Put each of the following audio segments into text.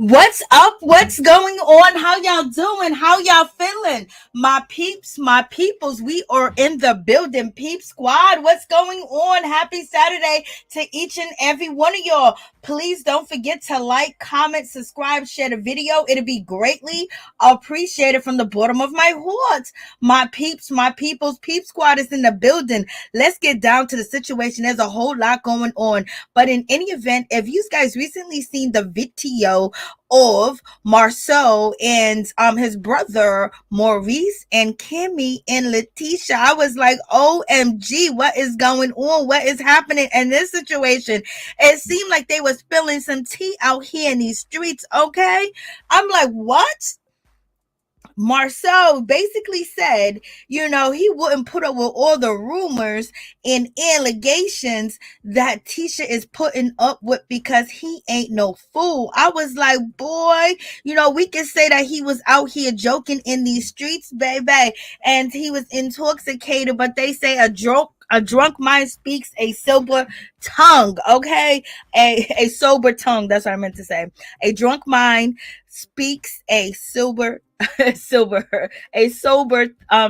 What's up? What's going on? How y'all doing? How y'all feeling? My peeps, my peoples, we are in the building. Peep Squad, what's going on? Happy Saturday to each and every one of y'all. Please don't forget to like, comment, subscribe, share the video. It'll be greatly appreciated from the bottom of my heart. My peeps, my peoples, Peep Squad is in the building. Let's get down to the situation. There's a whole lot going on. But in any event, if you guys recently seen the video of Marsau and his brother Maurice and Kimmi and LaTisha, I was like, OMG, what is going on? What is happening in this situation? It seemed like they was spilling some tea out here in these streets, okay? I'm like, what? Marsau basically said, he wouldn't put up with all the rumors and allegations that Tisha is putting up with because he ain't no fool. I was like, boy, we can say that he was out here joking in these streets, baby, and he was intoxicated, but they say a drunk mind speaks a sober tongue, okay? A sober tongue, that's what I meant to say. A drunk mind speaks a sober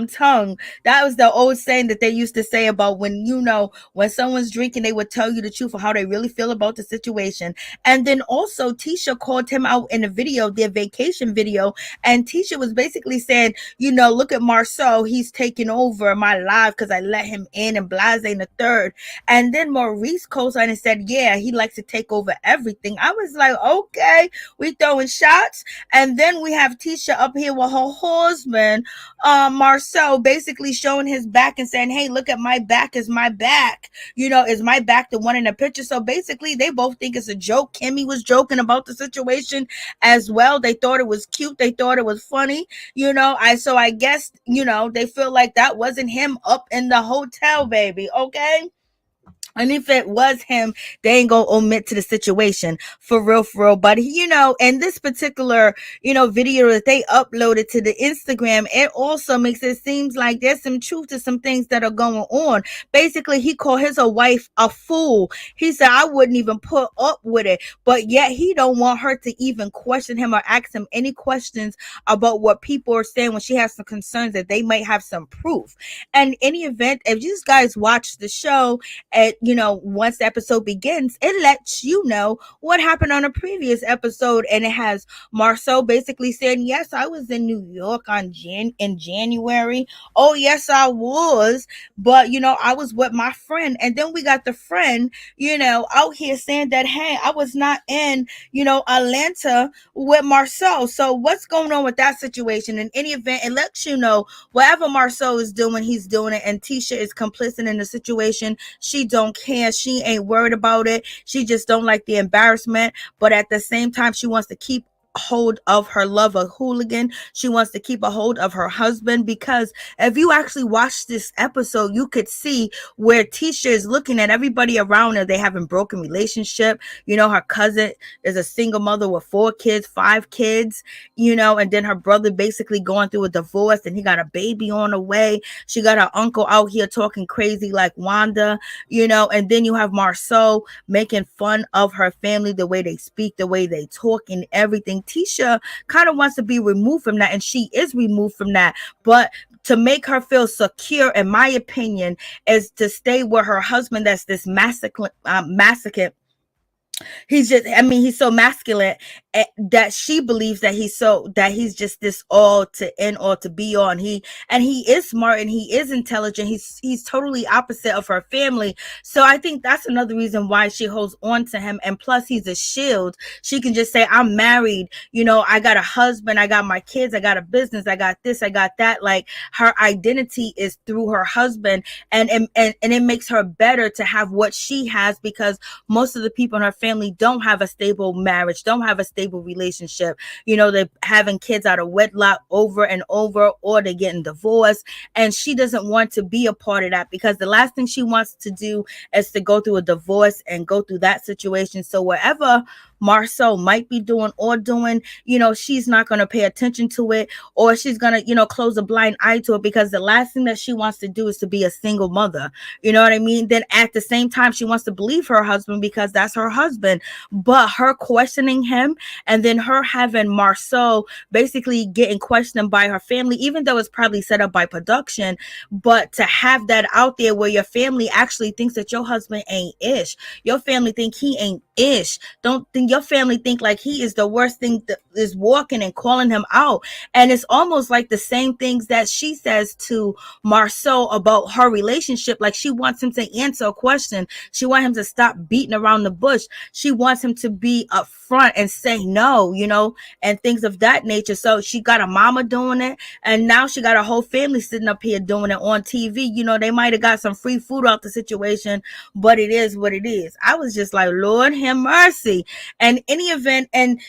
tongue. That was the old saying that they used to say about when someone's drinking, they would tell you the truth of how they really feel about the situation. And then also Tisha called him out in a video, their vacation video, and Tisha was basically saying, look at Marsau, he's taking over my life because I let him in, and blase the third. And then Maurice co-signed and said, yeah, he likes to take over everything. I was like, okay, we throwing shots. And then we have Tisha up here with her husband, Marsau, basically showing his back and saying, hey, look at my back. Is my back, is my back the one in the picture? So basically they both think it's a joke. Kimmi was joking about the situation as well. They thought it was cute. They thought it was funny, I guess, they feel like that wasn't him up in the hotel, baby. Okay. And if it was him, they ain't gonna omit to the situation for real. But in this particular, video that they uploaded to the Instagram, it also makes it seem like there's some truth to some things that are going on. Basically, he called his wife a fool. He said, I wouldn't even put up with it, but yet he don't want her to even question him or ask him any questions about what people are saying when she has some concerns that they might have some proof. And in any event, if you guys watch the show at once the episode begins, it lets you know what happened on a previous episode, and it has Marsau basically saying, yes, I was in New York in January. Oh, yes, I was, but I was with my friend. And then we got the friend, out here saying that, hey, I was not in, Atlanta with Marsau. So what's going on with that situation? In any event, it lets you know whatever Marsau is doing, he's doing it, and Tisha is complicit in the situation. She don't care. She ain't worried about it. She just don't like the embarrassment, but at the same time, she wants to keep hold of her love of hooligan. She wants to keep a hold of her husband, because if you actually watch this episode, you could see where Tisha is looking at everybody around her. They having broken relationship. Her cousin is a single mother with 4 kids, 5 kids, and then her brother basically going through a divorce, and he got a baby on the way. She got her uncle out here talking crazy like Wanda, and then you have Marsau making fun of her family, the way they speak, the way they talk, and everything. Tisha kind of wants to be removed from that, and she is removed from that, but to make her feel secure, in my opinion, is to stay with her husband. That's this masochist. He's so masculine that she believes that he's just this all to end, all to be all. And he is smart and he is intelligent. He's totally opposite of her family. So I think that's another reason why she holds on to him. And plus, he's a shield. She can just say, I'm married. I got a husband. I got my kids. I got a business. I got this. I got that. Like, her identity is through her husband. And it makes her better to have what she has, because most of the people in her family family don't have a stable marriage, don't have a stable relationship. They're having kids out of wedlock over and over, or they're getting divorced. And she doesn't want to be a part of that, because the last thing she wants to do is to go through a divorce and go through that situation. So wherever Marsau might be doing or doing, she's not going to pay attention to it, or she's going to, close a blind eye to it, because the last thing that she wants to do is to be a single mother. You know what I mean? Then at the same time, she wants to believe her husband because that's her husband. But her questioning him, and then her having Marsau basically getting questioned by her family, even though it's probably set up by production, but to have that out there where your family actually thinks that your husband ain't ish. Your family think he ain't ish. Don't think your family think like he is the worst thing that is walking, and calling him out. And it's almost like the same things that she says to Marsau about her relationship. Like, she wants him to answer a question. She wants him to stop beating around the bush. She wants him to be upfront and say no, and things of that nature. So she got a mama doing it, and now she got a whole family sitting up here doing it on TV. They might have got some free food out the situation, but it is what it is. I was just like, Lord have mercy. And any event, and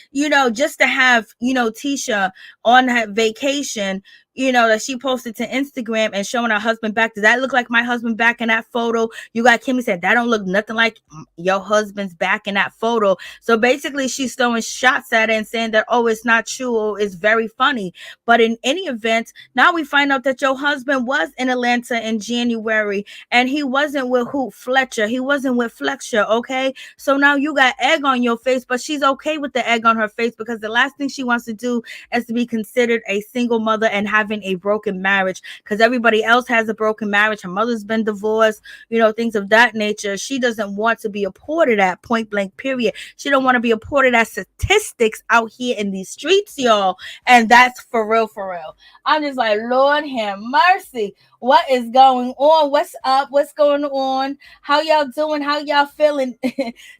just to have Tisha on her vacation, that she posted to Instagram and showing her husband back. Does that look like my husband back in that photo? You got Kimmi said that don't look nothing like your husband's back in that photo. So basically she's throwing shots at it and saying that, oh, it's not true, or it's very funny. But in any event, now we find out that your husband was in Atlanta in January, and he wasn't with Fletcher. He wasn't with Fletcher, okay? So now you got egg on your face, but she's okay with the egg on her face, because the last thing she wants to do is to be considered a single mother and having a broken marriage, because everybody else has a broken marriage. Her mother's been divorced, things of that nature. She doesn't want to be a part of that, point blank period. She don't want to be a part of that statistics out here in these streets, y'all. And that's for real, for real. I'm just like, Lord have mercy. What is going on? What's up? What's going on? How y'all doing? How y'all feeling?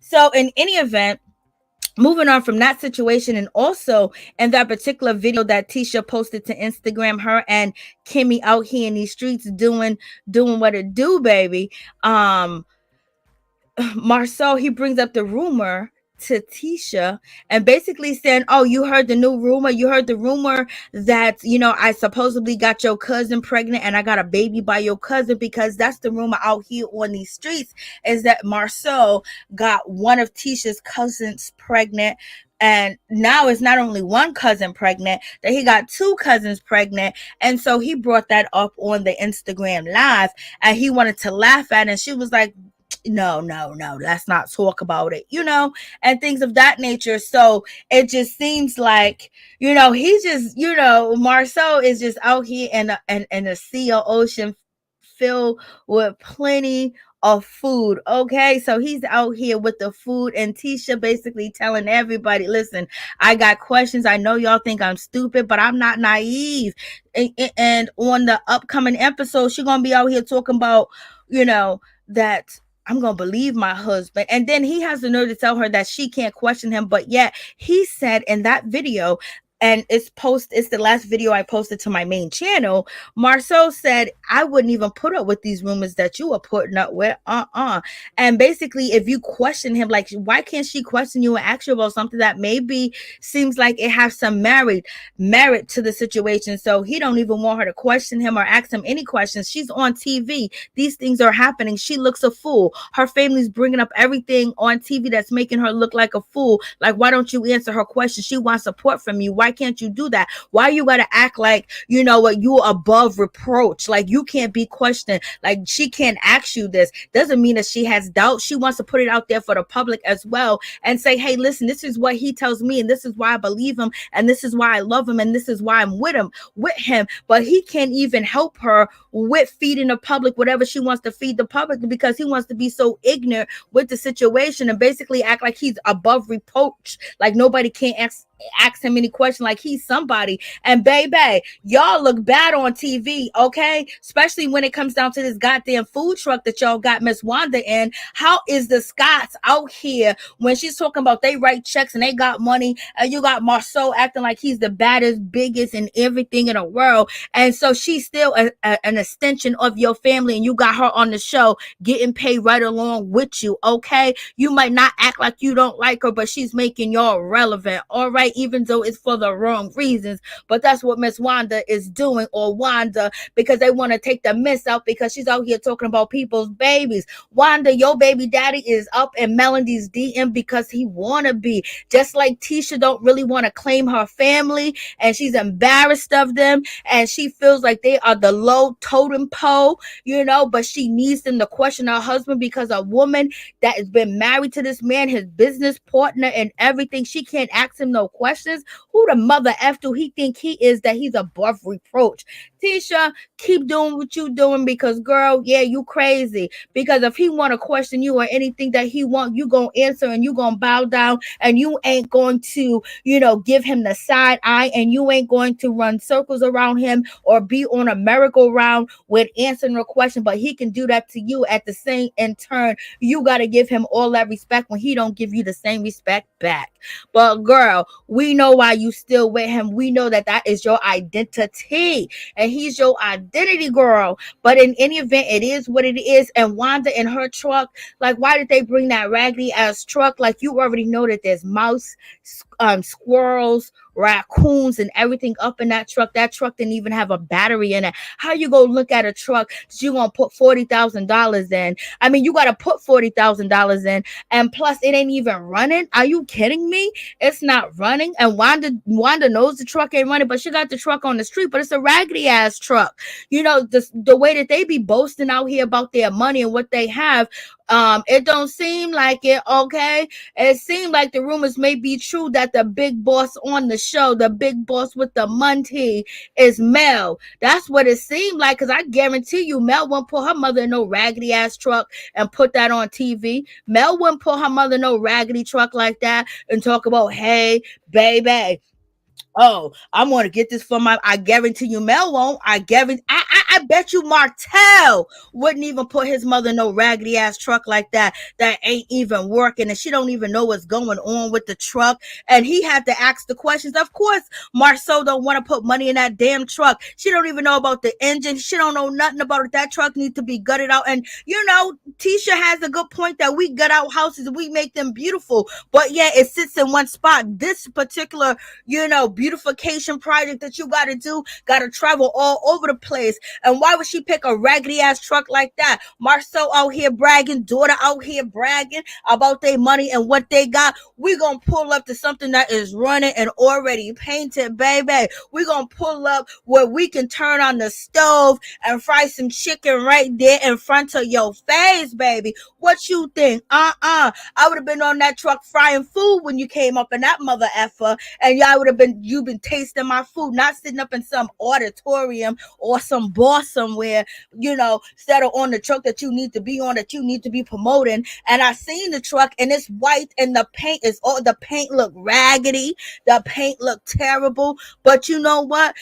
So in any event, moving on from that situation, and also in that particular video that Tisha posted to Instagram, her and Kimmi out here in these streets doing what it do, baby. Marsau, he brings up the rumor to Tisha and basically saying, oh, you heard the new rumor? You heard the rumor that, I supposedly got your cousin pregnant, and I got a baby by your cousin, because that's the rumor out here on these streets, is that Marsau got one of Tisha's cousins pregnant. And now it's not only one cousin pregnant, that he got two cousins pregnant. And so he brought that up on the Instagram live, and he wanted to laugh at it. And she was like, no, let's not talk about it, and things of that nature. So it just seems like, he just, Marsau is just out here in a sea or ocean filled with plenty of food. Okay, so he's out here with the food, and Tisha basically telling everybody, listen, I got questions. I know y'all think I'm stupid, but I'm not naive. And on the upcoming episode, she's gonna be out here talking about, that I'm going to believe my husband. And then he has the nerve to tell her that she can't question him. But yet he said in that video, and it's the last video I posted to my main channel, Marsau said, I wouldn't even put up with these rumors that you are putting up with. And basically, if you question him, like, why can't she question you and ask you about something that maybe seems like it has some merit to the situation? So he don't even want her to question him or ask him any questions. She's on TV. These things are happening. She looks a fool. Her family's bringing up everything on TV that's making her look like a fool. Like, why don't you answer her question? She wants support from you. Why can't you do that? Why you gotta act like, you're above reproach? Like, you can't be questioned. Like, she can't ask you this. Doesn't mean that she has doubt. She wants to put it out there for the public as well, and say, hey, listen, this is what he tells me, and this is why I believe him, and this is why I love him, and this is why I'm with him. But he can't even help her with feeding the public whatever she wants to feed the public, because he wants to be so ignorant with the situation and basically act like he's above reproach, like nobody can ask him any question like he's somebody. And baby, y'all look bad on TV, okay? Especially when it comes down to this goddamn food truck that y'all got Miss Wanda in. How is the Scots out here when she's talking about they write checks and they got money, and you got Marsau acting like he's the baddest, biggest, and everything in the world, and so she's still an extension of your family, and you got her on the show getting paid right along with you, okay? You might not act like you don't like her, but she's making y'all relevant, all right? Even though it's for the wrong reasons, but that's what Miss Wanda is doing, or Wanda, because they want to take the miss out because she's out here talking about people's babies. Wanda, your baby daddy is up in Melody's DM because he wanna be. Just like Tisha don't really want to claim her family, and she's embarrassed of them, and she feels like they are the low totem pole, but she needs them to question her husband because a woman that has been married to this man, his business partner and everything, she can't ask him no questions. Who the mother F do he think he is that he's above reproach? Tisha, keep doing what you doing because, girl, yeah, you crazy. Because if he want to question you or anything that he want, you gonna answer and you gonna bow down, and you ain't going to, give him the side eye, and you ain't going to run circles around him or be on a merry-go-round with answering a question. But he can do that to you at the same in turn. You got to give him all that respect when he don't give you the same respect back. But girl, we know why you still with him. We know that is your identity, and he's your identity, girl. But in any event, it is what it is. And Wanda in her truck, like, why did they bring that raggedy ass truck? Like, you already know that there's mouse, squirrels, raccoons, and everything up in that truck. That truck didn't even have a battery in it. How you go look at a truck that you gonna put $40,000 in? I mean, you gotta put $40,000 in, and plus it ain't even running. Are you kidding me? It's not running. And Wanda knows the truck ain't running, but she got the truck on the street, but it's a raggedy ass truck. The way that they be boasting out here about their money and what they have, it don't seem like it, okay? It seemed like the rumors may be true that the big boss on the show, the big boss with the money, is Mel. That's what it seemed like, because I guarantee you Mel won't put her mother in no raggedy ass truck and put that on TV. Mel wouldn't put her mother in no raggedy truck like that and talk about, hey, baby, oh, I'm going to get this for I guarantee you Mel won't. I bet you Martell wouldn't even put his mother in no raggedy ass truck like that ain't even working, and she don't even know what's going on with the truck, and he had to ask the questions. Of course Marsau don't want to put money in that damn truck. She don't even know about the engine. She don't know nothing about it. That truck needs to be gutted out. And Tisha has a good point that we gut out houses and we make them beautiful, but yeah, it sits in one spot. This particular beautification project that you got to travel all over the place. And why would she pick a raggedy ass truck like that? Marsau out here bragging, daughter out here bragging about their money and what they got. We gonna pull up to something that is running and already painted, baby. We gonna pull up where we can turn on the stove and fry some chicken right there in front of your face, baby. What you think? I would have been on that truck frying food when you came up in that mother effer, and you've been tasting my food, not sitting up in some auditorium or some bar somewhere, instead of on the truck that you need to be on, that you need to be promoting. And I seen the truck, and it's white, and the paint look raggedy, the paint look terrible. But you know what?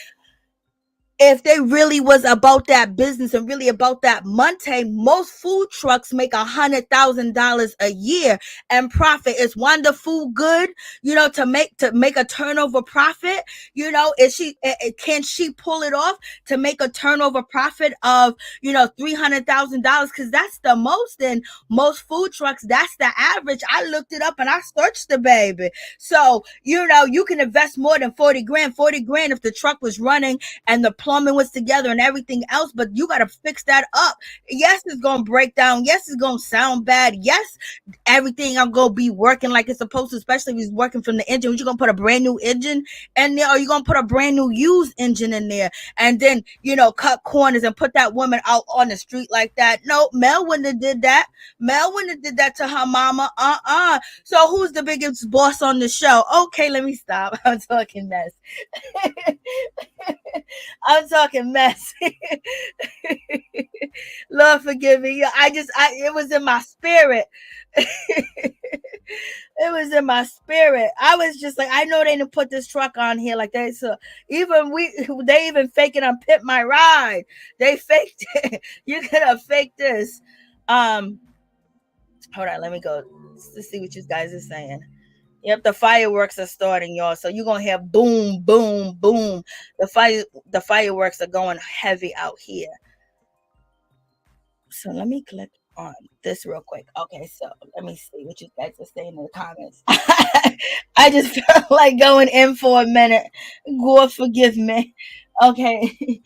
If they really was about that business and really about that money, most food trucks make $100,000 a year and profit. Is Wanda Food good, to make a turnover profit? Can she pull it off to make a turnover profit of $300,000? Because that's the most in most food trucks. That's the average. I looked it up and I searched the baby. So you can invest more than 40 grand. 40 grand if the truck was running and the plumbing was together and everything else, but you got to fix that up. Yes, it's gonna break down. Yes, it's gonna sound bad. Yes, everything I'm gonna be working like it's supposed to, especially if it's working from the engine. You're gonna put a brand new engine in there, or you're gonna put a brand new used engine in there, and then cut corners and put that woman out on the street like that? No, Mel wouldn't have did that. Mel wouldn't have did that to her mama. So who's the biggest boss on the show? Okay, let me stop. I'm talking mess. I'm talking mess. Lord forgive me. It was in my spirit. It was in my spirit. I was just like, I know they didn't put this truck on here like that. So even they even faking on Pit My Ride. They faked it. You could have faked this. Um, Hold on, let me go to see what you guys are saying. Yep, the fireworks are starting, y'all. So you're gonna hear boom, boom, boom. The fireworks are going heavy out here. So let me click on this real quick. Okay, so let me see what you guys are saying in the comments. I just felt like going in for a minute. God forgive me. Okay.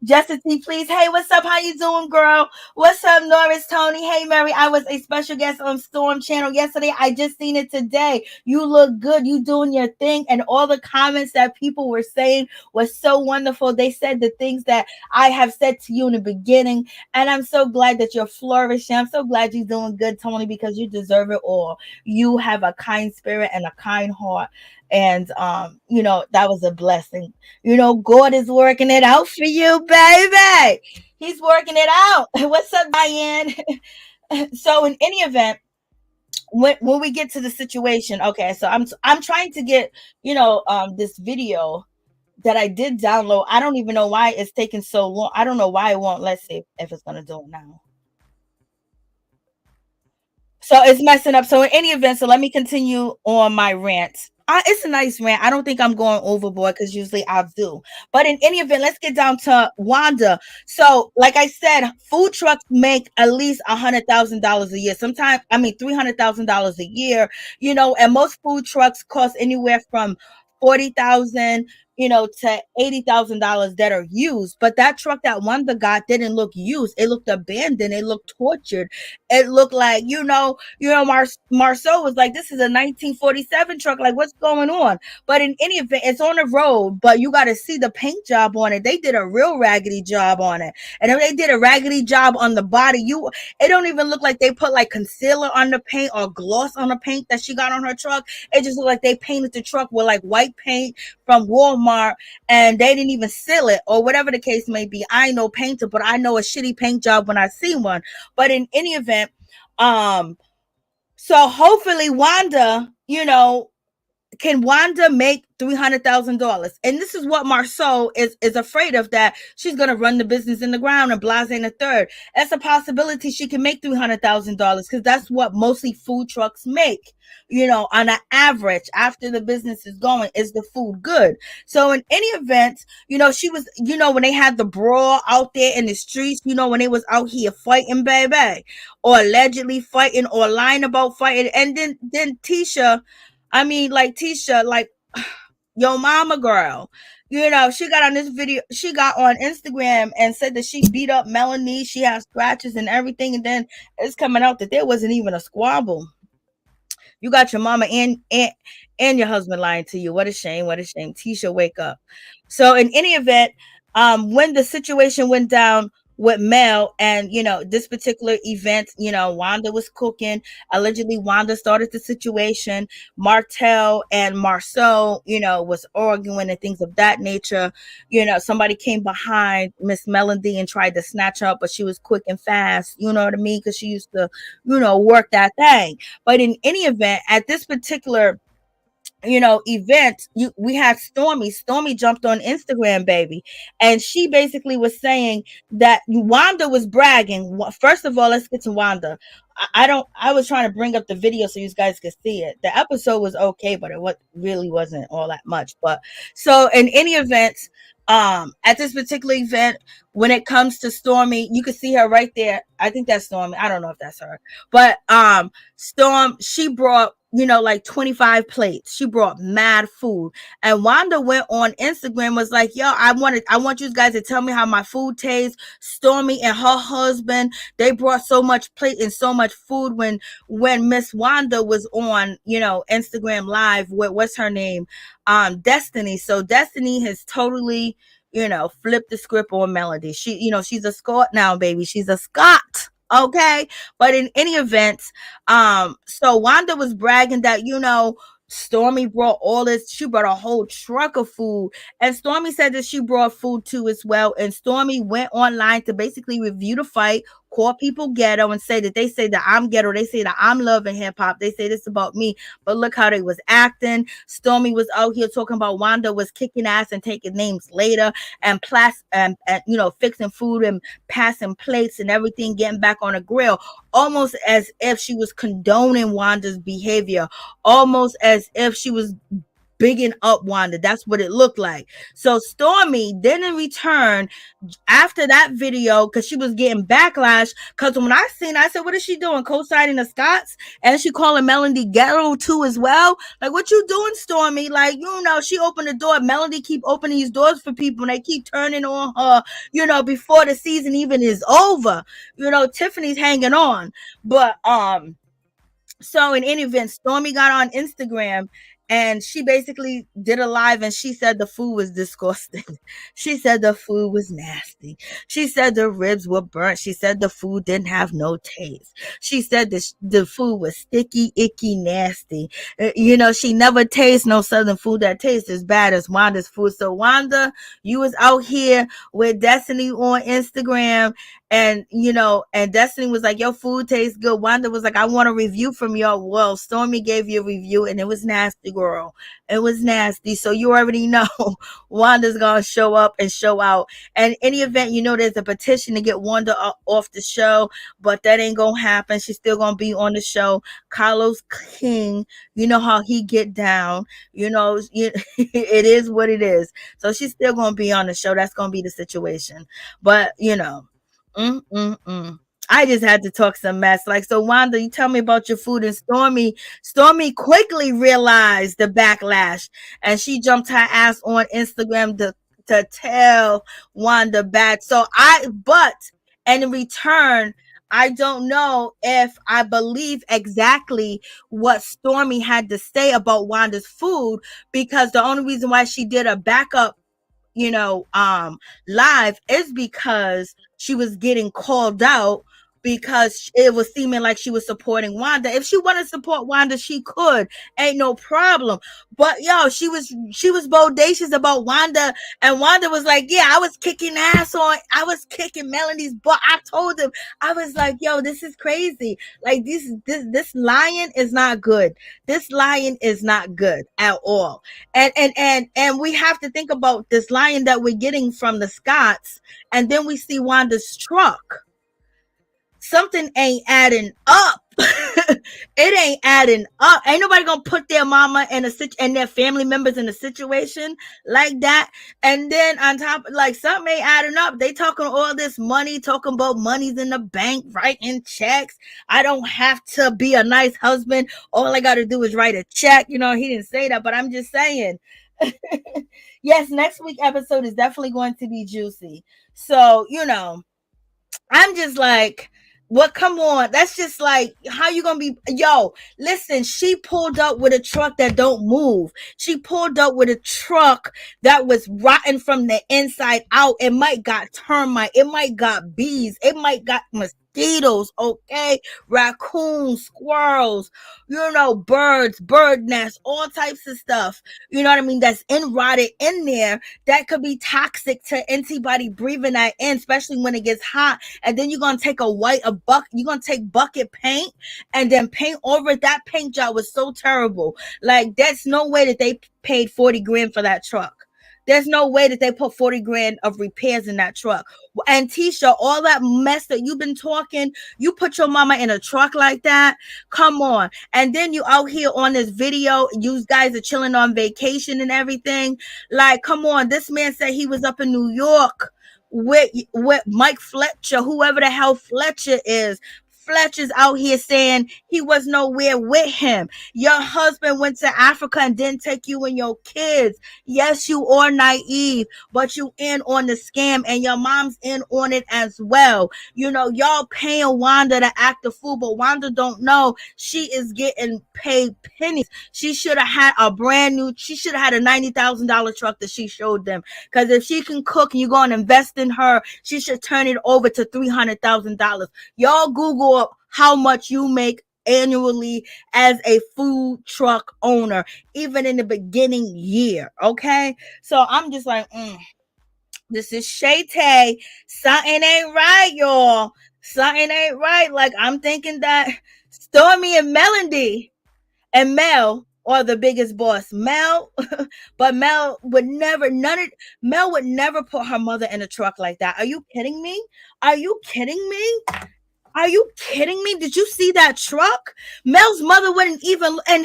Justice T, please. Hey, what's up? How you doing, girl? What's up, Norris, Tony? Hey, Mary. I was a special guest on Storm Channel yesterday. I just seen it today. You look good. You doing your thing. And all the comments that people were saying was so wonderful. They said the things that I have said to you in the beginning. And I'm so glad that you're flourishing. I'm so glad you're doing good, Tony, because you deserve it all. You have a kind spirit and a kind heart. And that was a blessing. God is working it out for you, baby. He's working it out. What's up, Diane? So in any event, when we get to the situation, okay, so I'm trying to get, this video that I did download. I don't even know why it's taking so long. I don't know why it won't. Let's see if it's gonna do it now. So it's messing up. So in any event, so let me continue on my rant. It's a nice rant. I don't think I'm going overboard because usually I do. But in any event, let's get down to Wanda. So, like I said, food trucks make at least $100,000 a year. Sometimes, I mean, $300,000 a year. And most food trucks cost anywhere from 40,000, to $80,000 that are used. But that truck that Wanda got didn't look used. It looked abandoned. It looked tortured. It looked like, Marsau was like, this is a 1947 truck. Like, what's going on? But in any event, it's on the road, but you got to see the paint job on it. They did a real raggedy job on it. And if they did a raggedy job on the body, it don't even look like they put like concealer on the paint or gloss on the paint that she got on her truck. It just looked like they painted the truck with like white paint from Walmart and they didn't even seal it or whatever the case may be. I ain't no painter, but I know a shitty paint job when I see one. But in any event, so hopefully Wanda, can Wanda make $300,000? And this is what Marsau is afraid of, that she's going to run the business in the ground and blase in the third. That's a possibility she can make $300,000 because that's what mostly food trucks make. On an average, after the business is going, is the food good? So in any event, she was, when they had the brawl out there in the streets, when they was out here fighting, baby, or allegedly fighting or lying about fighting, and then Tisha, like yo mama girl, she got on this video, she got on Instagram and said that she beat up Melanie, she has scratches and everything, and then it's coming out that there wasn't even a squabble. You got your mama and your husband lying to you. What a shame. What a shame. Tisha, wake up. So in any event, when the situation went down with Mel and, this particular event, Wanda was cooking. Allegedly, Wanda started the situation. Martell and Marsau, was arguing and things of that nature. Somebody came behind Miss Melody and tried to snatch her up, but she was quick and fast. You know what I mean? Because she used to, work that thing. But in any event, at this particular event, we had Stormy jumped on Instagram, baby, and she basically was saying that Wanda was bragging. First of all, let's get to Wanda. I was trying to bring up the video so you guys could see it. The episode was okay, but it really wasn't all that much. But so in any event, at this particular event, when it comes to Stormy, you can see her right there. I think that's Stormy. I don't know if that's her, but Storm, she brought like 25 plates. She brought mad food. And Wanda went on Instagram, was like, yo, I want you guys to tell me how my food tastes. Stormy and her husband, they brought so much plate and so much food when Miss Wanda was on, Instagram live with, what's her name? Destiny. So Destiny has totally, flipped the script on Melody. She, she's a Scot now, baby. She's a Scot. Okay. But in any event, so Wanda was bragging that, Stormy brought all this. She brought a whole truck of food. And Stormy said that she brought food too as well. And Stormy went online to basically review the fight call people ghetto and say that I'm ghetto. They say that I'm loving hip hop. They say this about me. But look how they was acting. Stormy was out here talking about Wanda was kicking ass and taking names later and fixing food and passing plates and everything, getting back on a grill, almost as if she was condoning Wanda's behavior, almost as if she was bigging up Wanda. That's what it looked like. So Stormy then in return, after that video, because she was getting backlash, because when I seen, I said, what is she doing? Co-signing the Scots? And she calling Melody ghetto too as well. Like, what you doing, Stormy? Like, she opened the door. Melody keep opening these doors for people and they keep turning on her, before the season even is over. Tiffany's hanging on. But so in any event, Stormy got on Instagram and she basically did a live and she said the food was disgusting. She said the food was nasty. She said the ribs were burnt. She said the food didn't have no taste. She said the food was sticky, icky, nasty. She never tastes no Southern food that tastes as bad as Wanda's food. So Wanda, you was out here with Destiny on Instagram, and and Destiny was like, your food tastes good. Wanda was like, I want a review from y'all. Well, Stormy gave you a review and it was nasty, girl. It was nasty. So you already know Wanda's gonna show up and show out. And in any event, there's a petition to get Wanda off the show, but that ain't gonna happen. She's still gonna be on the show. Carlos King, you know how he get down. It is what it is. So she's still gonna be on the show. That's gonna be the situation. But I just had to talk some mess. Like, so Wanda, you tell me about your food. And Stormy quickly realized the backlash and she jumped her ass on Instagram to tell Wanda back. And in return, I don't know if I believe exactly what Stormy had to say about Wanda's food, because the only reason why she did a backup live is because she was getting called out, because it was seeming like she was supporting Wanda. If she wanted to support Wanda, she could, ain't no problem. But she was bodacious about Wanda, and Wanda was like, yeah, I was kicking Melanie's butt. I told him, I was like, yo, this is crazy. Like, this lion is not good. This lion is not good at all. And we have to think about this lion that we're getting from the Scots, and then we see Wanda's truck. Something ain't adding up. It ain't adding up. Ain't nobody gonna put their mama and their family members in a situation like that. And then on top, like, something ain't adding up. They talking all this money, talking about money's in the bank, writing checks. I don't have to be a nice husband. All I gotta do is write a check. He didn't say that, but I'm just saying. Yes, next week episode is definitely going to be juicy. So, I'm just like, what? Come on. That's just like, how you gonna be? Yo, listen, she pulled up with a truck that don't move. She pulled up with a truck that was rotten from the inside out. It might got termite. It might got bees. It might got mosquitoes, okay? Raccoons, squirrels, birds, bird nests, all types of stuff. You know what I mean? That's rotted in there. That could be toxic to anybody breathing that in, especially when it gets hot. And then you're gonna take you're gonna take bucket paint and then paint over it. That paint job was so terrible. Like, that's no way that they paid 40 grand for that truck. There's no way that they put 40 grand of repairs in that truck. And Tisha, all that mess that you've been talking, you put your mama in a truck like that? Come on. And then you out here on this video, you guys are chilling on vacation and everything. Like, come on. This man said he was up in New York with Mike Fletcher, whoever the hell Fletcher is. Fletcher's out here saying he was nowhere with him. Your husband went to Africa and didn't take you and your kids. Yes, you are naive, but you in on the scam, and your mom's in on it as well. Y'all paying Wanda to act a fool, but Wanda don't know she is getting paid pennies. She should have had a $90,000 truck that she showed them. Because if she can cook and you're going to invest in her, she should turn it over to $300,000. Y'all Google how much you make annually as a food truck owner, even in the beginning year. Okay, so I'm just like, this is Shay Tay. Something ain't right, y'all. Something ain't right. Like, I'm thinking that Stormy and Melody and Mel are the biggest boss. Mel, but Mel would never, Mel would never put her mother in a truck like that. Are you kidding me? Are you kidding me? Are you kidding me? Did you see that truck? Mel's mother wouldn't even, and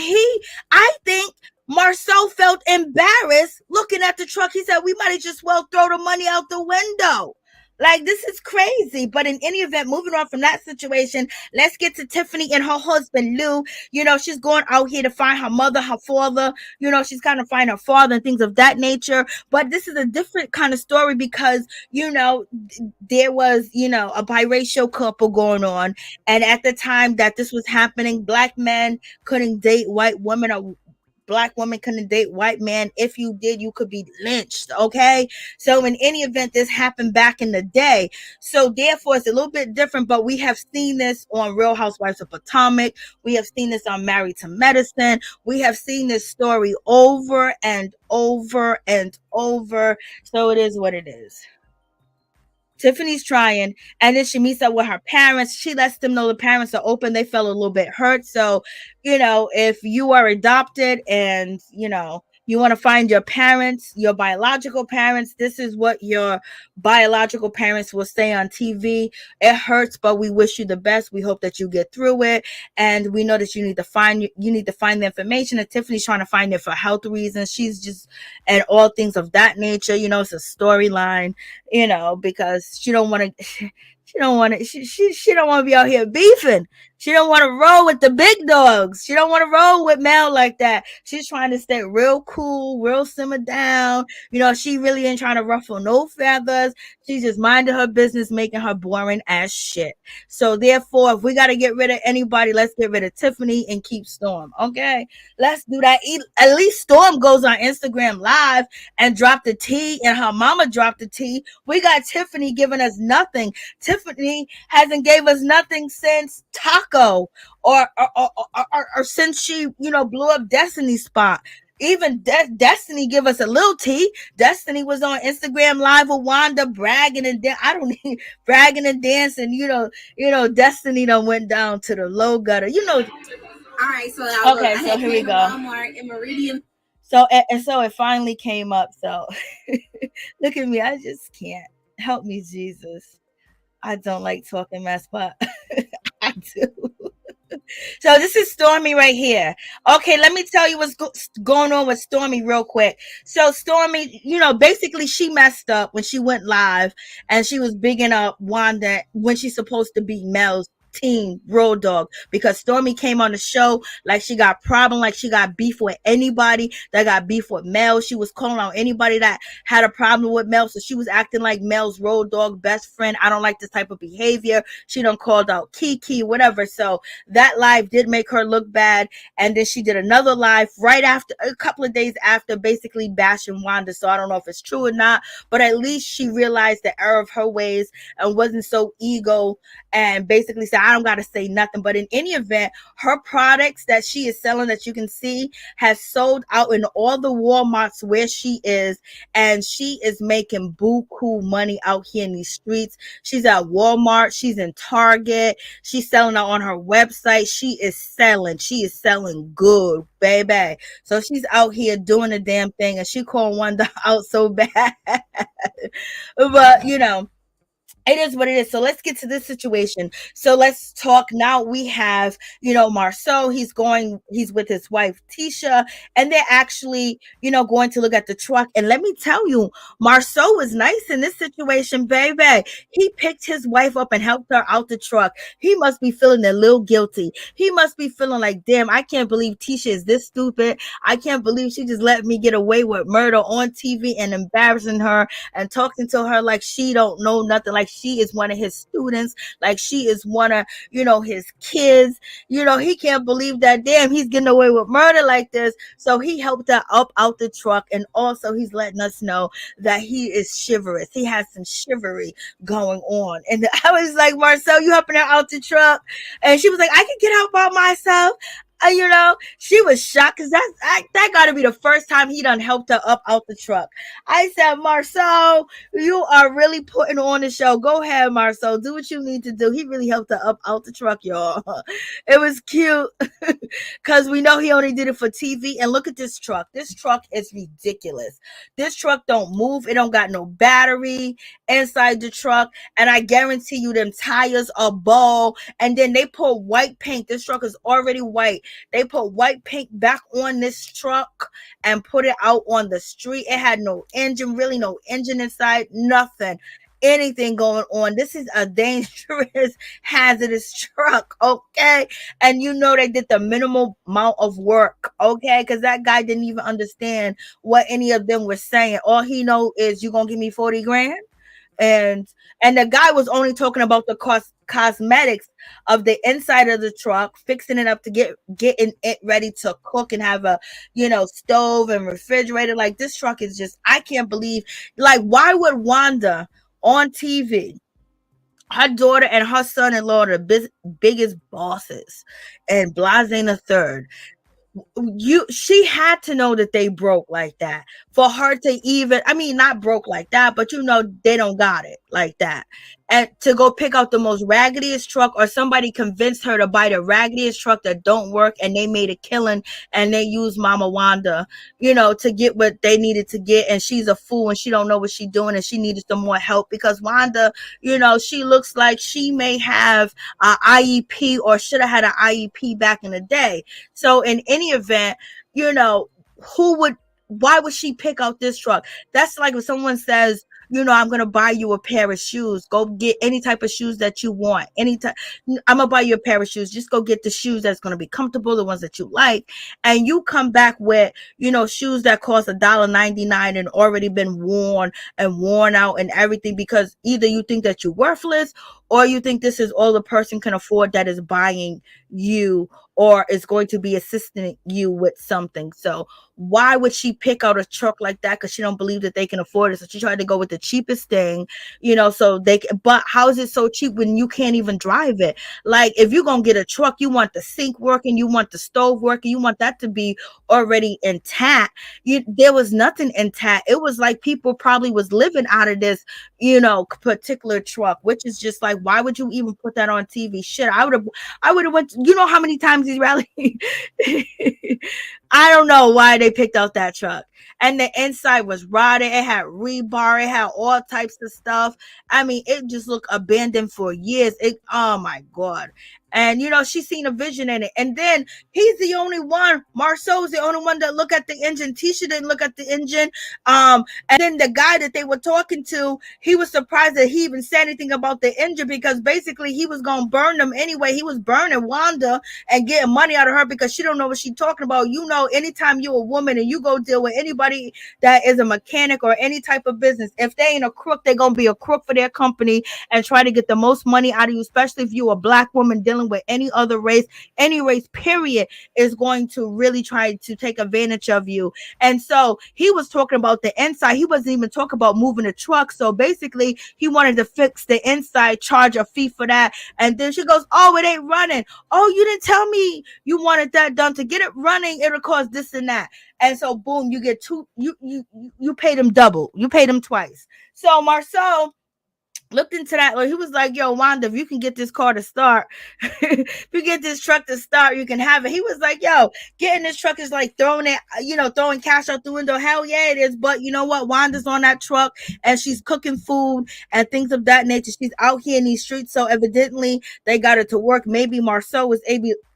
I think Marsau felt embarrassed looking at the truck. He said, we might have just well throw the money out the window. Like, this is crazy. But in any event, moving on from that situation, let's get to Tiffany and her husband, Lou. She's going out here to find her mother, her father. She's kind of find her father and things of that nature. But this is a different kind of story because, there was, a biracial couple going on. And at the time that this was happening, black men couldn't date white women, or black women couldn't date white men. If you did, you could be lynched. Okay. So in any event, this happened back in the day. So therefore it's a little bit different, but we have seen this on Real Housewives of Potomac. We have seen this on Married to Medicine. We have seen this story over and over and over. So it is what it is. Tiffany's trying, and then she meets up with her parents. She lets them know the parents are open. They felt a little bit hurt. So, if you are adopted and, you want to find your parents, your biological parents, this is what your biological parents will say on TV. It hurts, but we wish you the best. We hope that you get through it. And we know that you need to find the information. And Tiffany's trying to find it for health reasons. She's just, and all things of that nature. It's a storyline, because she don't want to, she don't want to be out here beefing. She don't want to roll with the big dogs. She don't want to roll with Mel like that. She's trying to stay real cool, real simmer down. She really ain't trying to ruffle no feathers. She's just minding her business, making her boring as shit. So therefore, if we got to get rid of anybody, let's get rid of Tiffany and keep Storm. Okay, let's do that. At least Storm goes on Instagram Live and drop the tea, and her mama dropped the tea. We got Tiffany giving us nothing. Tiffany hasn't gave us nothing since Taco, or since she, blew up Destiny's spot. Even Destiny give us a little tea. Destiny was on Instagram Live with Wanda bragging and bragging and dancing. Destiny done went down to the low gutter. All right, so okay, so here we go. Walmart in Meridian. So so it finally came up. So look at me, I just can't help me, Jesus. I don't like talking mess, but I do. So this is Stormy right here. Okay, let me tell you what's going on with Stormy real quick. So Stormy, basically she messed up when she went live and she was bigging up Wanda when she's supposed to be Mel's team road dog, because Stormy came on the show like she got problem, like she got beef with anybody that got beef with Mel. She was calling out anybody that had a problem with Mel, so she was acting like Mel's road dog best friend. I don't like this type of behavior. She done called out Kiki, whatever. So that live did make her look bad, and then she did another live right after, a couple of days after, basically bashing Wanda. So I don't know if it's true or not, but at least she realized the error of her ways and wasn't so ego and basically said, I don't got to say nothing. But in any event, her products that she is selling, that you can see, has sold out in all the Walmarts where she is, and she is making buku money out here in these streets. She's at Walmart, she's in Target, she's selling out on her website. She is selling good, baby. So she's out here doing the damn thing, and she called Wanda out so bad. But it is what it is. So let's get to this situation. So let's talk now. We have, Marsau. He's with his wife, Tisha, and they're actually, going to look at the truck. And let me tell you, Marsau was nice in this situation, baby. He picked his wife up and helped her out the truck. He must be feeling a little guilty. He must be feeling like, damn, I can't believe Tisha is this stupid. I can't believe she just let me get away with murder on TV and embarrassing her and talking to her like she don't know nothing, like she is one of his students, like she is one of, his kids. He can't believe that, damn, he's getting away with murder like this. So he helped her up out the truck, and also he's letting us know that he is chivalrous. He has some chivalry going on. And I was like, Marsau, you helping her out the truck? And she was like, I can get out by myself. She was shocked because that got to be the first time he done helped her up out the truck. I said, Marsau, you are really putting on the show. Go ahead, Marsau. Do what you need to do. He really helped her up out the truck, y'all. It was cute because we know he only did it for TV. And look at this truck. This truck is ridiculous. This truck don't move. It don't got no battery inside the truck. And I guarantee you them tires are bald. And then they put white paint. This truck is already white. They put white paint back on this truck and put it out on the street. It had no engine, really no engine inside, nothing. Anything going on. This is a dangerous, hazardous truck, okay? And they did the minimal amount of work, okay? Because that guy didn't even understand what any of them were saying. All he know is you gonna give me 40 grand? and and the guy was only talking about the cosmetics of the inside of the truck, fixing it up to getting it ready to cook and have a stove and refrigerator. Like, this truck is just, I can't believe, like, why would Wanda on TV, her daughter and her son-in-law are the biggest bosses, and Blase the third, she had to know that they broke like that for her to even, I mean, not broke like that, but they don't got it like that. And to go pick out the most raggediest truck, or somebody convinced her to buy the raggediest truck that don't work, and they made a killing, and they used Mama Wanda, to get what they needed to get. And she's a fool, and she don't know what she's doing, and she needed some more help because Wanda, she looks like she may have an IEP, or should have had an IEP back in the day. So in any event, why would she pick out this truck? That's like if someone says, I'm going to buy you a pair of shoes. Go get any type of shoes that you want. Anytime, I'm going to buy you a pair of shoes. Just go get the shoes that's going to be comfortable, the ones that you like. And you come back with, shoes that cost $1.99 and already been worn and worn out and everything, because either you think that you're worthless, or you think this is all the person can afford that is buying you, or is going to be assisting you with something. So why would she pick out a truck like that? Because she don't believe that they can afford it. So she tried to go with the cheapest thing, so but how is it so cheap when you can't even drive it? Like, if you're going to get a truck, you want the sink working, you want the stove working, you want that to be already intact. There was nothing intact. It was like people probably was living out of this, particular truck, which is just like, why would you even put that on TV? Shit, I would have went, how many times he's rallied? I don't know why they picked out that truck. And the inside was rotted. It had rebar. It had all types of stuff. I mean, it just looked abandoned for years. Oh my God. And she seen a vision in it. And then he's the only one. Marsau's the only one that looked at the engine. Tisha didn't look at the engine. And then the guy that they were talking to, he was surprised that he even said anything about the engine, because basically he was gonna burn them anyway. He was burning Wanda and getting money out of her because she don't know what she's talking about. Anytime you're a woman and you go deal with anybody that is a mechanic or any type of business, if they ain't a crook, they're gonna be a crook for their company and try to get the most money out of you, especially if you're a black woman dealing with any other race. Any race period is going to really try to take advantage of you. And so he was talking about the inside. He wasn't even talking about moving the truck. So basically he wanted to fix the inside, charge a fee for that. And then she goes, oh, it ain't running. Oh, you didn't tell me you wanted that done. To get it running, it'll cost this and that. And so boom, you get you paid him double. You paid him twice. So Marsau looked into that. He was like, yo, Wanda, if you can get this car to start, if you get this truck to start, you can have it. He was like, yo, getting this truck is like throwing cash out the window. Hell yeah, it is. But you know what? Wanda's on that truck and she's cooking food and things of that nature. She's out here in these streets. So evidently they got her to work. Maybe Marsau was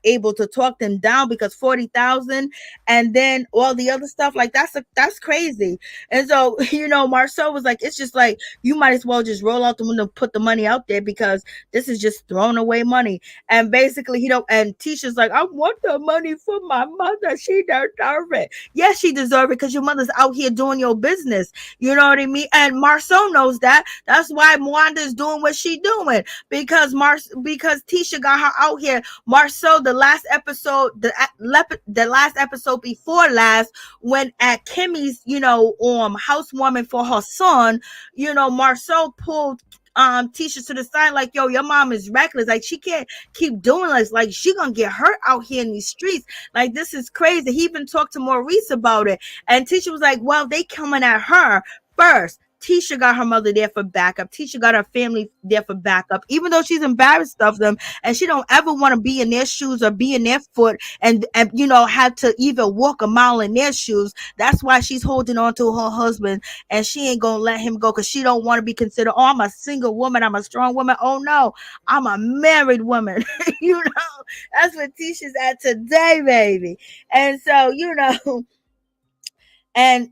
able to talk them down, because 40,000 and then all the other stuff, like that's crazy. And so Marsau was like, it's just like, you might as well just roll out the window, put the money out there, because this is just throwing away money. And basically and Tisha's like, I want the money for my mother, she deserve it. Yes, she deserve it, because your mother's out here doing your business, you know what I mean? And Marsau knows that. That's why Wanda's doing what she doing, because Tisha got her out here. Marsau, the last episode before last, when at Kimmi's housewarming for her son, Marsau pulled Tisha to the side, like, yo, your mom is reckless. Like, she can't keep doing this. Like, she gonna get hurt out here in these streets. Like, this is crazy. He even talked to Maurice about it. And Tisha was like, well, they coming at her first. Tisha got her mother there for backup. Tisha got her family there for backup, even though she's embarrassed of them and she don't ever want to be in their shoes or be in their foot and have to even walk a mile in their shoes. That's why she's holding on to her husband and she ain't gonna let him go because she don't want to be considered, oh, I'm a single woman, I'm a strong woman. Oh no, I'm a married woman. That's what Tisha's at today, baby. And so, and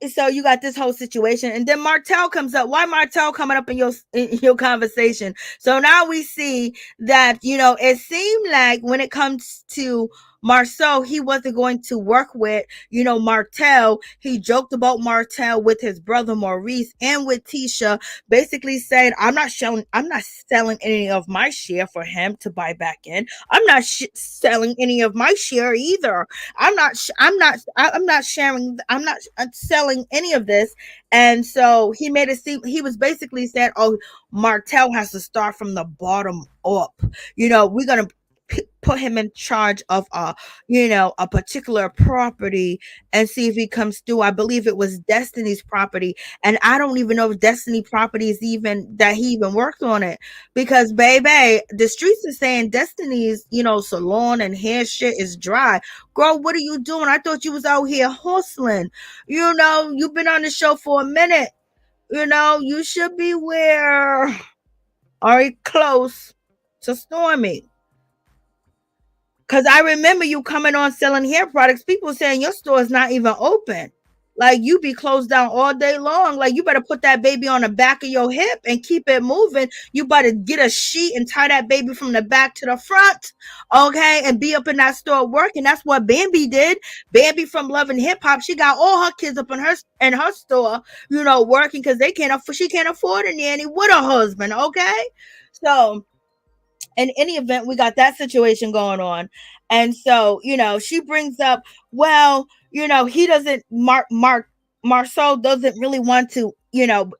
so you got this whole situation, and then Martell comes up. Why Martell coming up in your conversation? So now we see that it seemed like when it comes to Marsau, he wasn't going to work with Martell. He joked about Martell with his brother Maurice and with Tisha, basically saying, I'm not selling any of my share for him to buy back in. I'm not selling any of my share either. I'm not sharing. I'm not selling any of this. And so he made it seem, he was basically saying, oh, Martell has to start from the bottom up. We're going to put him in charge of a particular property and see if he comes through. I believe it was Destiny's property, and I don't even know if Destiny property is even that he even worked on it, because baby, the streets are saying Destiny's salon and hair shit is dry. Girl, what are you doing? I thought you was out here hustling. You've been on the show for a minute. You should be where are you close to Stormy? Because I remember you coming on selling hair products. People saying your store is not even open. Like, you be closed down all day long. Like, you better put that baby on the back of your hip and keep it moving. You better get a sheet and tie that baby from the back to the front, okay? And be up in that store working. That's what Bambi did. Bambi from Love and Hip Hop, she got all her kids up in her store, working because she can't afford a nanny with a husband, okay? So in any event, we got that situation going on. And so, she brings up, well, he doesn't, Marsau doesn't really want to,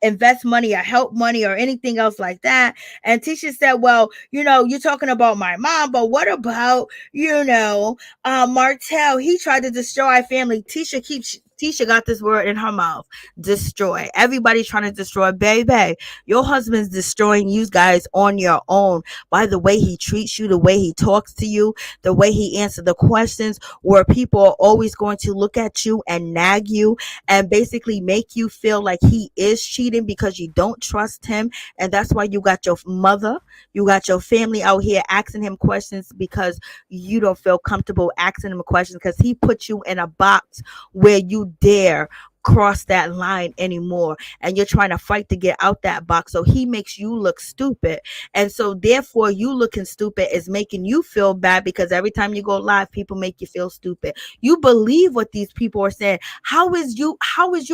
invest money or help money or anything else like that. And Tisha said, well, you're talking about my mom, but what about, Martell? He tried to destroy our family. Tisha got this word in her mouth. Destroy. Everybody's trying to destroy. Baby, your husband's destroying you guys on your own by the way he treats you, the way he talks to you, the way he answers the questions, where people are always going to look at you and nag you and basically make you feel like he is cheating because you don't trust him. And that's why you got your mother, you got your family out here asking him questions because you don't feel comfortable asking him questions because he put you in a box where you dare cross that line anymore, and you're trying to fight to get out that box. So he makes you look stupid, and so therefore you looking stupid is making you feel bad because every time you go live, people make you feel stupid. You believe what these people are saying. How is you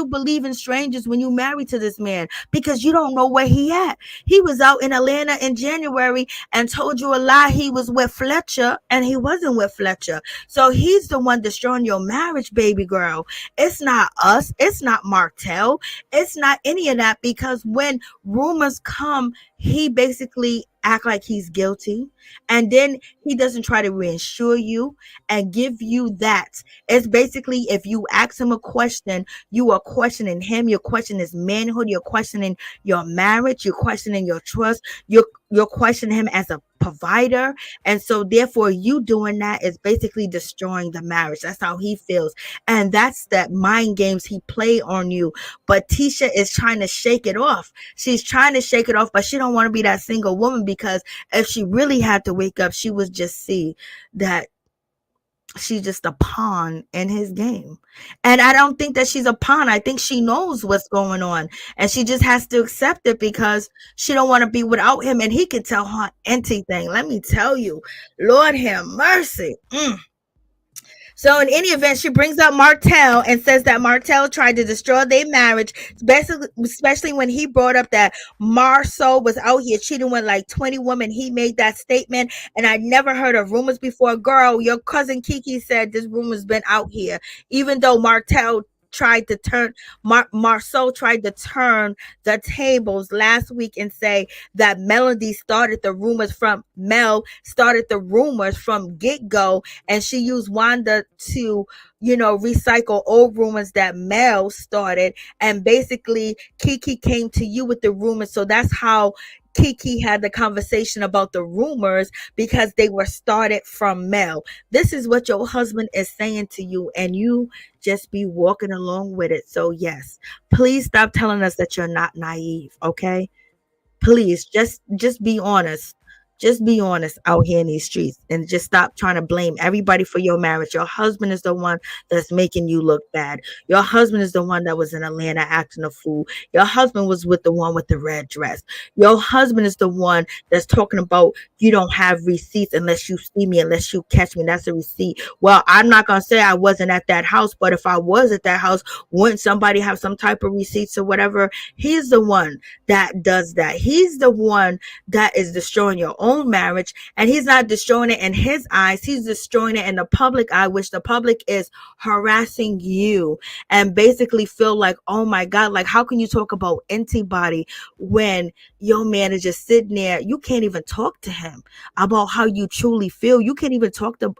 believing strangers when you married to this man? Because you don't know where he at. He was out in Atlanta in January and told you a lie. He was with Fletcher, and he wasn't with Fletcher. So he's the one destroying your marriage, baby girl. It's not us. It's not Martell. It's not any of that, because when rumors come, he basically act like he's guilty, and then he doesn't try to reassure you and give you that. It's basically, if you ask him a question, you are questioning him, you're questioning his manhood, you're questioning your marriage, you're questioning your trust, you're questioning him as a provider. And so therefore you doing that is basically destroying the marriage. That's how he feels, and that's that mind games he play on you. But Tisha is trying to shake it off. She's trying to shake it off, but she don't want to be that single woman, because if she really had to wake up, she would just see that she's just a pawn in his game. And I don't think that she's a pawn. I think she knows what's going on, and she just has to accept it because she don't want to be without him, and he can tell her anything. Let me tell you, Lord have mercy. So in any event, she brings up Martell and says that Martell tried to destroy their marriage, especially when he brought up that Marsau was out here cheating with like 20 women. He made that statement, and I never heard of rumors before. Girl, your cousin Kiki said this rumor's been out here, even though Martell tried to turn Marsau tried to turn the tables last week and say that Mel started the rumors from get-go, and she used Wanda to, recycle old rumors that Mel started. And basically Kiki came to you with the rumors. So that's how Kiki had the conversation about the rumors, because they were started from Mel. This is what your husband is saying to you, and you just be walking along with it. So yes, please stop telling us that you're not naive, okay? Please just be honest. Just be honest out here in these streets, and just stop trying to blame everybody for your marriage. Your husband is the one that's making you look bad. Your husband is the one that was in Atlanta acting a fool. Your husband was with the one with the red dress. Your husband is the one that's talking about you don't have receipts unless you see me, unless you catch me. That's a receipt. Well, I'm not gonna say I wasn't at that house, but if I was at that house, wouldn't somebody have some type of receipts or whatever? He's the one that does that. He's the one that is destroying your own marriage, and he's not destroying it in his eyes. He's destroying it in the public eye, which the public is harassing you and basically feel like, oh my God, like how can you talk about antibody when your man is just sitting there? You can't even talk to him about how you truly feel. You can't even talk to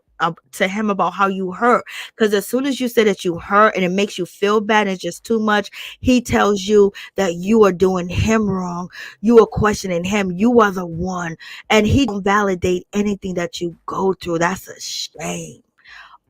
him about how you hurt, because as soon as you say that you hurt and it makes you feel bad and it's just too much, he tells you that you are doing him wrong. You are questioning him. You are the one, and he don't validate anything that you go through. That's a shame.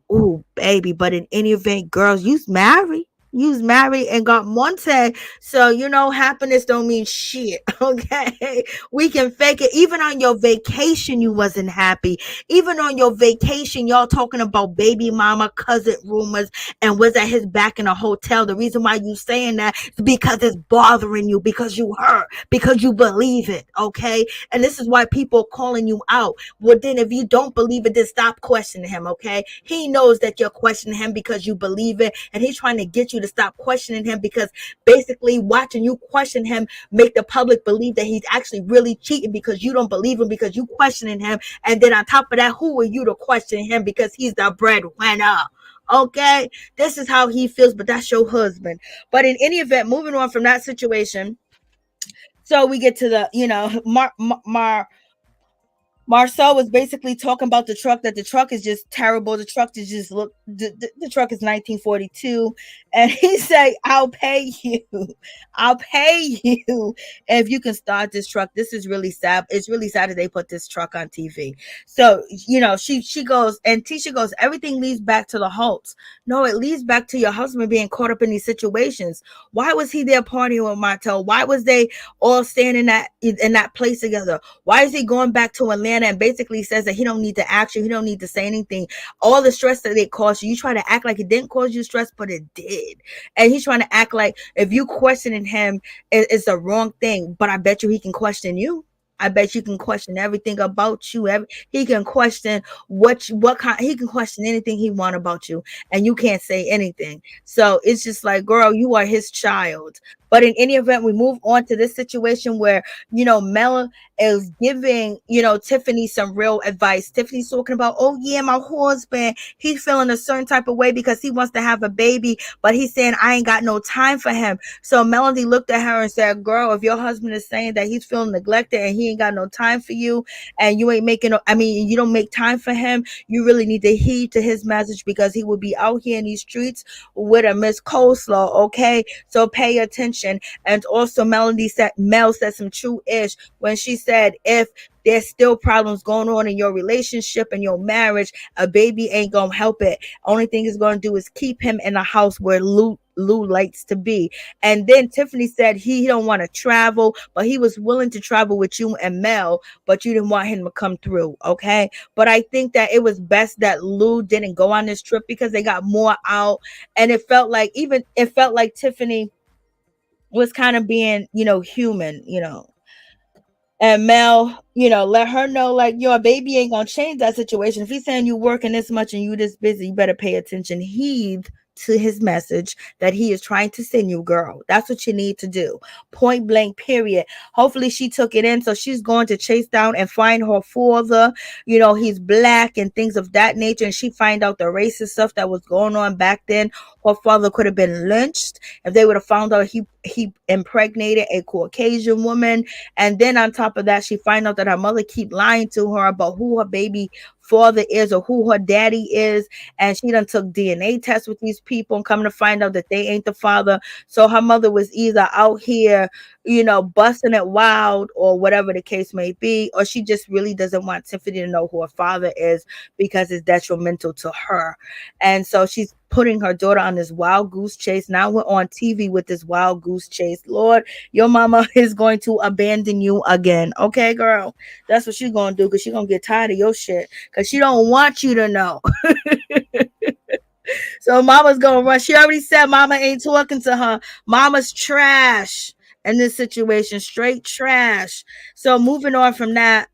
Oh, baby. But in any event, girls, you's married. You's married and got Monte. So, happiness don't mean shit. Okay. We can fake it. Even on your vacation, you wasn't happy. Even on your vacation, y'all talking about baby mama, cousin rumors, and was at his back in a hotel. The reason why you saying that is because it's bothering you, because you hurt, because you believe it. Okay. And this is why people calling you out. Well, then if you don't believe it, then stop questioning him. Okay. He knows that you're questioning him because you believe it, and he's trying to get you to stop questioning him, because basically watching you question him make the public believe that he's actually really cheating because you don't believe him, because you questioning him. And then on top of that, who are you to question him, because he's the breadwinner? Okay, this is how he feels, but that's your husband. But in any event, moving on from that situation, so we get to the Marsau was basically talking about the truck, that the truck is just terrible. The truck is just the truck is 1942. And he said, I'll pay you. I'll pay you if you can start this truck. This is really sad. It's really sad that they put this truck on TV. So, she goes, and Tisha goes, everything leads back to the Holts. No, it leads back to your husband being caught up in these situations. Why was he there partying with Martell? Why was they all staying in that place together? Why is he going back to Atlanta and basically says that he don't need to act you, he don't need to say anything? All the stress that it caused you try to act like it didn't cause you stress, but it did. And he's trying to act like if you questioning him, it's the wrong thing. But I bet you he can question you. I bet you can question everything about you. He can question what kind. He can question anything he want about you, and you can't say anything. So it's just like, girl, you are his child. But in any event, we move on to this situation where Mel is giving Tiffany some real advice. Tiffany's talking about, oh yeah, my husband, he's feeling a certain type of way because he wants to have a baby, but he's saying I ain't got no time for him. So Melody looked at her and said, girl, if your husband is saying that he's feeling neglected and he ain't got no time for you, and you ain't making you don't make time for him, you really need to heed to his message, because he will be out here in these streets with a Miss Coleslaw. Okay, so pay attention. And also Mel said some true ish when she said, if there's still problems going on in your relationship and your marriage, a baby ain't gonna help it. Only thing it's gonna do is keep him in a house where Lou likes to be. And then Tiffany said he don't want to travel, but he was willing to travel with you and Mel, but you didn't want him to come through. Okay, but I think that it was best that Lou didn't go on this trip, because they got more out, and it felt like Tiffany was kind of being, human, and Mel, let her know, like, your baby ain't gonna change that situation. If he's saying you working this much and you this busy, you better pay attention. Heed to his message that he is trying to send you, girl. That's what you need to do. Point blank, period. Hopefully she took it in. So she's going to chase down and find her father. He's black and things of that nature. And she find out the racist stuff that was going on back then. Her father could have been lynched if they would have found out he impregnated a Caucasian woman. And then on top of that, she find out that her mother keep lying to her about who her baby father is or who her daddy is, and she done took DNA tests with these people and coming to find out that they ain't the father. So her mother was either out here, busting it wild or whatever the case may be, or she just really doesn't want Tiffany to know who her father is because it's detrimental to her. And so she's putting her daughter on this wild goose chase. Now we're on TV with this wild goose chase. Lord, your mama is going to abandon you again. Okay, girl? That's what she's going to do, because she's going to get tired of your shit, because she don't want you to know. So mama's going to run. She already said mama ain't talking to her. Mama's trash in this situation. Straight trash. So moving on from that,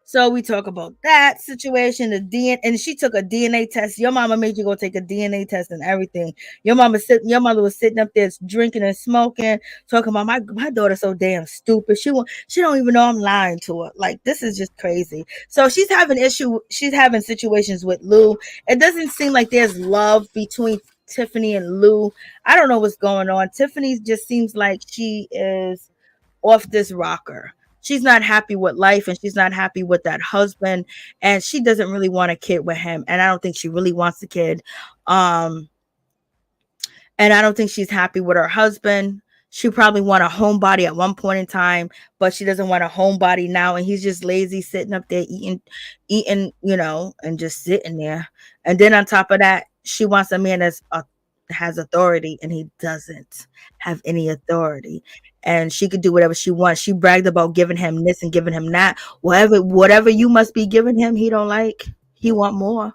so we talk about that situation, the DNA, and she took a DNA test. Your mama made you go take a DNA test and everything. Your mother was sitting up there drinking and smoking, talking about my daughter's so damn stupid. She don't even know I'm lying to her. Like, this is just crazy. So she's having situations with Lou. It doesn't seem like there's love between Tiffany and Lou. I don't know what's going on. Tiffany just seems like she is off this rocker. She's not happy with life, and she's not happy with that husband, and she doesn't really want a kid with him, and I don't think she really wants a kid. And I don't think she's happy with her husband. She probably want a homebody at one point in time, but she doesn't want a homebody now. And he's just lazy, sitting up there eating, and just sitting there. And then on top of that, she wants a man that's has authority, and he doesn't have any authority. And she could do whatever she wants. She bragged about giving him this and giving him that. Whatever you must be giving him, he don't like. He want more.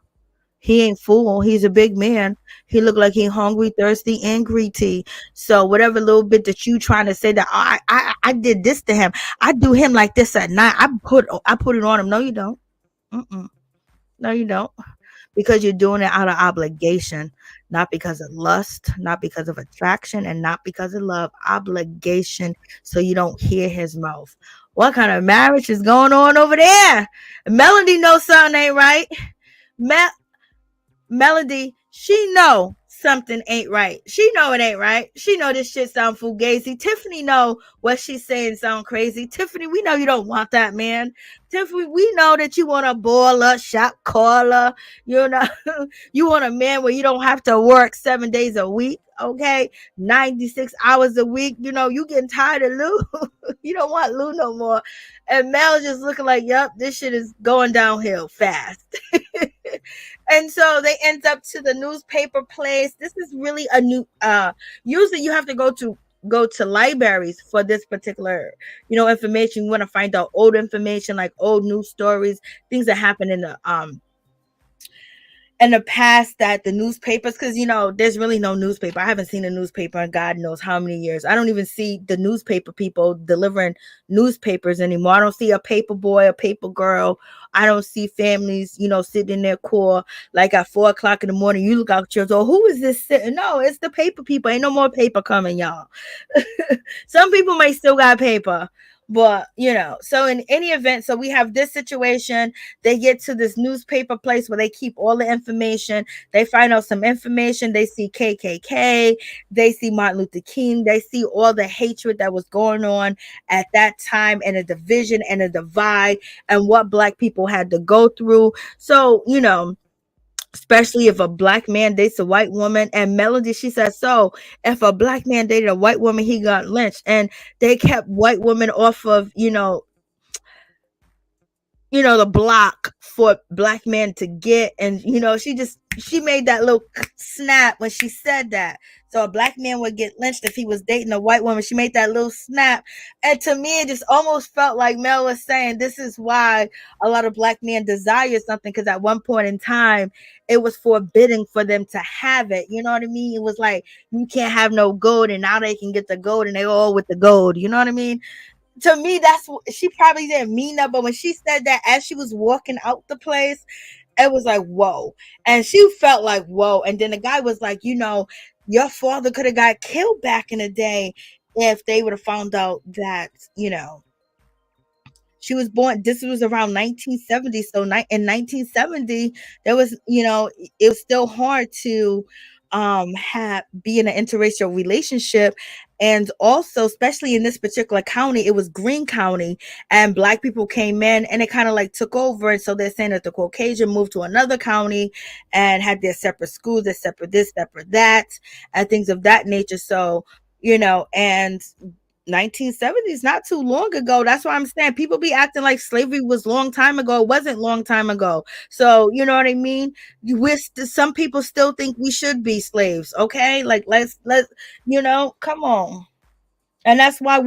He ain't fool. He's a big man. He look like he hungry, thirsty, and greedy. So whatever little bit that you trying to say that, I did this to him, I do him like this at night, I put it on him. No, you don't. Mm-mm. No, you don't. Because you're doing it out of obligation, not because of lust, not because of attraction, and not because of love. Obligation, so you don't hear his mouth. What kind of marriage is going on over there? Melody knows something ain't right. Melody, she know something ain't right. She know it ain't right. She know this shit sound fugazi. Tiffany know what she's saying sound crazy. Tiffany, we know you don't want that, man. Tiffany, we know that you want a baller, shot caller. You know, you want a man where you don't have to work 7 days a week. Okay, 96 hours a week. You getting tired of Lou. You don't want Lou no more. And Mel just looking like, yep, this shit is going downhill fast. And so they end up to the newspaper place. This is really a new usually you have to go to libraries for this particular information. You want to find out old information, like old news stories, things that happen in the past, that the newspapers, because there's really no newspaper. I haven't seen a newspaper in God knows how many years. I don't even see the newspaper people delivering newspapers anymore. I don't see a paper boy, a paper girl. I don't see families, sitting in their core like at 4:00 in the morning. You look out your door. Who is this sitting? No, it's the paper people. Ain't no more paper coming, y'all. Some people may still got paper. But, so in any event, so we have this situation. They get to this newspaper place where they keep all the information. They find out some information. They see KKK. They see Martin Luther King. They see all the hatred that was going on at that time, and a division and a divide, and what Black people had to go through. So, especially if a Black man dates a white woman. And Melody, she said, so if a Black man dated a white woman, he got lynched. And they kept white women off of, the block for Black men to get. And, she made that little snap when she said that. So a Black man would get lynched if he was dating a white woman. She made that little snap. And to me, it just almost felt like Mel was saying, this is why a lot of Black men desire something. Because at one point in time, it was forbidden for them to have it. You know what I mean? It was like, you can't have no gold, and now they can get the gold, and they all with the gold. You know what I mean? To me, that's what she probably didn't mean that, but when she said that as she was walking out the place, It was like, whoa. And she felt like, whoa. And then the guy was like, your father could have got killed back in the day if they would have found out that, she was born, this was around 1970. So in 1970, there was, it was still hard to have be in an interracial relationship. And also, especially in this particular county, it was Greene County, and black people came in and it kind of like took over. And so they're saying that the Caucasian moved to another county and had their separate schools, their separate this, separate that, and things of that nature. So, and 1970s, not too long ago. That's why I'm saying people be acting like slavery was long time ago. It wasn't long time ago. So you know what I mean? Some people still think we should be slaves. Okay, like let's come on. And that's why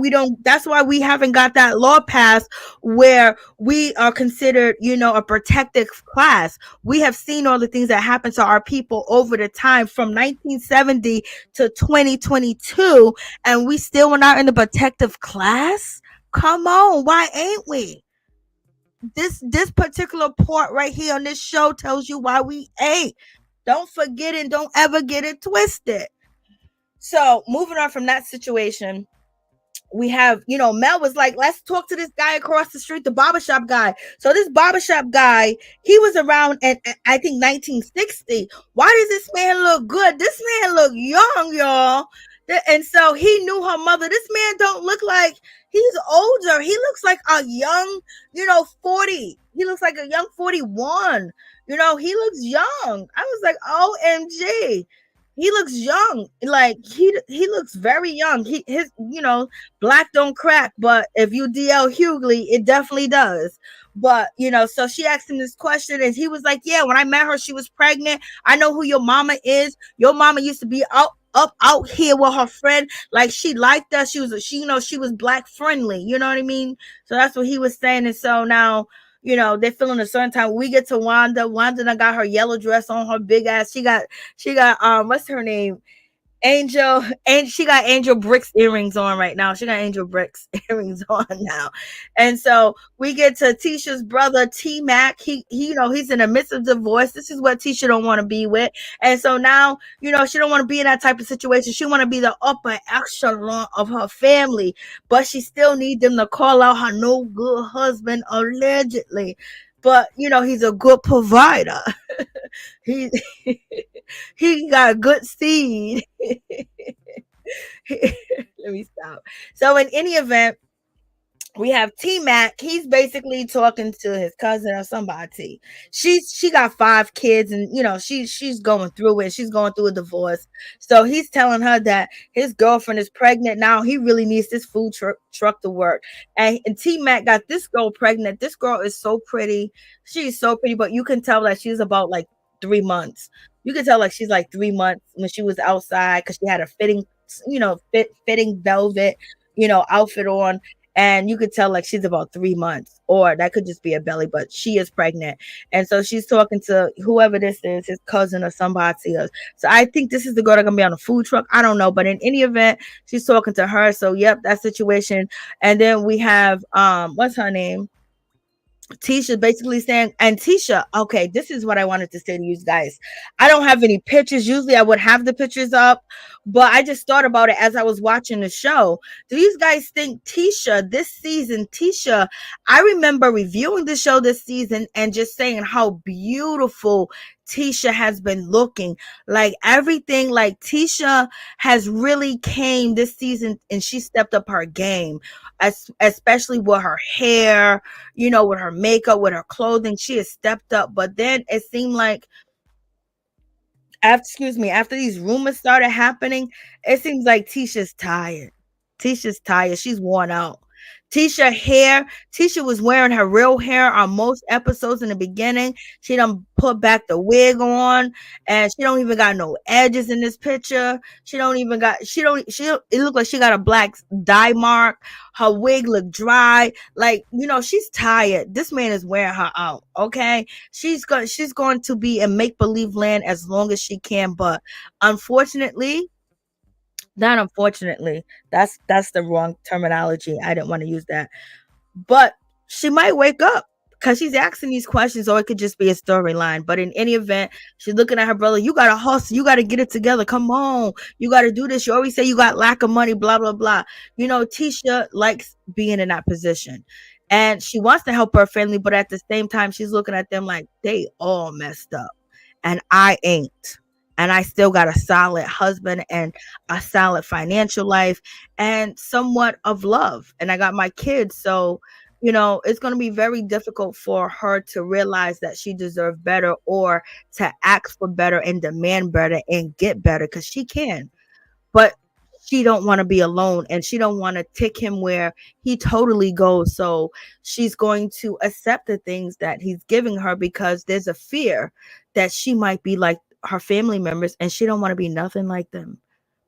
we haven't got that law passed where we are considered, a protected class. We have seen all the things that happened to our people over the time from 1970 to 2022, and we still are not in the protective class. Come on, why ain't we? This particular part right here on this show tells you why we ain't. Don't forget and don't ever get it twisted. So moving on from that situation, we have, Mel was like, let's talk to this guy across the street, the barbershop guy. So this barbershop guy, he was around in, I think, 1960. Why does this man look good? This man look young, y'all. And so he knew her mother. This man don't look like he's older. He looks like a young, 40. He looks like a young 41. He looks young. I was like, OMG. He looks young, like he looks very young. His black don't crack, but if you DL Hughley, it definitely does. But so she asked him this question, and he was like, "Yeah, when I met her, she was pregnant. I know who your mama is. Your mama used to be out here with her friend. Like she liked us. She was black friendly. You know what I mean? So that's what he was saying. And so now." They're feeling a certain time. We get to Wanda. Wanda done got her yellow dress on, her big ass. She got what's her name? Angel, and she got Angel Bricks earrings on right now. She got Angel Bricks earrings on now. And so we get to Tisha's brother, T Mac. He's in the midst of divorce. This is what Tisha don't want to be with. And so now, she don't want to be in that type of situation. She want to be the upper echelon of her family, but she still need them to call out her no good husband, allegedly. But he's a good provider. he he got good seed. Let me stop. So in any event, we have T Mac. He's basically talking to his cousin or somebody. She got 5 kids, and she's going through it. She's going through a divorce. So he's telling her that his girlfriend is pregnant now. He really needs this food truck to work. And T Mac got this girl pregnant. This girl is so pretty. She's so pretty, but you can tell that she's about like 3 months. You can tell like she's like 3 months when she was outside, because she had a fitting velvet, outfit on. And you could tell like she's about 3 months, or that could just be a belly, but she is pregnant. And so she's talking to whoever this is, his cousin or somebody else. So I think this is the girl that's gonna be on a food truck. I don't know, but in any event, she's talking to her. So yep, that situation. And then we have what's her name? Tisha basically saying, and Tisha, okay, this is what I wanted to say to you guys. I don't have any pictures. Usually I would have the pictures up, but I just thought about it as I was watching the show. Do you guys think this season, I remember reviewing the show this season and just saying how beautiful Tisha has been looking. Like everything, like Tisha has really came this season, and she stepped up her game, especially with her hair, with her makeup, with her clothing. She has stepped up. But then it seemed like after these rumors started happening, it seems like Tisha's tired. Tisha's tired. She's worn out. Tisha was wearing her real hair on most episodes in the beginning. She done put back the wig on, and she don't even got no edges in this picture. It looked like she got a black dye mark. Her wig looked dry. Like, she's tired. This man is wearing her out. Okay. She's going to be in make-believe land as long as she can. But unfortunately, not unfortunately, that's the wrong terminology. I didn't want to use that. But she might wake up. because she's asking these questions, or it could just be a storyline. But in any event, she's looking at her brother. You got to hustle. You got to get it together. Come on. You got to do this. You always say you got lack of money, blah, blah, blah. Tisha likes being in that position. And she wants to help her family, but at the same time, she's looking at them like they all messed up. And I ain't. And I still got a solid husband and a solid financial life and somewhat of love. And I got my kids. So, it's going to be very difficult for her to realize that she deserves better, or to ask for better and demand better and get better, because she can. But she don't want to be alone, and she don't want to take him where he totally goes. So she's going to accept the things that he's giving her, because there's a fear that she might be like her family members, and she don't want to be nothing like them.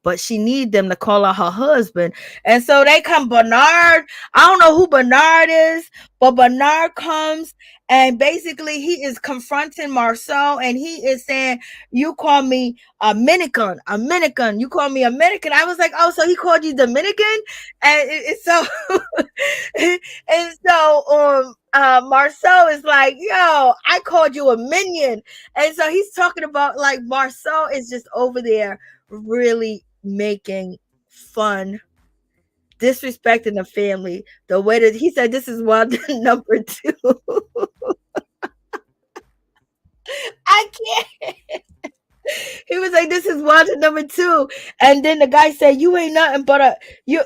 But she need them to call out her husband. And so they come, Bernard. I don't know who Bernard is, but Bernard comes, and basically he is confronting Marsau, and he is saying, you call me Dominican. You call me American. I was like, oh, so he called you Dominican? And so and so Marsau is like, yo, I called you a minion. And so he's talking about, like, Marsau is just over there really making fun, disrespecting the family, the way that he said this is Wanda number 2. I can't. He was like, this is Wanda number 2. And then the guy said, you ain't nothing but a you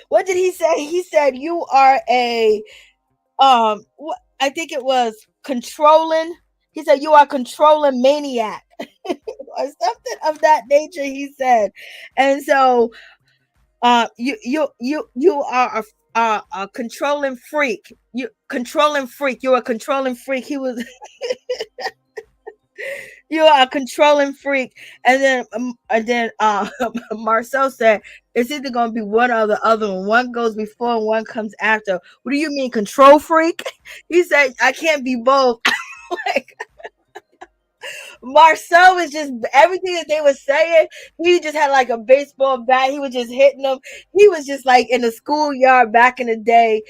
what did he say? He said, you are a I think it was controlling. He said, you are controlling maniac. Or something of that nature, he said. And so you are a controlling freak. You're a controlling freak. He was you are a controlling freak. And then Marsau said, it's either gonna be one or the other one. One goes before and one comes after. What do you mean, control freak? He said, I can't be both. Like, Marsau is just everything that they were saying. He just had like a baseball bat. He was just hitting them. He was just like in the schoolyard back in the day,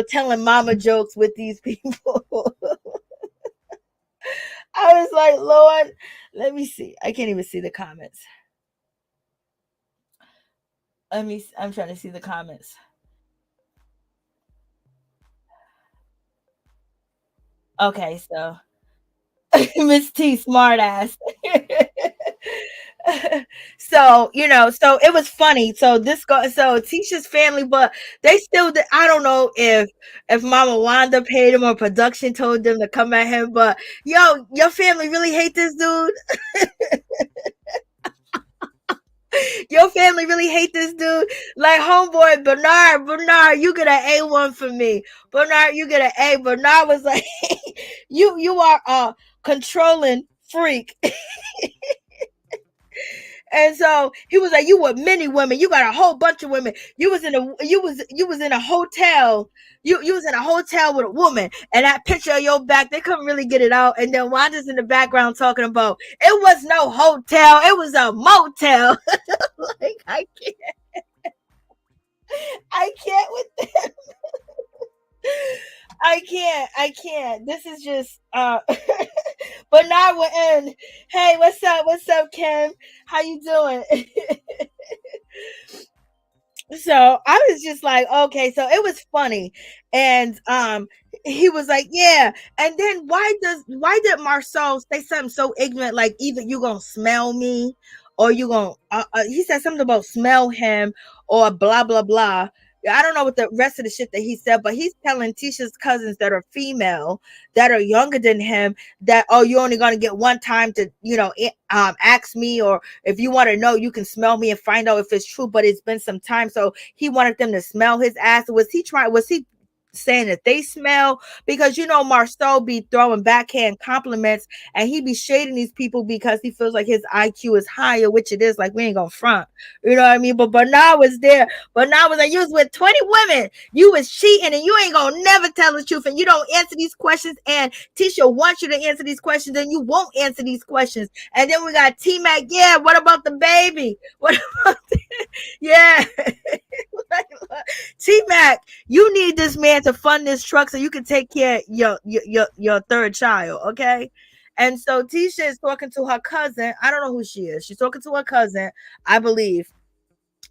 telling mama jokes with these people. I was like, Lord, let me see. I can't even see the comments. I'm trying to see the comments. Okay, so Miss T, smart ass. So so it was funny. So Tisha's family, but they still I don't know if Mama Wanda paid him or production told them to come at him, but your family really hate this dude. Your family really hate this dude. Like, homeboy Bernard, you get an A1 for me. Bernard, you get an A. Bernard was like, you are a controlling freak. And so he was like, you were many women. You got a whole bunch of women. You was in a hotel. You was in a hotel with a woman, and that picture of your back, they couldn't really get it out. And then Wanda's in the background talking about, it was no hotel, it was a motel. Like, I can't with them. I can't. This is just but now we're in. Hey, what's up, Kim? How you doing? So I was just like, okay, so it was funny. And he was like, yeah. And then why did Marsau say something so ignorant, like, either you gonna smell me, or you gonna he said something about smell him, or blah blah blah. I don't know what the rest of the shit that he said, but he's telling Tisha's cousins that are female, that are younger than him, that, oh, you're only gonna get one time to ask me, or if you want to know, you can smell me and find out if it's true. But it's been some time, so he wanted them to smell his ass. Was he saying that they smell? Because Marsau be throwing backhand compliments, and he be shading these people because he feels like his IQ is higher, which it is. Like, we ain't gonna front, you know what I mean? But Bernard was there. Bernard was like, you was with 20 women, you was cheating, and you ain't gonna never tell the truth, and you don't answer these questions, and Tisha wants you to answer these questions, and you won't answer these questions. And then we got T-Mac, yeah, what about the baby? What about Yeah. T Mac, you need this man to fund this truck so you can take care of your third child, okay? And so Tisha is talking to her cousin. I don't know who she is. She's talking to her cousin, I believe.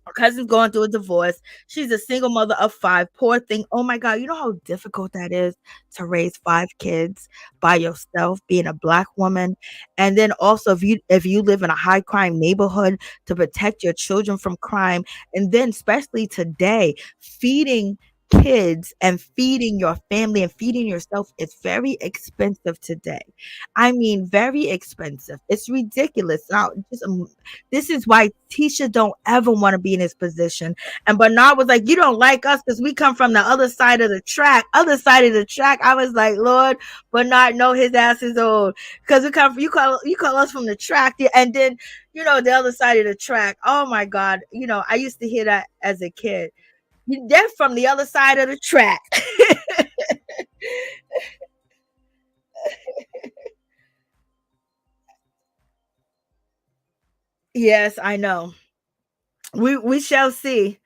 Her cousin's going through a divorce. She's a single mother of 5. Poor thing. Oh my God. You know how difficult that is to raise 5 kids by yourself, being a black woman. And then also if you live in a high crime neighborhood, to protect your children from crime. And then especially today, feeding kids and feeding your family and feeding yourself is very expensive today. I mean, very expensive. It's ridiculous. Now, this is why Tisha don't ever want to be in his position. And Bernard was like, "You don't like us because we come from the other side of the track." Other side of the track. I was like, Lord, Bernard, know his ass is old because we come from you call us from the track, and then the other side of the track. Oh my God, I used to hear that as a kid. They're from the other side of the track. Yes, I know. We shall see.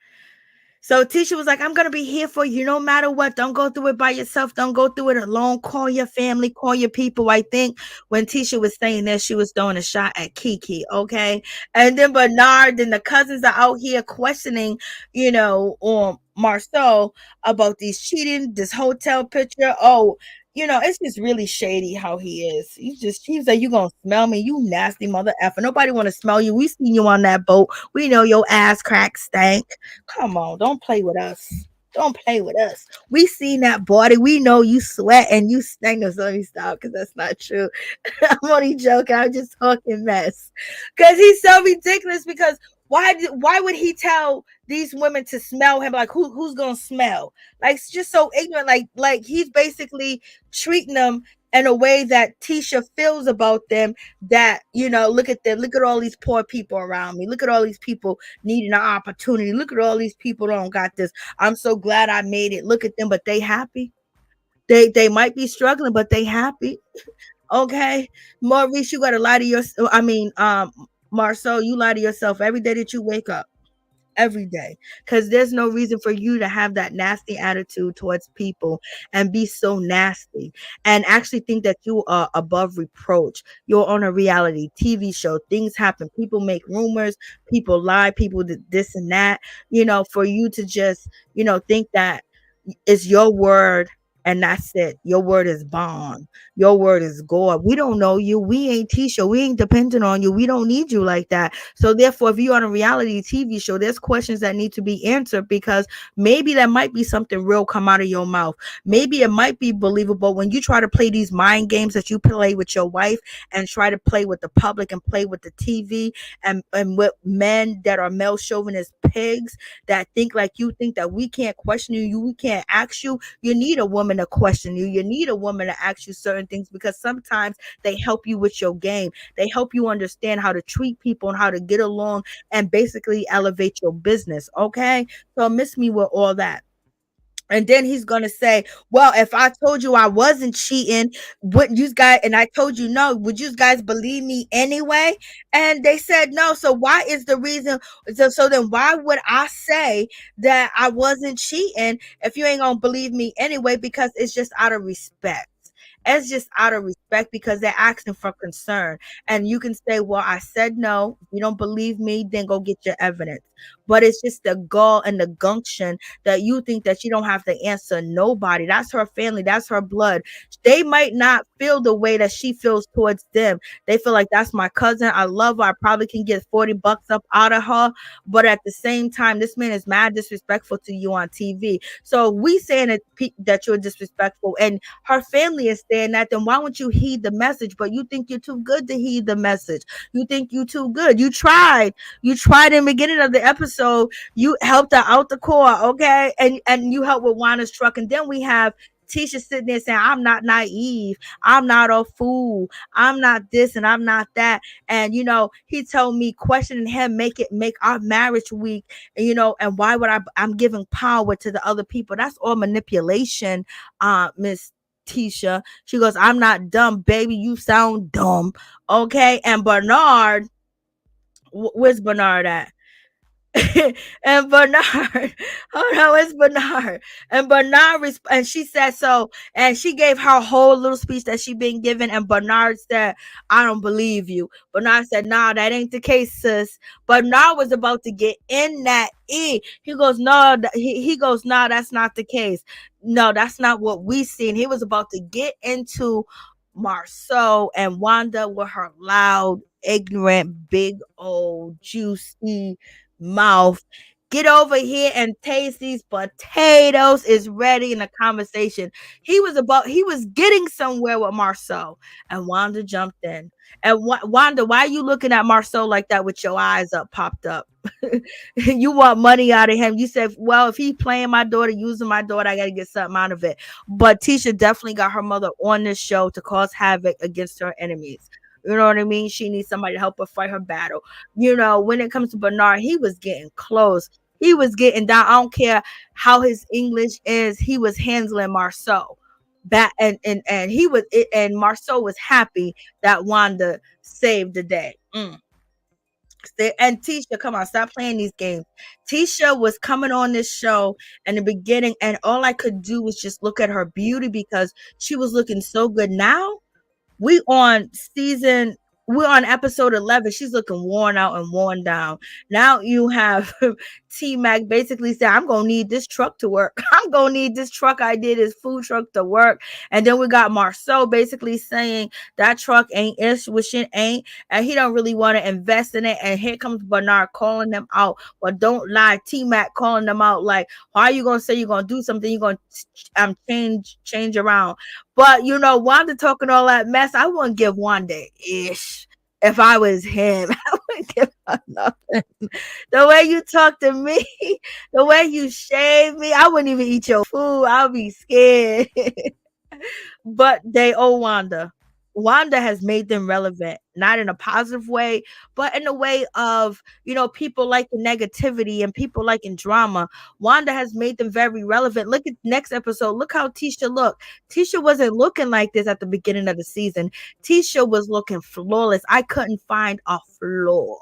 So Tisha was like, I'm gonna be here for you no matter what. Don't go through it by yourself. Don't go through it alone. Call your family, call your people. I think when Tisha was saying that, she was throwing a shot at Kiki. Okay. And then Bernard and the cousins are out here questioning, Marsau about these cheating, this hotel picture. Oh, it's just really shady how he is. He's like, you gonna smell me, you nasty mother effer. Nobody wanna smell you. We seen you on that boat. We know your ass crack stank. Come on, don't play with us. Don't play with us. We seen that body. We know you sweat and you stink. No, so let me stop because that's not true. I'm only joking. I'm just talking mess. Because he's so ridiculous. Because why would he tell these women to smell him? Like who's gonna smell? Like it's just so ignorant. Like he's basically treating them in a way that Tisha feels about them. That look at them. Look at all these poor people around me. Look at all these people needing an opportunity. Look at all these people that don't got this. I'm so glad I made it. Look at them, but they happy. They might be struggling, but they happy. Okay, Maurice, you gotta lie to yourself. I mean, Marcel, you lie to yourself every day that you wake up. Every day, because there's no reason for you to have that nasty attitude towards people and be so nasty and actually think that you are above reproach. You're on a reality TV show. Things happen. People make rumors. People lie. People this and that. For you to just think that it's your word and that's it. Your word is bond. Your word is God. We don't know you. We ain't Tisha. We ain't dependent on you. We don't need you like that. So therefore, if you're on a reality TV show, there's questions that need to be answered because maybe there might be something real come out of your mouth. Maybe it might be believable when you try to play these mind games that you play with your wife and try to play with the public and play with the TV and with men that are male chauvinist pigs that think like you think that we can't question you, we can't ask you. You need a woman to question you. You need a woman to ask you certain things because sometimes they help you with your game. They help you understand how to treat people and how to get along and basically elevate your business. Okay. So miss me with all that. And then he's gonna say, "Well, if I told you I wasn't cheating, wouldn't you guys?" And I told you no. Would you guys believe me anyway? And they said no. So why is the reason? So then why would I say that I wasn't cheating if you ain't gonna believe me anyway? Because it's just out of respect. It's just out of respect because they're asking for concern. And you can say, well, I said no. If you don't believe me, then go get your evidence. But it's just the gall and the gumption that you think that you don't have to answer nobody. That's her family. That's her blood. They might not feel the way that she feels towards them. They feel like that's my cousin. I love her. I probably can get 40 bucks up out of her. But at the same time, this man is mad disrespectful to you on TV. So we saying that you're disrespectful and her family is saying that, then why won't you heed the message? But you think you're too good to heed the message. You think you too good. You tried. You tried in the beginning of the episode. You helped her out the core, okay? And you helped with Wanda's truck. And then we have Tisha sitting there saying, I'm not naive. I'm not a fool. I'm not this and I'm not that. And he told me questioning him, make our marriage weak. And and why would I'm giving power to the other people? That's all manipulation, Miss Tisha. She goes, I'm not dumb, baby. You sound dumb. Okay. And Bernard, where's Bernard at? And Bernard, oh no, it's Bernard. And Bernard, and she said so, and she gave her whole little speech that she been given, and Bernard said, I don't believe you. Bernard said, nah, that ain't the case, sis. Bernard was about to get in that E. He goes, no, he goes, nah, that's not the case. No, that's not what we seen. He was about to get into Marsau and Wanda with her loud, ignorant, big old juicy mouth. Get over here and taste these potatoes. Is ready in the conversation. He was getting somewhere with Marsau, and Wanda jumped in. And Wanda, why are you looking at Marsau like that with your eyes up, popped up? You want money out of him. You said, well, if he playing my daughter, using my daughter, I got to get something out of it. But Tisha definitely got her mother on this show to cause havoc against her enemies. You know what I mean? She needs somebody to help her fight her battle. You know, when it comes to Bernard, he was getting close. He was getting down. I don't care how his English is. He was handling Marsau. And he was and Marsau was happy that Wanda saved the day. And Tisha, come on, stop playing these games. Tisha was coming on this show in the beginning, and all I could do was just look at her beauty because she was looking so good. Now we on season we're on episode 11. She's looking worn out and worn down. Now you have T Mac basically said, I'm gonna need this truck to work. I'm gonna need this truck I did his food truck to work. And then we got Marsau basically saying that truck ain't ish, which it ain't, and he don't really want to invest in it. And here comes Bernard calling them out. Well, don't lie, T Mac calling them out like, why are you gonna say you're gonna do something? You're gonna change around. But you know, Wanda talking all that mess, I wouldn't give Wanda ish if I was him. I wouldn't give her nothing. The way you talk to me, the way you shave me, I wouldn't even eat your food. I'll be scared. But they owe Wanda. Wanda has made them relevant, not in a positive way, but in a way of, you know, people liking negativity and people liking drama. Wanda has made them very relevant. Look at next episode. Look how Tisha looked. Tisha wasn't looking like this at the beginning of the season. Tisha was looking flawless. I couldn't find a flaw.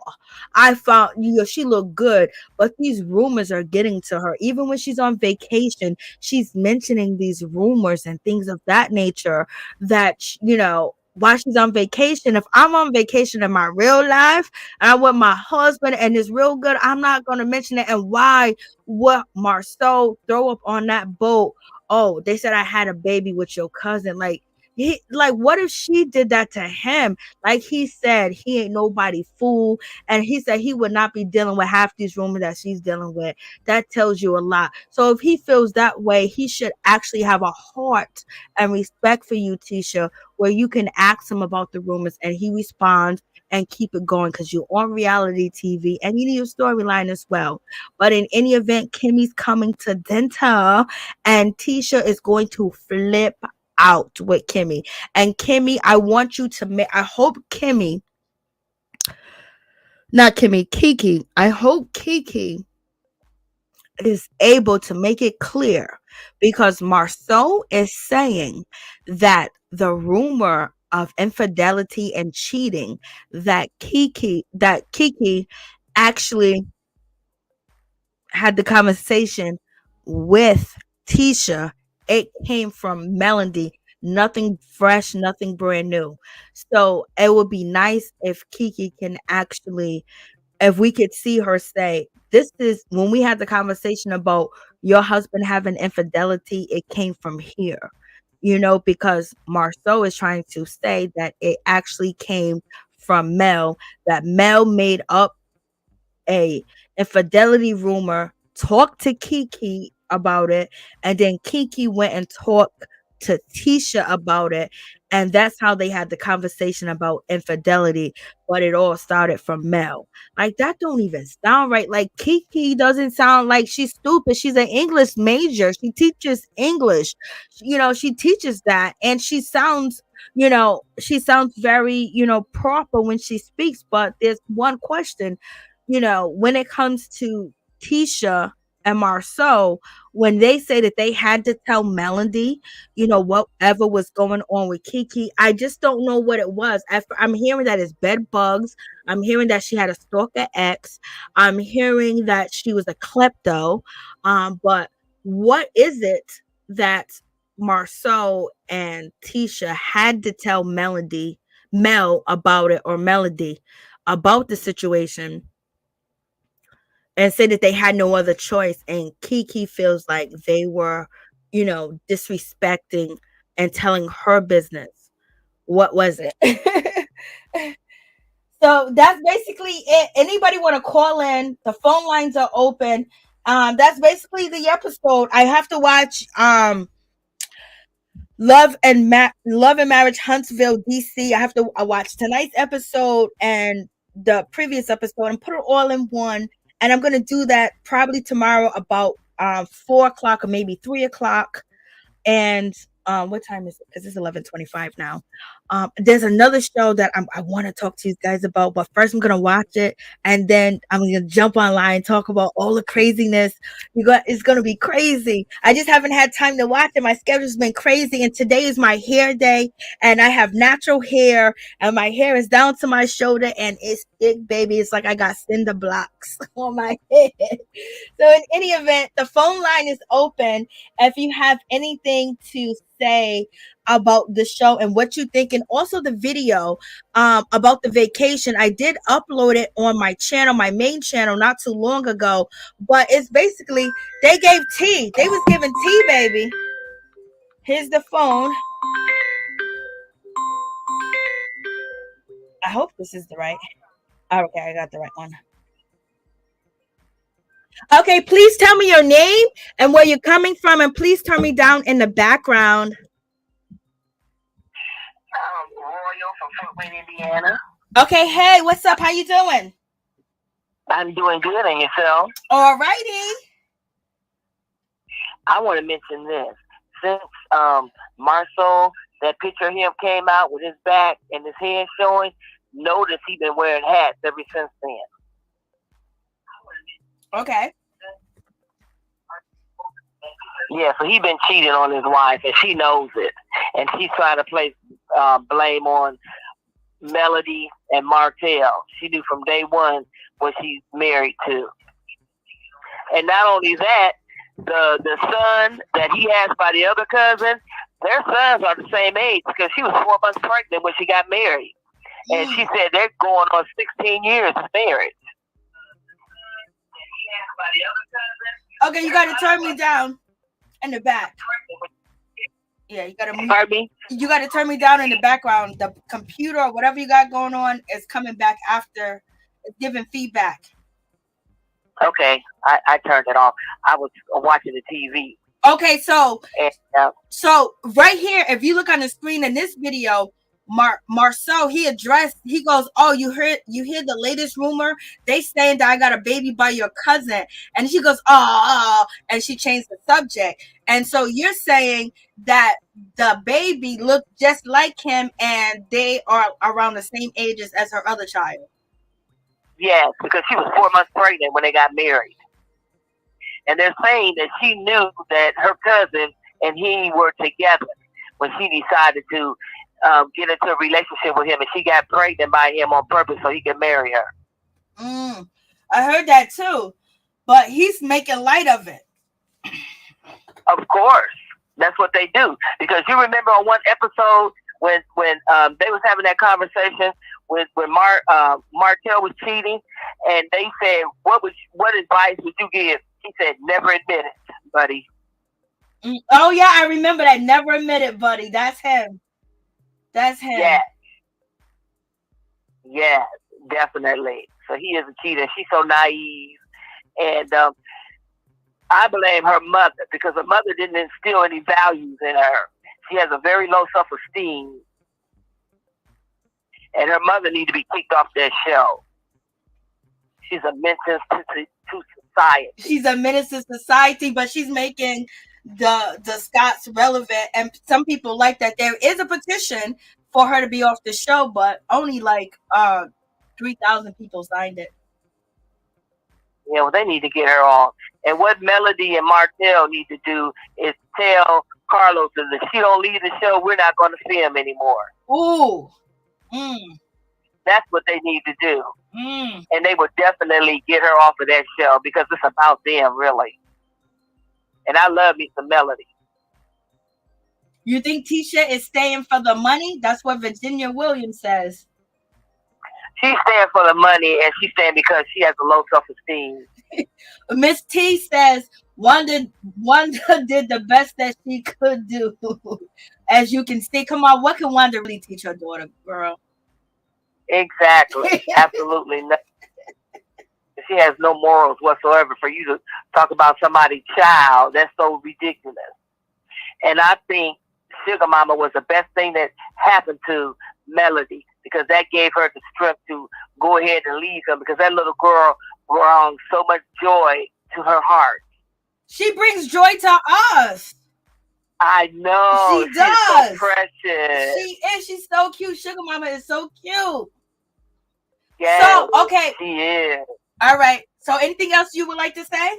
I found, you know, she looked good, but these rumors are getting to her. Even when she's on vacation, she's mentioning these rumors and things of that nature that, you know, while she's on vacation. If I'm on vacation in my real life and I'm with my husband and it's real good, I'm not going to mention it. And why would Marsau throw up on that boat? Oh, they said I had a baby with your cousin. Like, what if she did that to him? Like he said, he ain't nobody fool, and he said he would not be dealing with half these rumors that she's dealing with. That tells you a lot. So if he feels that way, he should actually have a heart and respect for you, Tisha, where you can ask him about the rumors and he responds and keep it going because you're on reality TV and you need a storyline as well. But in any event, Kimmi's coming to Dental and Tisha is going to flip out with Kimmi. And Kimmi, I want you to make, I hope Kimmi, not Kimmi, Kiki, I hope Kiki is able to make it clear because Marsau is saying that the rumor of infidelity and cheating that Kiki actually had the conversation with Tisha, it came from Melody. Nothing fresh, nothing brand new. So it would be nice if Kiki can actually, if we could see her say, this is when we had the conversation about your husband having infidelity, it came from here, you know, because Marsau is trying to say that it actually came from Mel, that Mel made up a infidelity rumor, talked to Kiki about it, and then Kiki went and talked to Tisha about it, and that's how they had the conversation about infidelity. But it all started from Mel. Like that don't even sound right. Like Kiki doesn't sound like she's stupid. She's an English major. She teaches English. You know, she teaches that, and she sounds, you know, she sounds very, you know, proper when she speaks. But there's one question, you know, when it comes to Tisha and Marsau, when they say that they had to tell Melody, whatever was going on with Kiki, I just don't know what it was. I'm hearing that it's bed bugs. I'm hearing that she had a stalker ex. I'm hearing that she was a klepto. But what is it that Marsau and Tisha had to tell Mel about it, or Melody about the situation, and say that they had no other choice? And Kiki feels like they were, disrespecting and telling her business. What was it? So that's basically it. Anybody want to call in? The phone lines are open. That's basically the episode. I have to watch Love and Marriage Huntsville, DC. I have to watch tonight's episode and the previous episode and put it all in one. And I'm gonna do that probably tomorrow about 4 o'clock or maybe 3 o'clock. And what time is it? Because it's 11:25 now. There's another show that I want to talk to you guys about, but first I'm gonna watch it, and then I'm gonna jump online and talk about all the craziness. It's gonna be crazy. I just haven't had time to watch it. My schedule's been crazy, and today is my hair day, and I have natural hair, and my hair is down to my shoulder, and it's thick, baby. It's like I got cinder blocks on my head. So in any event, the phone line is open. If you have anything to say about the show and what you think, and also the video about the vacation, I did upload it on my channel, my main channel, not too long ago. But it's basically, they gave tea. They was giving tea, baby. Here's the phone. I hope this is the right. Okay, I got the right one. Okay, please tell me your name and where you're coming from, and please turn me down in the background. Royal from Fort Wayne, Indiana. Okay, hey, what's up? How you doing? I'm doing good, and yourself? All righty. I want to mention this. Since Marsau, that picture of him came out with his back and his head showing, notice he's been wearing hats ever since then. Okay. Yeah, so he been cheating on his wife, and she knows it, and she's trying to place blame on Melody and Martell. She knew from day one what she's married to. And not only that, the son that he has by the other cousin, their sons are the same age, because she was 4 months pregnant when she got married. And she said they're going on 16 years of marriage. Okay, you got to turn me down in the back. Yeah, you got to move. Pardon me? You got to turn me down in the background. The computer or whatever you got going on is coming back after. It's giving feedback. Okay, I turned it off. I was watching the TV. Okay, so right here, if you look on the screen in this video, Marsau, he goes, oh, you hear the latest rumor? They saying that I got a baby by your cousin. And she goes, oh, and she changed the subject. And so you're saying that the baby looked just like him, and they are around the same ages as her other child. Yes, because she was 4 months pregnant when they got married. And they're saying that she knew that her cousin and he were together when she decided to get into a relationship with him, and she got pregnant by him on purpose so he could marry her. I heard that too, but he's making light of it. Of course, that's what they do. Because you remember on one episode when they was having that conversation when Martell was cheating, and they said, what advice would you give? He said, never admit it, buddy. Oh yeah, I remember that. Never admit it, buddy. That's him. That's him. Yeah, definitely. So he is a cheater. She's so naive. And I blame her mother, because her mother didn't instill any values in her. She has a very low self-esteem. And her mother needs to be kicked off that show. She's a menace to society. She's a menace to society, but she's making the Scots relevant, and some people like that. There is a petition for her to be off the show, but only like 3,000 people signed it. They need to get her on. And what Melody and Martell need to do is tell Carlos that if she don't leave the show, we're not going to see him anymore. Ooh. That's what they need to do. Mm. And they would definitely get her off of that show because it's about them, really. And I love me some Melody. You think Tisha is staying for the money? That's what Virginia Williams says. She's staying for the money, and she's staying because she has a low self-esteem. Miss T says Wanda did the best that she could do. As you can see, come on, what can Wanda really teach her daughter, girl? Exactly. Absolutely nothing. She has no morals whatsoever. For you to talk about somebody's child, that's so ridiculous. And I think Sugar Mama was the best thing that happened to Melody, because that gave her the strength to go ahead and leave him, because that little girl brought so much joy to her heart. She brings joy to us. I know. She does. So precious. She is. She's so cute. Sugar Mama is so cute. Yeah. So, okay. She is. All right. So, anything else you would like to say? No,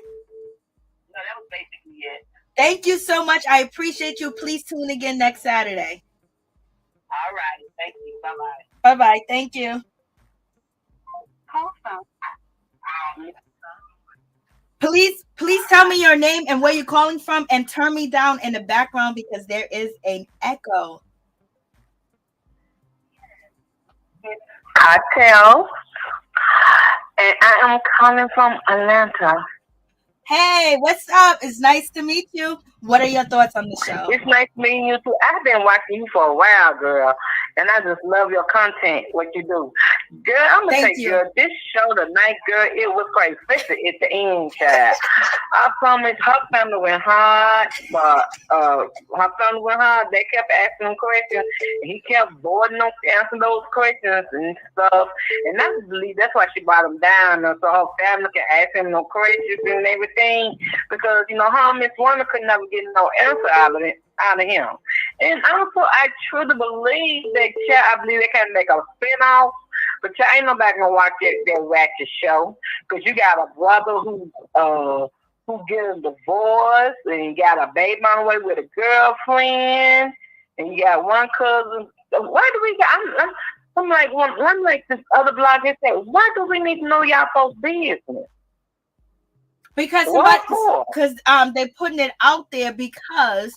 that was basically it. Thank you so much. I appreciate you. Please tune again next Saturday. All right. Thank you. Bye-bye. Bye-bye. Thank you. Please tell me your name and where you're calling from, and turn me down in the background because there is an echo. Martell, and I am calling from Atlanta. Hey, what's up? It's nice to meet you. What are your thoughts on the show? It's nice meeting you too. I've been watching you for a while, girl, and I just love your content, what you do. Girl, I'm going to say, girl, this show tonight, girl, it was crazy, especially at the end, child. I promise her family went hard, but her family went hard. They kept asking him questions, and he kept boarding them to answer those questions and stuff. And I believe that's why she brought him down, so her family can ask him no questions and everything, because, her Miss Wanda could never get no answer out of him. And also, I truly believe that, I believe they can make a spin-off. But ain't nobody gonna watch that ratchet show, because you got a brother who getting divorced, and you got a baby on the way with a girlfriend, and you got one cousin. Why do we got? I'm like this other blog that said, why do we need to know y'all folks' business? Because they putting it out there because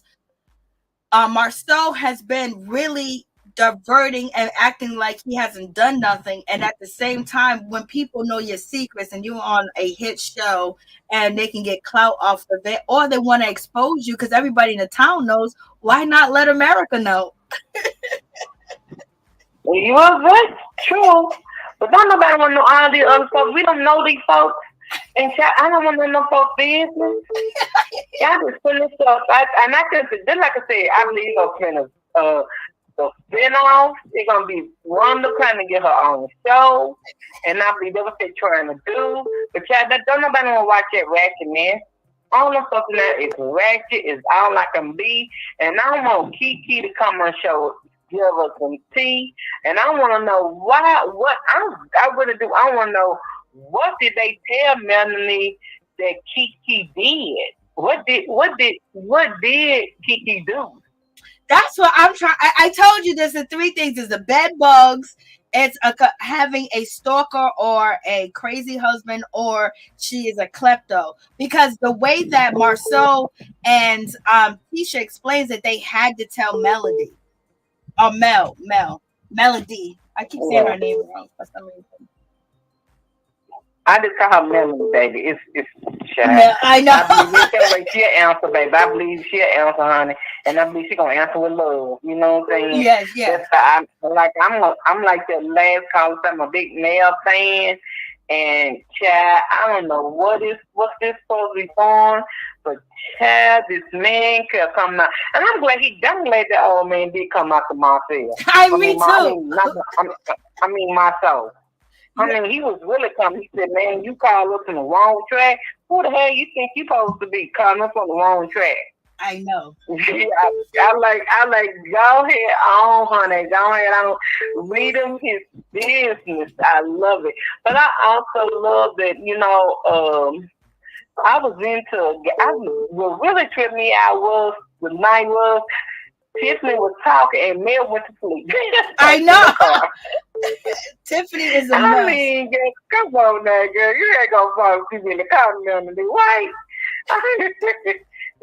Marsau has been really diverting and acting like he hasn't done nothing, and at the same time, when people know your secrets and you're on a hit show and they can get clout off of it, or they want to expose you because everybody in the town knows, why not let America know? Well, that's true, but don't nobody want to know all these other folks. We don't know these folks, and I don't want to know folks' business. Y'all just putting this stuff, and I can, just like I said, I believe the spin-off, it's gonna be Wanda trying to get her own show, and I believe that's what they're trying to do. But don't nobody want to watch that ratchetness. All the stuff in there is ratchet, is all I can be, and I want Kiki to come on the show, give us some tea, and I want to know what I really do. I want to know, what did they tell Melanie that Kiki did? What did Kiki do? That's what I'm trying. I told you there's the three things. There's the bed bugs. It's having a stalker or a crazy husband, or she is a klepto. Because the way that Marsau and Tisha explains it, they had to tell Melody. Or Melody. I keep saying her name wrong for some reason. I just call her Melody, baby. It's shy. Yeah, I know. I believe she'll answer, baby. I believe she'll answer, honey, and I believe she's gonna answer with love. You know what I'm saying? Yes. I'm like the last caller. I'm a big male fan, and child, I don't know what's this supposed to be on, but child, this man kept coming out, and I'm glad that old man did come out to Martell. Me too. I mean, Marsau. I mean, he was really coming. He said, man, you call us on the wrong track. Who the hell you think you supposed to be calling us on the wrong track? I know. I like, go ahead on, honey. Go ahead on. Read him his business. I love it. But I also love that, I was what really tripped me out was the night was Tiffany was talking and Mel went to sleep. I know. Tiffany is a mess. I mean, girl, come on now, girl. You ain't gonna fall asleep in the car under the white.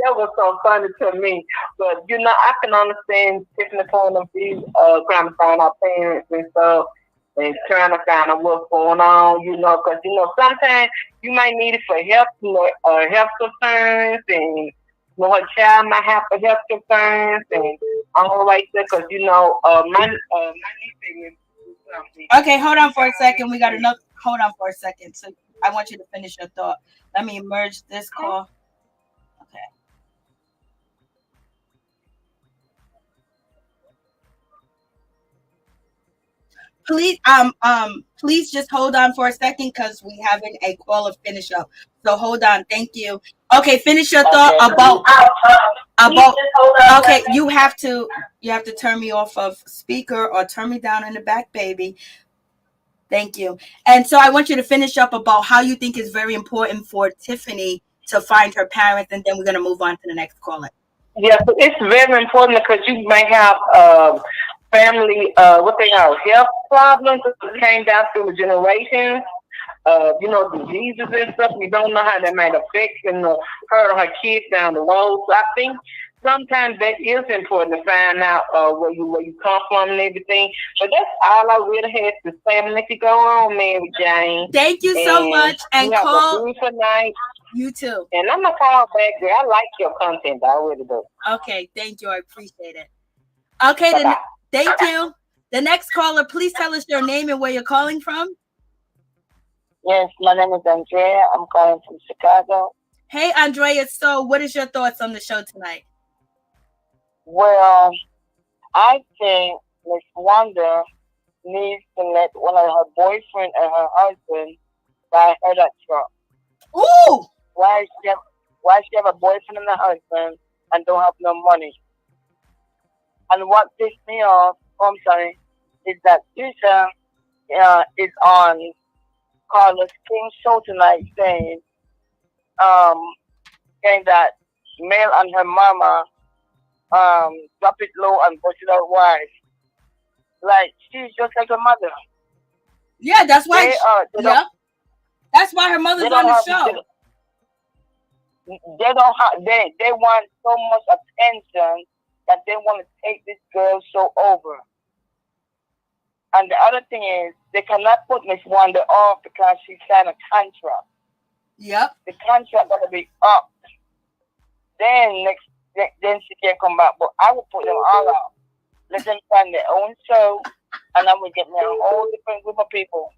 That was so funny to me. But, I can understand Tiffany point of view, trying to find our parents and stuff and trying to find out what's going on, because, sometimes you might need it for health, health concerns, and, her child might have for health concerns, and all right there, because, my niece. Okay, hold on for a second. We got another. Hold on for a second. So I want you to finish your thought. Let me merge this call. Okay. Please just hold on for a second because we having a caller finish up. So hold on. Thank you. Okay, finish your thought about. Okay, you have to turn me off of speaker or turn me down in the back, baby. Thank you. And so I want you to finish up about how you think it's very important for Tiffany to find her parents, and then we're going to move on to the next caller. Yeah, so it's very important because you may have family, what they call health problems that came down through generations. Diseases and stuff. You don't know how that might affect her or her kids down the road. So I think sometimes that is important to find out where you come from and everything. But that's all I really had to say. And let you go on, Mary Jane. Thank you so much. And have call a beautiful night. You too. And I'm gonna call back, girl. I like your content. I really do. Okay, thank you. I appreciate it. Okay, then. Thank you. The next caller, please tell us your name and where you're calling from. Yes, my name is Andrea. I'm calling from Chicago. Hey, Andrea. So, what is your thoughts on the show tonight? Well, I think Miss Wanda needs to let one of her boyfriend and her husband buy her that truck. Ooh! Why she have a boyfriend and a husband and don't have no money? And what pissed me off, is that Tisha is on Carlos King's show tonight saying that Mel and her mama drop it low and bust it out wide. Like, she's just like her mother. Yeah, that's why. That's why her mother's on the show. They want so much attention that they want to take this girl show over. And the other thing is, they cannot put Miss Wanda off because she signed a contract. Yep. The contract got to be up. Then she can come back. But I will put them all out. Let them find their own show, and I will get me a whole different group of people.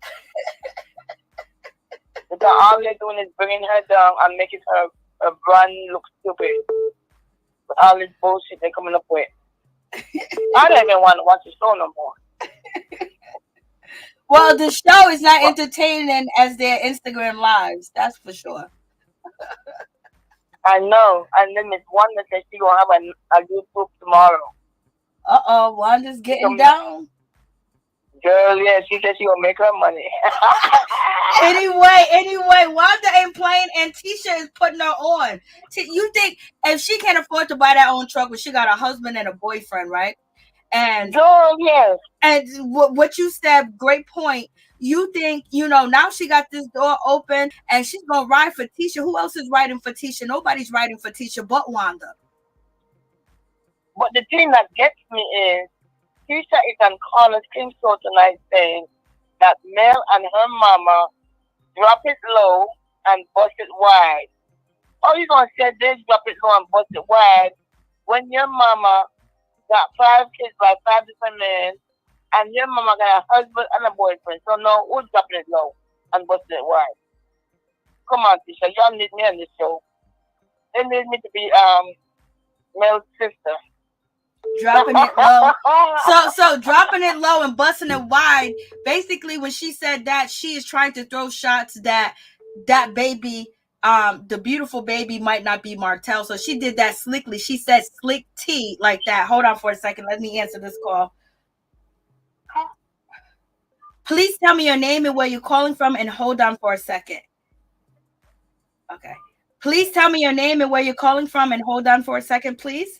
Because all they're doing is bringing her down and making her brand look stupid. With all this bullshit they're coming up with. I don't even want to watch the show no more. Well, the show is not entertaining as their Instagram lives. That's for sure. I know. And then Miss Wanda said she's going to have a YouTube tomorrow. Uh-oh, Wanda's getting down. Girl, yeah, she said she gonna make her money. Anyway, Wanda ain't playing, and Tisha is putting her on. You think if she can't afford to buy that own truck, but she got a husband and a boyfriend, right? And girl, yes. And what you said, great point. You think, now she got this door open, and she's gonna ride for Tisha. Who else is riding for Tisha? Nobody's riding for Tisha but Wanda. But the thing that gets me is, Tisha is on Carlos King's show tonight saying that Mel and her mama drop it low and bust it wide. How you gonna say this drop it low and bust it wide when your mama got 5 kids by 5 different men and your mama got a husband and a boyfriend? So no, who's dropping it low and busting it wide? Come on, Tisha, y'all need me on this show. They need me to be Mel's sister. Dropping it low. So dropping it low and busting it wide. Basically, when she said that, she is trying to throw shots that baby the beautiful baby might not be Martell. So she did that slickly. She said slick T like that. Hold on for a second. Let me answer this call. Please tell me your name and where you're calling from, and hold on for a second. Okay. Please tell me your name and where you're calling from, and hold on for a second, please.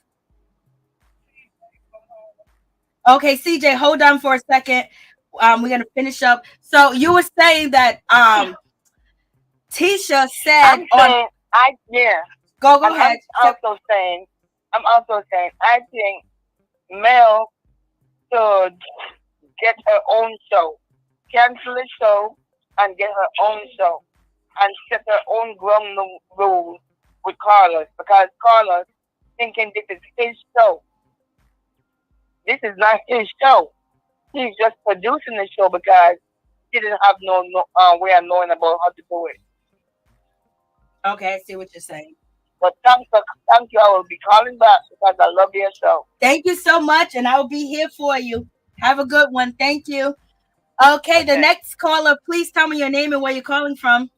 Okay, CJ, hold on for a second. We're gonna finish up. So you were saying that Tisha said Go ahead. I'm also saying I think Mel should get her own show. Cancel the show and get her own show. And set her own ground rules with Carlos, because Carlos thinking this is his show. This is not his show. He's just producing the show because he didn't have no way of knowing about how to do it. Okay, I see what you're saying. But thank you. I will be calling back because I love your show. Thank you so much, and I will be here for you. Have a good one. Thank you. Okay, the next caller, please tell me your name and where you're calling from.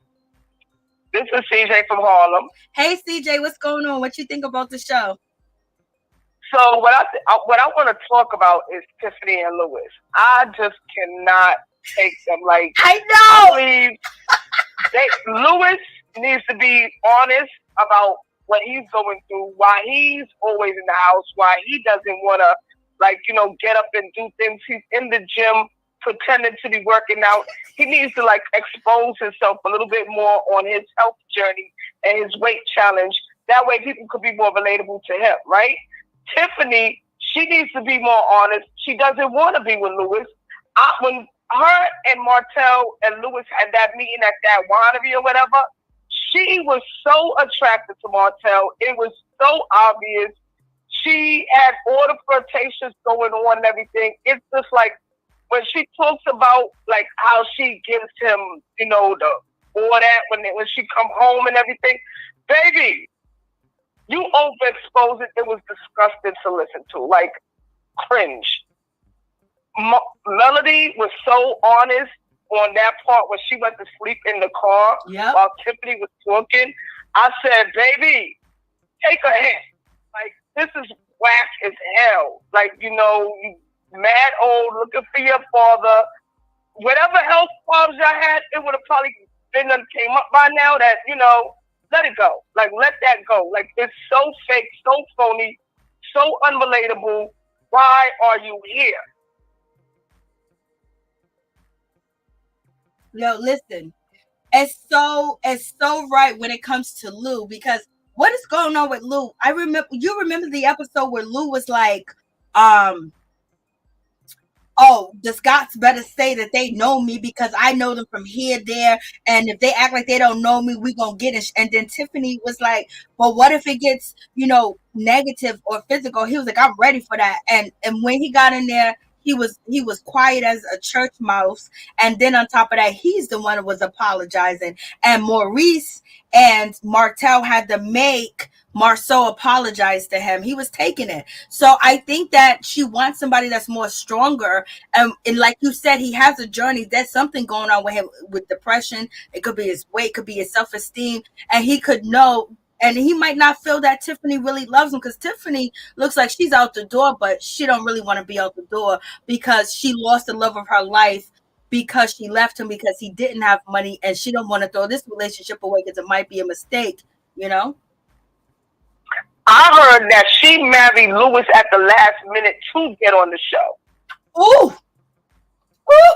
This is CJ from Harlem. Hey, CJ, what's going on? What you think about the show? So what I want to talk about is Tiffany and Lewis. I just cannot take them. Like, I know. I believe Lewis needs to be honest about what he's going through, why he's always in the house, why he doesn't want to, get up and do things. He's in the gym pretending to be working out. He needs to expose himself a little bit more on his health journey and his weight challenge. That way people could be more relatable to him, right? Tiffany, she needs to be more honest. She doesn't want to be with Lewis. When her and Martell and Lewis had that meeting at that winery or whatever, she was so attracted to Martell. It was so obvious. She had all the flirtations going on and everything. It's just when she talks about how she gives him, all that when she come home and everything, baby, you overexpose it. It was disgusting to listen to, cringe. Melody was so honest on that part when she went to sleep in the car while Tiffany was talking. I said, baby, take a hint. This is whack as hell. You mad old, looking for your father. Whatever health problems I had, it would have probably been came up by now that, let it go. Let that go. It's so fake, so phony, so unrelatable. Why are you here? Yo, listen. It's so right when it comes to Lou, because what is going on with Lou? You remember the episode where Lou was like, oh, the Scots better say that they know me because I know them from here, there, and if they act like they don't know me, we gonna get it. And then Tiffany was like, but what if it gets, negative or physical? He was like, I'm ready for that. And when he got in there, he was quiet as a church mouse. And then on top of that, he's the one who was apologizing. And Maurice and Martell had to make Marsau apologized to him. He was taking it. So I think that she wants somebody that's more stronger. And like you said, he has a journey. There's something going on with him with depression. It could be his weight, could be his self-esteem. And he could know, and he might not feel that Tiffany really loves him, because Tiffany looks like she's out the door, but she don't really want to be out the door because she lost the love of her life because she left him because he didn't have money, and she don't want to throw this relationship away because it might be a mistake, I heard that she married Lewis at the last minute to get on the show. Ooh. Ooh.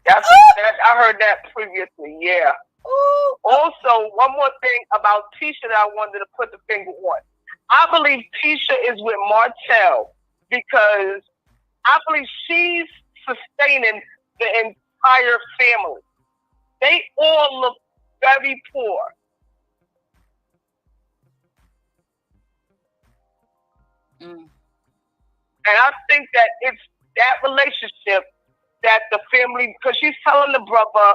I heard that previously, yeah. Ooh. Also, one more thing about Tisha that I wanted to put the finger on. I believe Tisha is with Martell because I believe she's sustaining the entire family. They all look very poor. And I think that it's that relationship that the family, because she's telling the brother,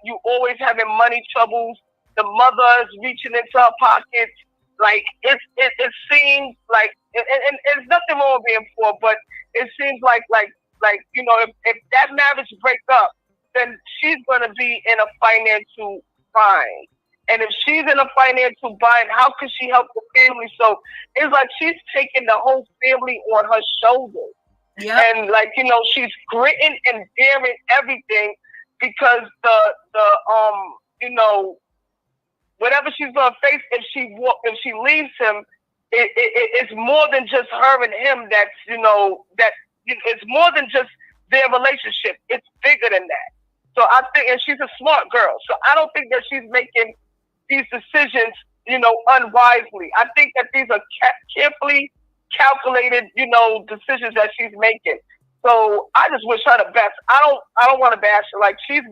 you always having money troubles. The mother is reaching into her pockets. It seems like, and there's nothing wrong with being poor, but it seems like if that marriage breaks up, then she's going to be in a financial bind. And if she's in a financial bind, how can she help the family? So it's like she's taking the whole family on her shoulders. Yep. And like, you know, she's gritting and bearing everything because you know, whatever she's gonna face if she leaves him, it's more than just her and him. That's, you know, it's more than just their relationship. It's bigger than that. So I think, and she's a smart girl. So I don't think that she's making these decisions, you know, unwisely. I think that these are carefully calculated, you know, decisions that she's making. So I just wish her the best. I don't want to bash her. Like, he's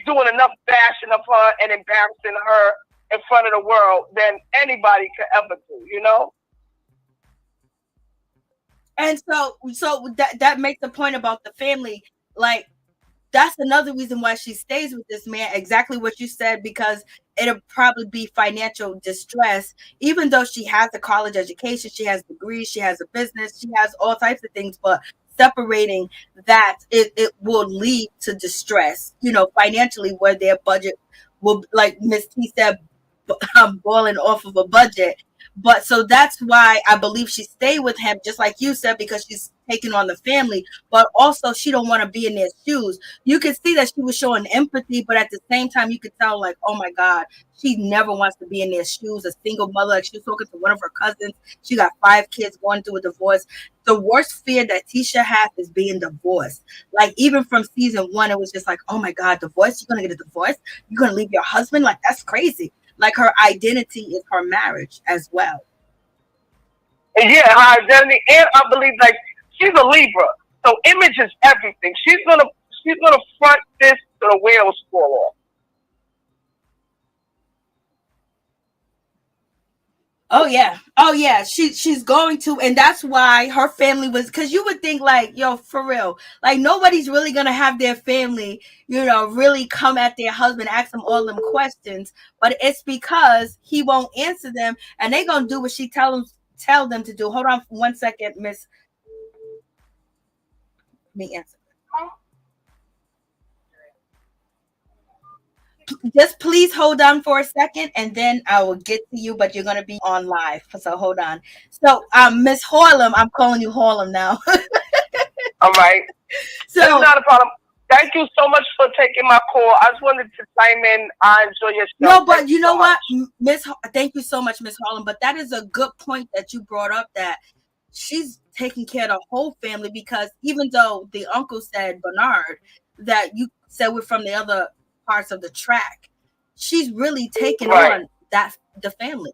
doing enough bashing of her and embarrassing her in front of the world than anybody could ever do, you know? And so that makes the point about the family. Like, that's another reason why she stays with this man. Exactly what you said, because it'll probably be financial distress, even though she has a college education, she has degrees, she has a business, she has all types of things, but separating that, it will lead to distress, you know, financially, where their budget will, like Miss T said, boiling off of a budget. But so that's why I believe she stayed with him, just like you said, because she's taking on the family, but also she don't want to be in their shoes. You could see that she was showing empathy, but at the same time, you could tell, like, oh my God, she never wants to be in their shoes. A single mother, like she was talking to one of her cousins. She got 5 kids going through a divorce. The worst fear that Tisha has is being divorced. Like, even from season 1, it was just like, oh my God, divorce? You're going to get a divorce? You're going to leave your husband? Like, that's crazy. Like, her identity is her marriage as well. Yeah, her identity, and I believe, like, she's a Libra, so image is everything. She's gonna front this to the wheels fall off. Oh yeah, she's going to, and that's why her family was, because you would think, like, yo, for real, like, nobody's really gonna have their family, you know, really come at their husband, ask them all them questions, but it's because he won't answer them, and they gonna do what she tell them to do. Hold on for 1 second, Miss. Let me answer. Just please hold on for a second, and then I will get to you, but you're going to be on live, so hold on. So Miss Harlem, I'm calling you Harlem now. All right, so that's not a problem. Thank you so much for taking my call. I just wanted to chime in. I enjoy your show. No, but you know what, Miss, thank you so much, Miss Harlem, but that is a good point that you brought up, that she's taking care of the whole family, because even though the uncle said, Bernard, that you said we're from the other parts of the track, she's really taking on the family.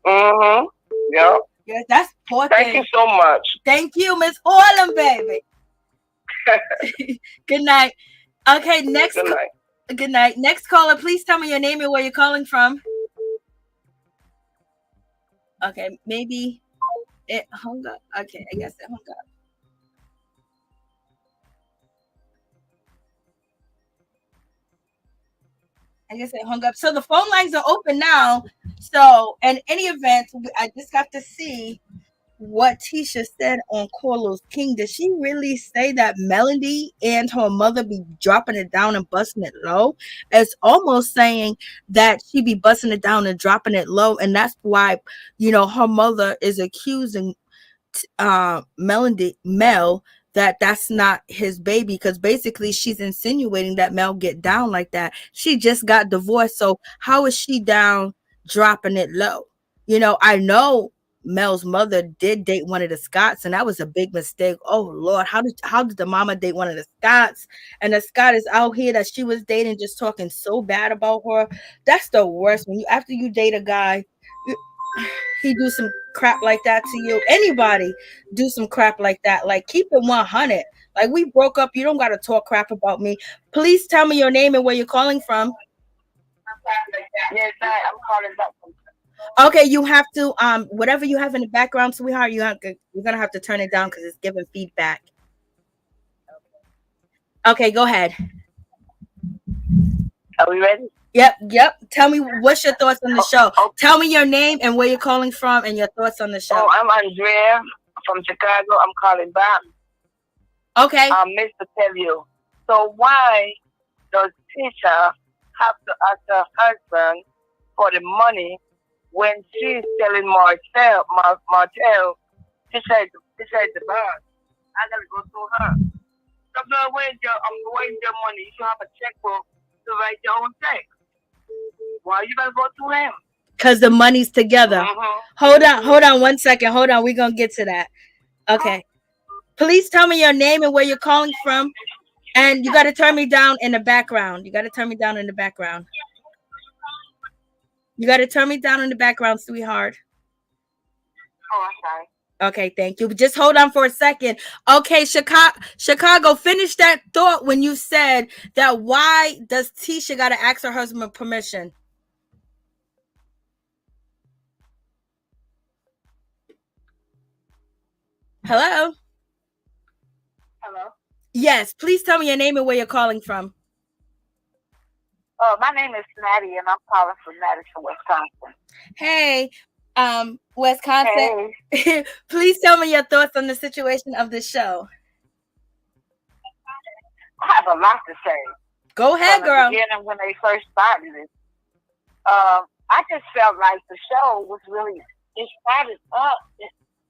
Mm-hmm. Yeah. Yeah, that's important. Thank you so much. Thank you, Miss Harlem, baby. Good night. Okay, next. Good night. Good night. Next caller, please tell me your name and where you're calling from. Okay, maybe it hung up. Okay, I guess it hung up. I guess it hung up. So the phone lines are open now. So in any event, I just got to see what Tisha said on Corlo's King. Did she really say that Melody and her mother be dropping it down and busting it low? It's almost saying that she be busting it down and dropping it low. And that's why, you know, her mother is accusing Mel that's not his baby, because basically she's insinuating that Mel get down like that. She just got divorced, so how is she down dropping it low? You know, I know Mel's mother did date one of the Scotts, and that was a big mistake. Oh Lord, how did the mama date one of the Scotts? And the Scott is out here that she was dating, just talking so bad about her. That's the worst. When after you date a guy, he do some crap like that to you. Anybody do some crap like that. Like, keep it 100. Like, we broke up. You don't got to talk crap about me. Please tell me your name and where you're calling from. Yes, I'm calling back from. Okay, you have to whatever you have in the background, sweetheart, you're gonna have to turn it down because it's giving feedback. Okay, go ahead. Are we ready? Yep. Tell me, what's your thoughts on the show? Tell me your name and where you're calling from and your thoughts on the show. I'm Andrea from Chicago. I'm calling back. Okay. Mr. Tell you. So why does Tisha have to ask her husband for the money when she's telling Martell, Tisha is the boss. I gotta go through her. So girl, where's your money? You should have a checkbook to write your own check. Why you gotta go through him? Because the money's together. Hold on 1 second. Hold on. We're going to get to that. Okay. Please tell me your name and where you're calling from. And you got to turn me down in the background. You got to turn me down in the background. You got to turn me down in the background, sweetheart. Oh, I'm sorry. Okay, thank you. Just hold on for a second. Okay, Chicago, finish that thought when you said that why does Tisha got to ask her husband permission? Hello? Hello? Yes, please tell me your name and where you're calling from. My name is Maddie, and I'm calling from Madison, Wisconsin. Hey, Wisconsin. Hey. Please tell me your thoughts on the situation of the show. I have a lot to say. Go ahead, girl. From the beginning, when they first started it, I just felt like the show was really, it started up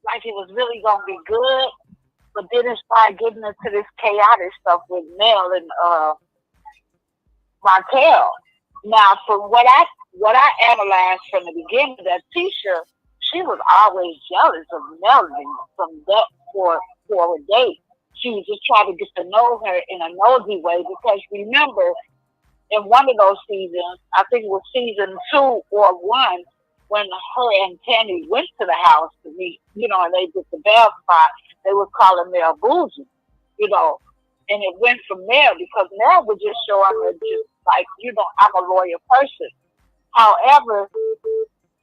like it was really going to be good, but then it started getting into this chaotic stuff with Mel and Martell. Now, from what I analyzed from the beginning, that Tisha, she was always jealous of Melody from that for a date. She was just trying to get to know her in a nosy way, because remember, in one of those seasons, I think it was season 2 or 1, when her and Tammy went to the house to meet, and they did the bath spot, they were calling Mel bougie, and it went from there, because Mel would just show up and just like, I'm a loyal person. However,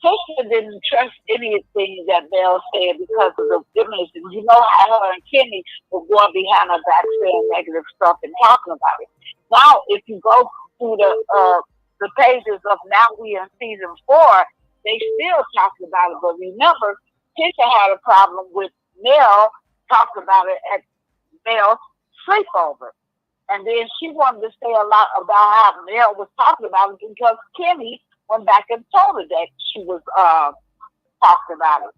Tisha didn't trust anything that Mel said because of the image. You know how her and Kimmi were going behind her back saying negative stuff and talking about it. Now, if you go through the pages of Now We in season 4, they still talking about it. But remember, Tisha had a problem with Mel talking about it at Mel's sleepover. And then she wanted to say a lot about how Mel was talking about it, because Kimmi went back and told her that she was talking about it.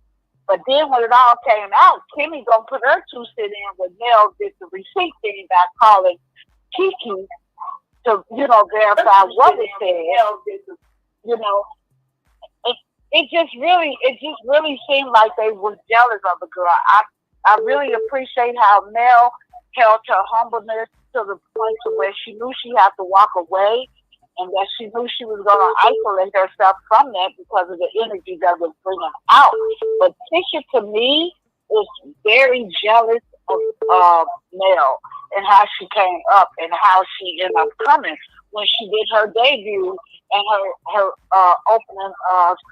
But then when it all came out, Kimmi gonna put her 2 cents in when Mel did the receipt thing by calling Kiki to, verify what it said. It just really seemed like they was jealous of the girl. I really appreciate how Mel held her humbleness to the point to where she knew she had to walk away, and that she knew she was going to isolate herself from that because of the energy that was bringing out. But Tisha, to me, is very jealous of Mel and how she came up and how she ended up coming when she did her debut and her opening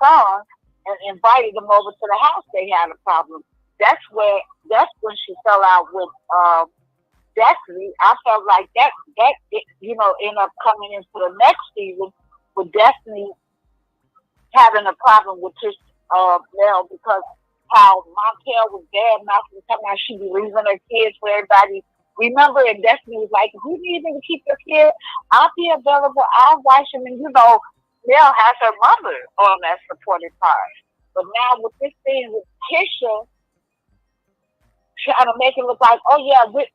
song and invited them over to the house. They had a problem. That's when she fell out with Destiny. I felt like that ended up coming into the next season with Destiny having a problem with this Mel, because how Martell was bad mouthing, talking about she be leaving her kids for everybody. Remember, and Destiny was like, if you need me to keep your kid, I'll be available, I'll watch him. And Mel has her mother on that supporting part. But now with this thing with Tisha trying to make it look like, oh yeah, we're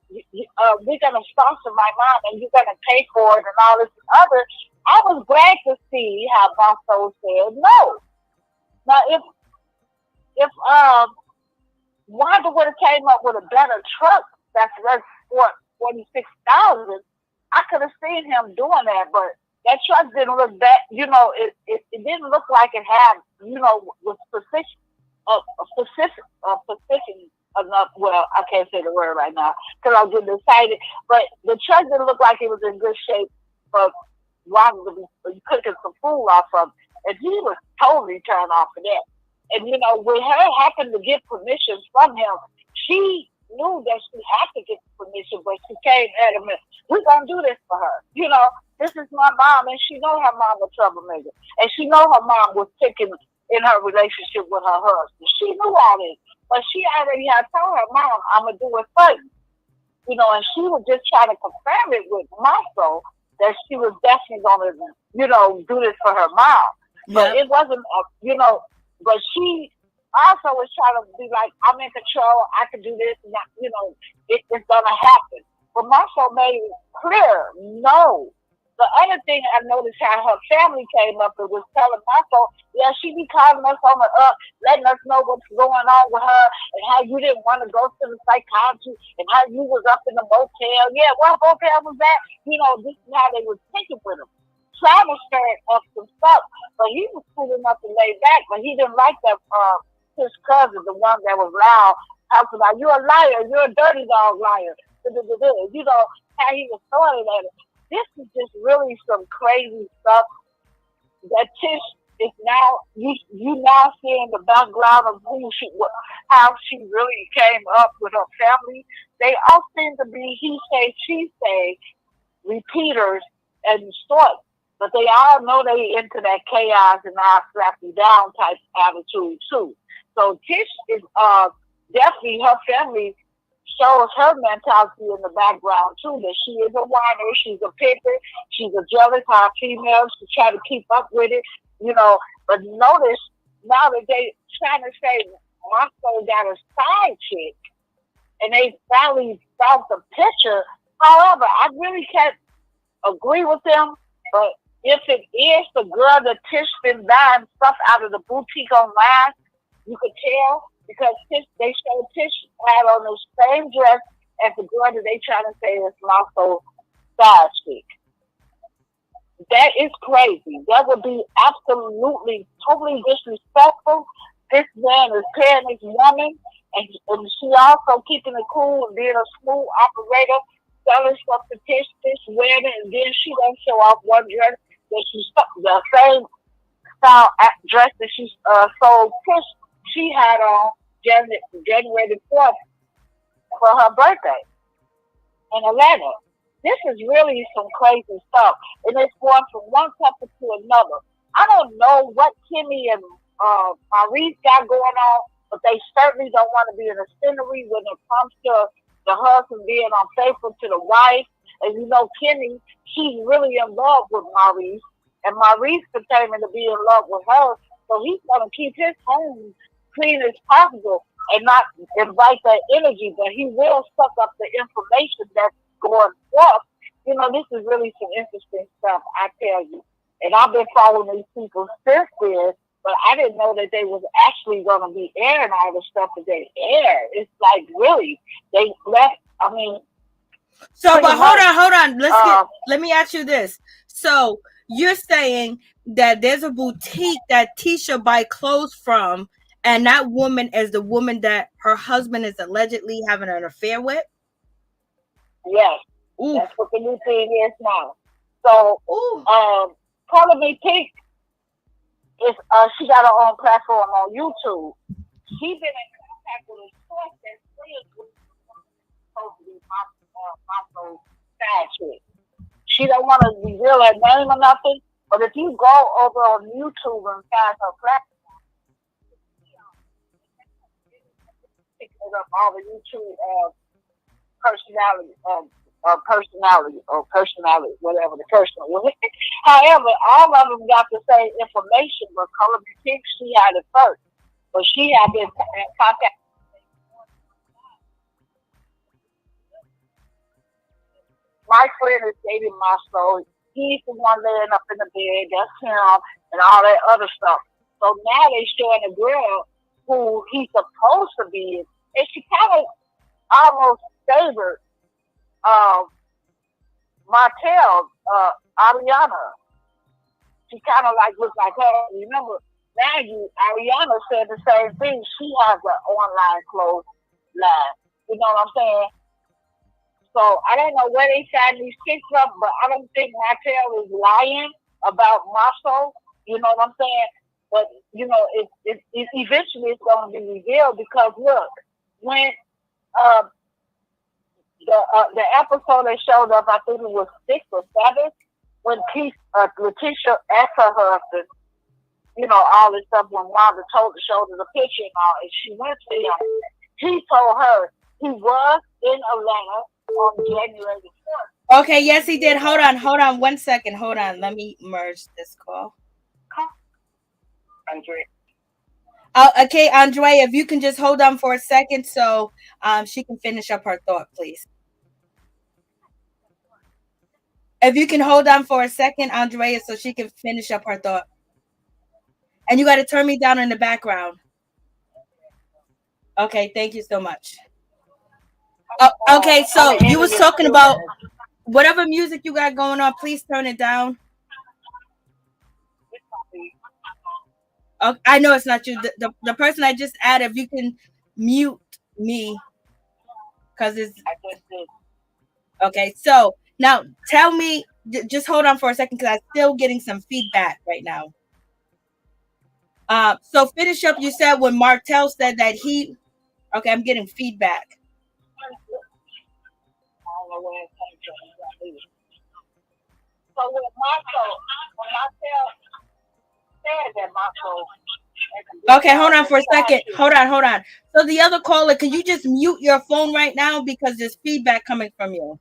gonna sponsor my mom and you're gonna pay for it and all this and other. I was glad to see how Marsau said no. Now if Wanda would have came up with a better truck that's worth $46,000, I could have seen him doing that. But that truck didn't look that, it didn't look like it had, was sufficient enough. Well, I can't say the word right now because I'm getting excited. But the truck didn't look like it was in good shape for Wanda to be cooking some food off of. And he was totally turned off of that. And, when her happened to get permission from him, she knew that she had to get permission, but she came at him and, we're going to do this for her. This is my mom, and she know her mom was a troublemaker. And she know her mom was taking in her relationship with her husband. She knew all this. But she already had told her mom, I'm going to do it for you. And she was just trying to confirm it with Marsau that she was definitely going to, you know, do this for her mom. But it wasn't, you know, but she also was trying to be like, I'm in control, I can do this, and that, you know, it's going to happen. But Marsau made it clear, no. The other thing I noticed how her family came up and was telling Marsau, yeah, she be calling us on the up, letting us know what's going on with her and how you didn't want to go to the psychiatrist and how you was up in the motel. Yeah, what motel was that? You know, this is how they was thinking with him. Trying to stir up some stuff, but he was cool enough to lay back, but he didn't like that his cousin, the one that was loud, talking about, you're a liar, you're a dirty dog liar. You know, how he was throwing it at her. This is just really some crazy stuff that Tish is now, you now seeing the background of how she really came up with her family. They all seem to be he say, she say, repeaters and sorts, but they all know they into that chaos and I'll slap you down type attitude too. So Tish is definitely, her family shows her mentality in the background too, that she is a whiner, she's a picker, she's a jealous how female, she try to keep up with it, you know. But notice now that they trying to say Marsau got a side chick and they finally found the picture. However, I really can't agree with them, but if it is the girl that Tish been buying stuff out of the boutique online, you could tell, because they showed Tish had on the same dress as the girl that they trying to say is Marsau side chick. That is crazy. That would be absolutely, totally disrespectful. This man is paying this woman, and she also keeping it cool and being a smooth operator, selling stuff to Tish wearing it, and then she don't show off one dress that she the same style dress that she sold Tish. She had on January the 4th for her birthday in Atlanta. This is really some crazy stuff. And it's going from one couple to another. I don't know what Kimmi and Maurice got going on, but they certainly don't want to be in a scenery when it comes to the husband being unfaithful to the wife. And you know, Kimmi, she's really in love with Maurice. And Maurice continuing to be in love with her. So he's going to keep his home clean as possible and not invite that energy, but he will suck up the information that's going forth. You know, this is really some interesting stuff, I tell you. And I've been following these people since then, but I didn't know that they was actually going to be airing all the stuff that they air. It's like, really, they left, I mean. So, but hold on. Let me ask you this. So, you're saying that there's a boutique that Tisha buy clothes from, and that woman is the woman that her husband is allegedly having an affair with? Yes. Ooh. That's what the new thing is now. So, Color Me Pink is she got her own platform on YouTube. She's been in contact with a source that's supposed to be Marsau's side chick. She don't want to reveal her name or nothing, but if you go over on YouTube and find her platform, picking up all the YouTube personality, whatever the personal was. However, all of them got the same information, but Color Me Pink, she had it first. But she had been in contact. My friend is dating Marsau. He's the one laying up in the bed, that's him, and all that other stuff. So now they showing a girl who he's supposed to be, and she kind of almost favored Martell, Ariana. She kind of like looks like her. Remember, Ariana said the same thing. She has an online clothes line. You know what I'm saying? So I don't know where they signed these chicks up, but I don't think Martell is lying about Marsau. You know what I'm saying? But you know, it eventually it's going to be revealed, because look, when the episode that showed up, I think it was 6 or 7, when LaTisha asked her husband, you know, all this stuff, when Wanda showed her the picture and all, and she went to him, he told her he was in Atlanta on January the 4th. Okay, yes, he did. Hold on 1 second. Hold on. Let me merge this call. Andre. Okay, Andrea, if you can just hold on for a second so she can finish up her thought, please. If you can hold on for a second, Andrea, so she can finish up her thought. And you got to turn me down in the background. Okay, thank you so much. Okay, so you was talking about whatever music you got going on, please turn it down. I know it's not you. The person I just added, if you can mute me, because it's okay. So now tell me, just hold on for a second, because I'm still getting some feedback right now. So finish up. You said when Martell said that he. Okay, I'm getting feedback. So when Martell said that Marsau. Okay, hold on for a second. Hold on. So the other caller, can you just mute your phone right now because there's feedback coming from you?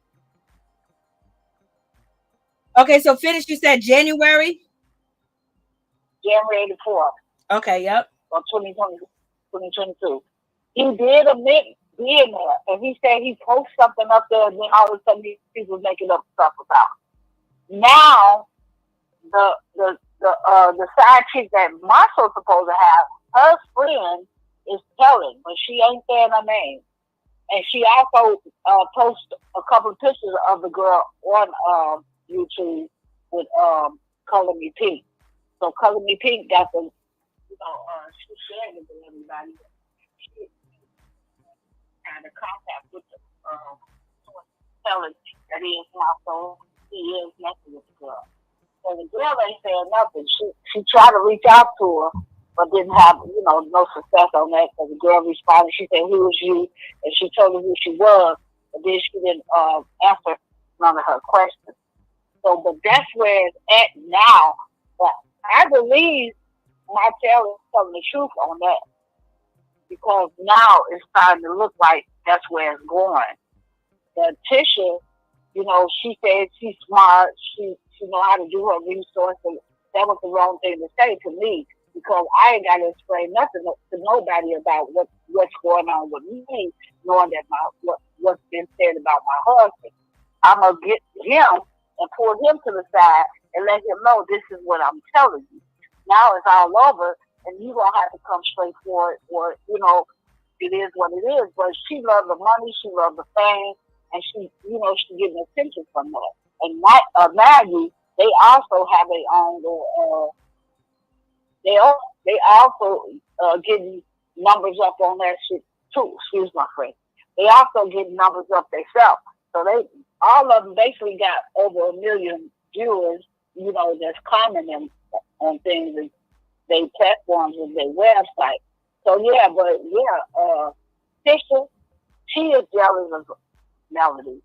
Okay, so finish. You said January the 4th. Okay, yep. Of 2022. He did admit being there, and he said he posted something up there, and then all of a sudden people making up stuff about. Now, the side chick that Marsau's supposed to have, her friend is telling, but she ain't saying her name. And she also posted a couple of pictures of the girl on YouTube with Color Me Pink. So Color Me Pink got the, she shared it with everybody. She had a contact with the telling that he is Marsau. He is messing with the girl. So the girl ain't saying nothing. She tried to reach out to her, but didn't have, no success on that. So the girl responded. She said, "Who is you?" And she told her who she was, but then she didn't answer none of her questions. So, but that's where it's at now. But I believe Martell is telling the truth on that, because now it's starting to look like that's where it's going. LaTisha, she said she's smart. She know how to do her resources. That was the wrong thing to say to me, because I ain't got to explain nothing to nobody about what's going on with me, knowing that what's been said about my husband. I'm gonna get him and pull him to the side and let him know this is what I'm telling you. Now it's all over, and you gonna have to come straight for it, or it is what it is. But she loves the money, she loves the fame, and she getting attention from that. And Maggie, they also have their own little, they also getting numbers up on that shit too. Excuse my friend. They also getting numbers up themselves. So all of them basically got over 1 million viewers, that's commenting on things, and their platforms and their website. So Tisha, she is jealous of Melody.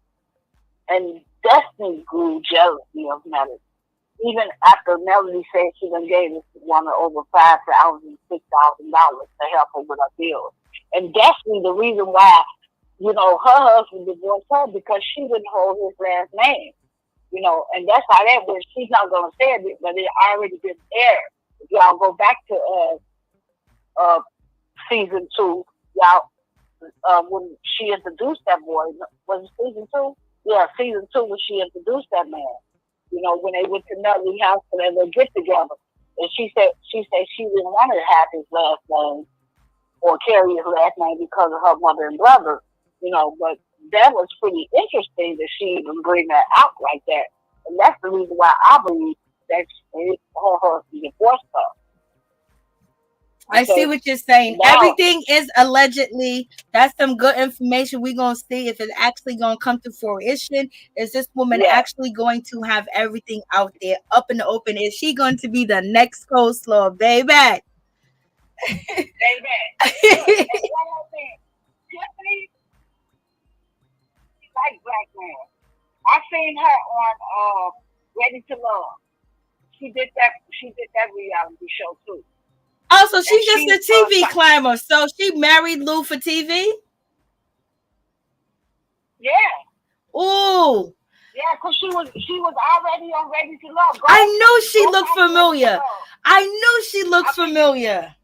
And Destiny grew jealousy of Melody. Even after Melody said she done gave this woman over $5,000, $6,000 to help her with her bills. And Destiny, the reason why, her husband divorced her, because she didn't hold his last name. And that's how that went. She's not gonna say it, but it already been aired. If y'all go back to season 2, when she introduced that boy, was it season 2? Yeah, season 2 when she introduced that man. When they went to Nutley House and they would get together. And she said she didn't want to have his last name or carry his last name because of her mother and brother. But that was pretty interesting that she even bring that out like that. And that's the reason why I believe that her husband divorced her. I see what you're saying. Now, everything is allegedly. That's some good information. We're going to see if it's actually going to come to fruition. Is this woman actually going to have everything out there up in the open? Is she going to be the next coleslaw, baby? Baby. One more thing. Tiffany, she's like black man. I seen her on Ready to Love. She did that reality show too. Oh, so she's just a TV climber. So she married Lou for TV? Yeah. Ooh. Yeah, because she was already on Ready to Love. I knew she looked familiar. I knew she looked familiar.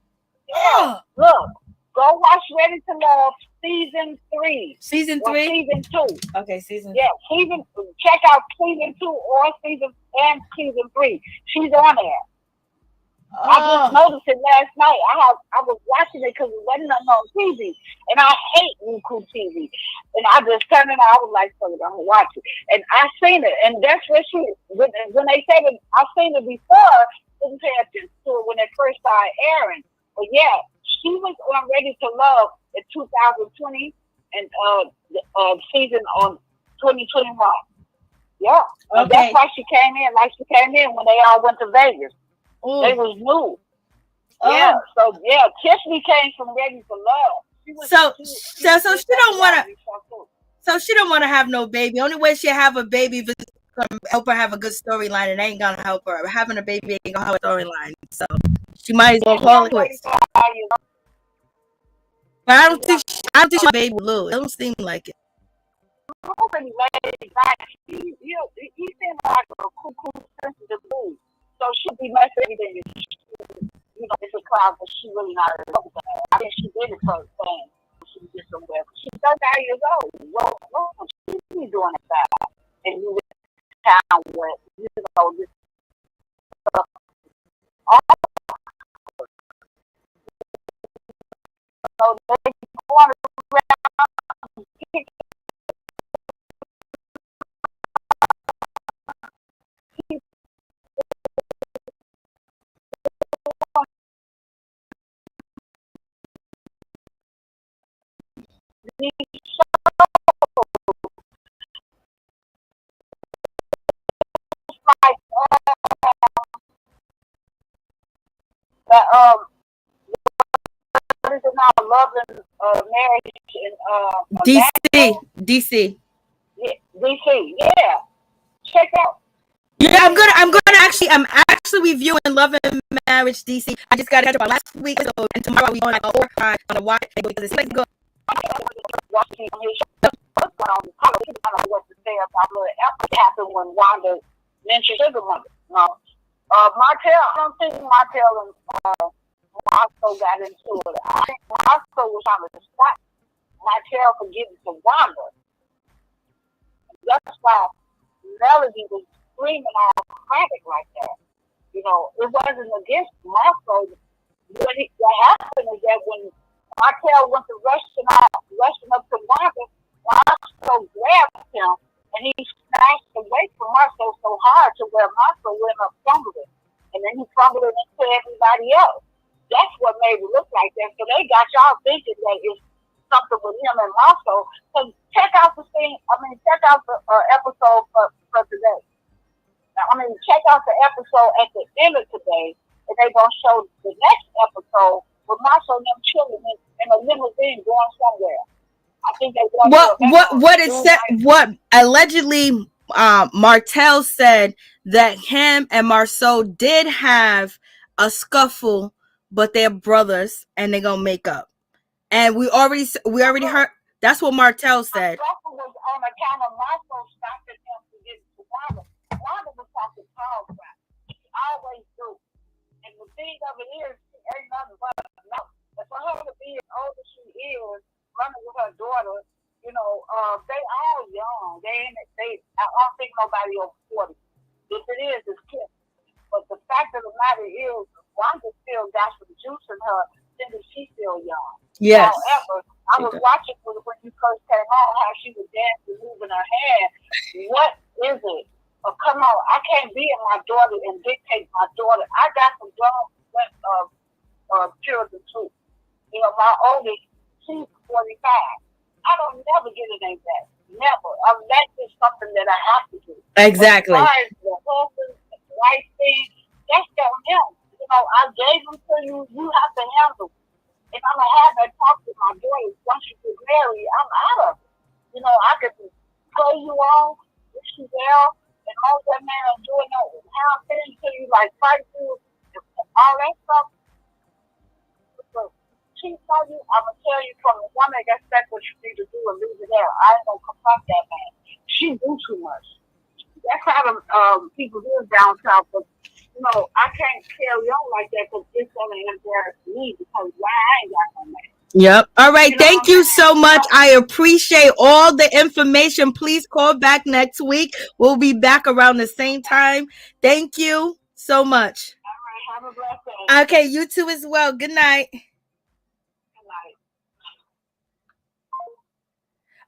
Yeah, look. Go watch Ready to Love season 3. Season 3? Or season 2. Okay, season. Yeah, check out season 2 or season 3. She's on there. I just noticed it last night. I was watching it because it wasn't on TV, and I hate Roku TV. And I just turned it on. I was like, "Fuck it, I'm gonna watch it." And I seen it, and that's where she. When they said it, I seen it before. Didn't pay attention to it when it first started airing. But yeah, she was on Ready to Love in 2020, and season on 2021. Yeah, okay. That's why she came in like she came in when they all went to Vegas. Ooh. They was new. Yeah, so yeah, Tiffany came from Ready for Love. So she don't want to. So she don't want to have no baby. Only way she'll have a baby is to help her have a good storyline, and ain't gonna help her. Having a baby ain't gonna help her storyline. So she might as well call it quits. But I don't think she's a baby Lou. It don't seem like it. He seems like a cool, sensitive dude. So she'll be nice for everything. It's a cloud, but she really not in love with that. I think she did it for a thing. She was just somewhere. She's 39 years old. Well, she's doing it fast. And you live in a town where, this stuff. So they want to what is it now? Love and Marriage in DC. Yeah, DC. Yeah, check out. Yeah, I'm actually reviewing Love and Marriage DC. I just got to catch up on last week, so and tomorrow we going on a watch because it's good. Watching his show. I don't know what to say about what happened when Wanda mentioned Sugar Mother. No. Martell, I don't think Martell and Marsau got into it. I think Marsau was trying to stop Martell from getting to Wanda. That's why Melody was screaming all frantic like that. It wasn't against Marsau. What happened is that when Martell went to rushing up to Wanda, Marsau grabbed him and he snatched away from Marsau so hard to where Marsau went up fumbling. And then he fumbled it into everybody else. That's what made it look like that. So they got y'all thinking that it's something with him and Marsau. So check out the episode for today. Check out the episode at the end of today, and they're going to show the next episode with Marsau and them chilling in a limousine going somewhere. I think they what allegedly Martell said that him and Marsau did have a scuffle, but they're brothers and they're gonna make up. And we already heard that's what Martell said. The scuffle was on account of Marsau stopping him to get to Wanda. Wanda was talking tall crap. She always do. And the thing of it is, she ain't nothing but no. And for her to be as old as she is, running with her daughter, they all young. I don't think nobody over 40. If it is, it's kids. But the fact of the matter is, Wanda still got some juice in her, since she's still young. Yes. However, I was watching when you first came on how she was dancing, moving her hand. What is it? Come on, I can't be in my daughter and dictate my daughter. I got some grown children too. My oldest, she's 45. I don't never get it like that. Never. That's just something that I have to do. Exactly. But as far as the husband, the wife thing, that's on him. I gave them to you. You have to handle it. If I'm going to have that talk with my daughter, once you get married, I'm out of it. I could play you on, wish you well, and all that man is doing how I'm saying to you, like fight you, all that stuff. She tell you, I'm going to tell you from the woman, that's what you need to do and leave it there. I ain't going to confront that man. She do too much. that's how the people do down south. But you know, I can't carry on like that because it's gonna embarrass me because why I ain't got no man. Yep. All right. You know Thank what I'm you saying? so much. I appreciate all the information. Please call back next week. We'll be back around the same time. Thank you so much. All right, have a blessed day. Okay. You too as well. Good night. Good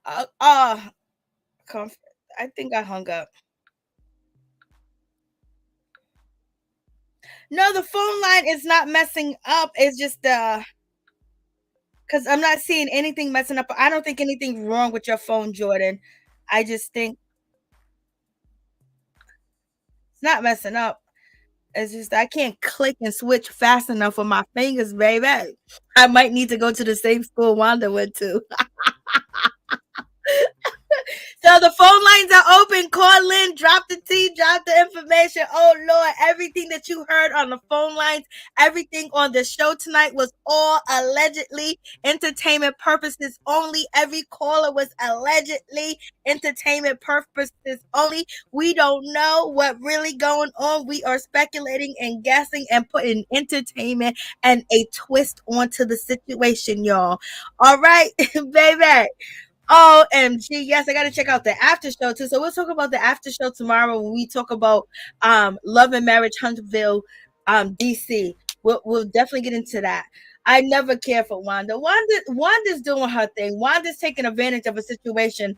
night. I think I hung up. No, the phone line is not messing up. It's just because I'm not seeing anything messing up. I don't think anything's wrong with your phone, Jordan. I just think it's not messing up. It's just I can't click and switch fast enough with my fingers, baby. I might need to go to the same school Wanda went to. So the phone lines are open. Call in, drop the tea, drop the information. Oh Lord, everything that you heard on the phone lines, everything on the show tonight was all allegedly entertainment purposes only. Every caller was allegedly entertainment purposes only. We don't know what really going on. We are speculating and guessing and putting entertainment and a twist onto the situation, y'all. All right, baby. OMG. Yes, I got to check out the after show too. So we'll talk about the after show tomorrow when we talk about Love and Marriage Huntsville, DC. We'll definitely get into that. I never care for Wanda. Wanda's doing her thing. Wanda's taking advantage of a situation.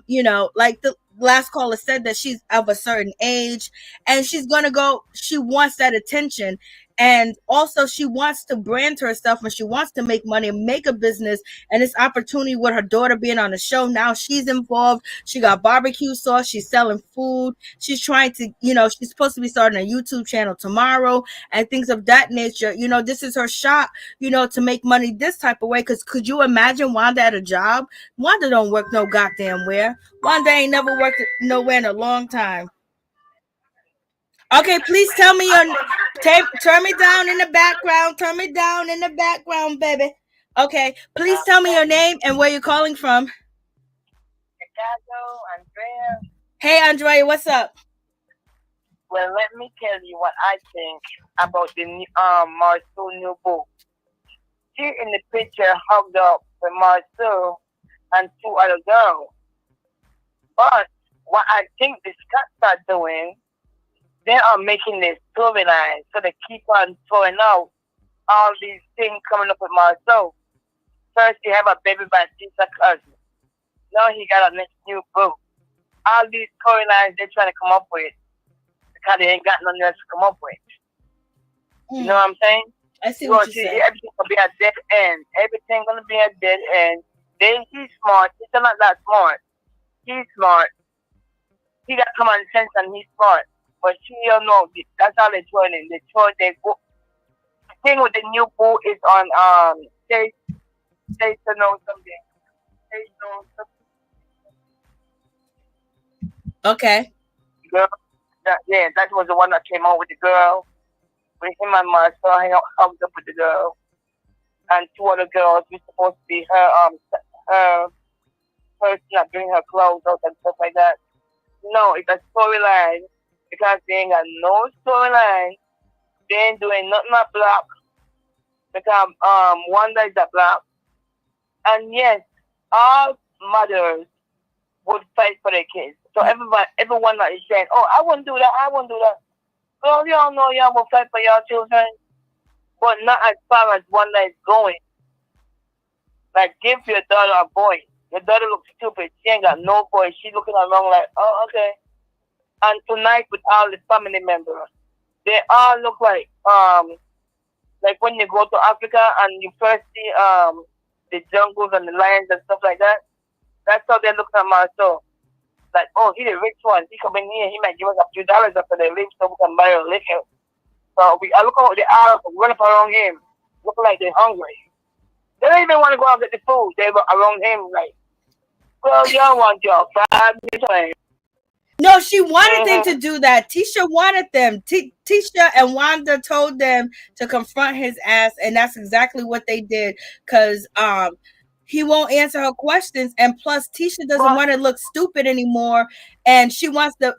You know, like the last caller said that she's of a certain age and she's gonna go, she wants that attention. And also she wants to brand herself and she wants to make money and make a business, and this opportunity with her daughter being on the show. Now she's involved. She got barbecue sauce. She's selling food. She's trying to, you know, she's supposed to be starting a YouTube channel tomorrow and things of that nature. You know, this is her shot, you know, to make money this type of way. Because could you imagine Wanda at a job? Wanda don't work no goddamn where. Wanda ain't never worked nowhere in a long time. Okay, please tell me your turn me down in the background. Turn me down in the background, baby. Okay, please tell me your name and where you're calling from. Chicago, Andrea. Hey, Andrea, what's up? Well, let me tell you what I think about the Marsau new book. She in the picture hugged up with Marsau and two other girls. But what I think the Scots are doing, they are making this storyline, so they keep on throwing out all these things coming up with Marsau. First, he have a baby by Tisa cousin. Now he got a next new book. All these storylines they're trying to come up with because they ain't got nothing else to come up with. You know what I'm saying? I see what you're saying. Everything's gonna be a dead end. Everything's gonna be a dead end. He's smart. He's not that smart. He's smart. He got common sense and he's smart. But she don't know. That's how they're throwing it. They throw their book. The thing with the new boo is on Chase to know something. Chase knows something. Okay. Girl, that was the one that came out with the girl. With him and Marsau hugged up with the girl. And two other girls were supposed to be her person that bring her clothes out and stuff like that. No, it's a storyline. Because they ain't got no storyline. They ain't doing nothing at black. Because Wanda is a black. And yes, all mothers would fight for their kids. So everyone that is saying, oh, I wouldn't do that, I wouldn't do that. Well, y'all know y'all will fight for your children. But not as far as Wanda is going. Like, give your daughter a boy. Your daughter looks stupid. She ain't got no boy. She looking around like, oh, okay. And tonight with all the family members, they all look like when you go to Africa and you first see the jungles and the lions and stuff like that. That's how they look at Marsau. Like, oh, he's the rich one. He come in here, he might give us a few dollars after they leave so we can buy a liquor. So I look how they all run up around him, looking like they're hungry. They don't even want to go out and get the food. They were around him like, well, y'all want your 5 minutes. No, she wanted them to do that. Tisha wanted them. Tisha and Wanda told them to confront his ass, and that's exactly what they did. Because he won't answer her questions, and plus Tisha doesn't want to look stupid anymore, and she wants the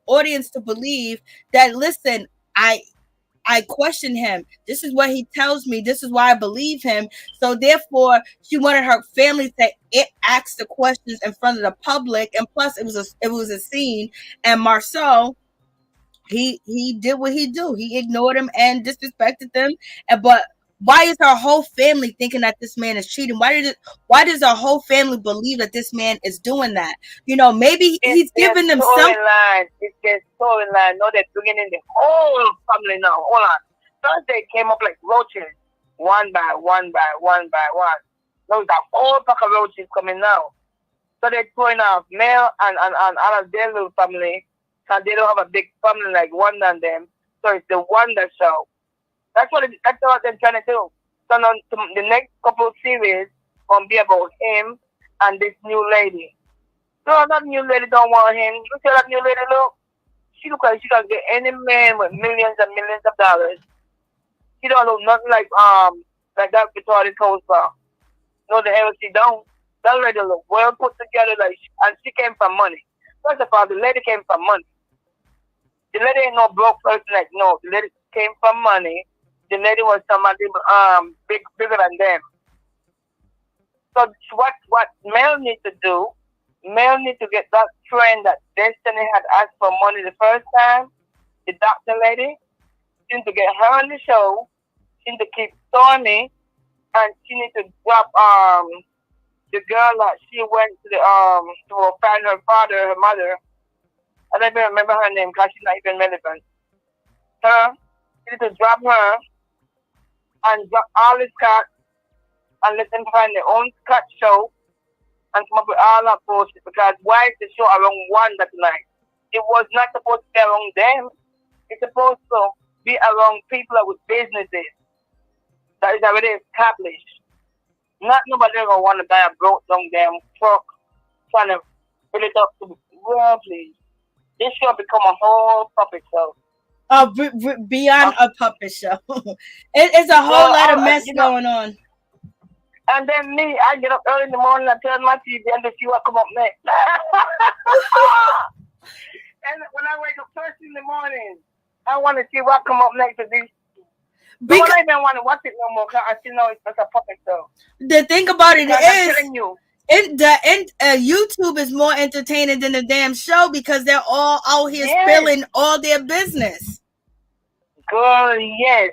audience to believe that, listen, I question him. This is what he tells me. This is why I believe him. So therefore, she wanted her family to ask the questions in front of the public, and plus it was a scene, and Marsau, he did what he do. He ignored him and disrespected them. But why is our whole family thinking that this man is cheating? Why does our whole family believe that this man is doing that? Maybe he's giving them some storyline. It's their storyline. No, they're bringing in the whole family now. Hold on. First they came up like roaches, one by one by one by one. Now the whole pack of roaches coming now. So they're throwing off Mel and out of their little family. And they don't have a big family like Wanda and them. So it's the Wanda show. That's what they're trying to do. So now the next couple of series gonna be about him and this new lady. So that new lady don't want him. You see that new lady look? She look like she can get any man with millions and millions of dollars. She don't look nothing like that Victoria's Hospital. No, the hell she don't. That lady look well put together, and she came from money. First of all, the lady came from money. The lady ain't no broke person, no. The lady came from money. The lady was somebody bigger than them. So what Mel needs to do, Mel needs to get that friend that Destiny had asked for money the first time, the doctor lady. She needs to get her on the show. She needs to keep Stormy, and she needs to drop the girl that she went to to find her father, her mother. I don't even remember her name because she's not even relevant. Her, she needs to drop her and drop all the Scott and let them find their own Scott show and come up with all that bullshit, because why is the show around Wanda tonight? It was not supposed to be around them. It's supposed to be around people with businesses that is already established. Not nobody gonna want to buy a broke down damn truck trying to fill it up to, well, please. This show become a whole puppet show. Beyond a puppet show. It's a whole lot of mess going on. And then me, I get up early in the morning and turn my TV and to see what come up next. And when I wake up first in the morning, I want to see what come up next to this. Because I don't want to watch it no more because I still know it's just a puppet show. The thing about it is, I'm telling you, YouTube is more entertaining than the damn show because they're all out here spilling all their business. Girl, yes.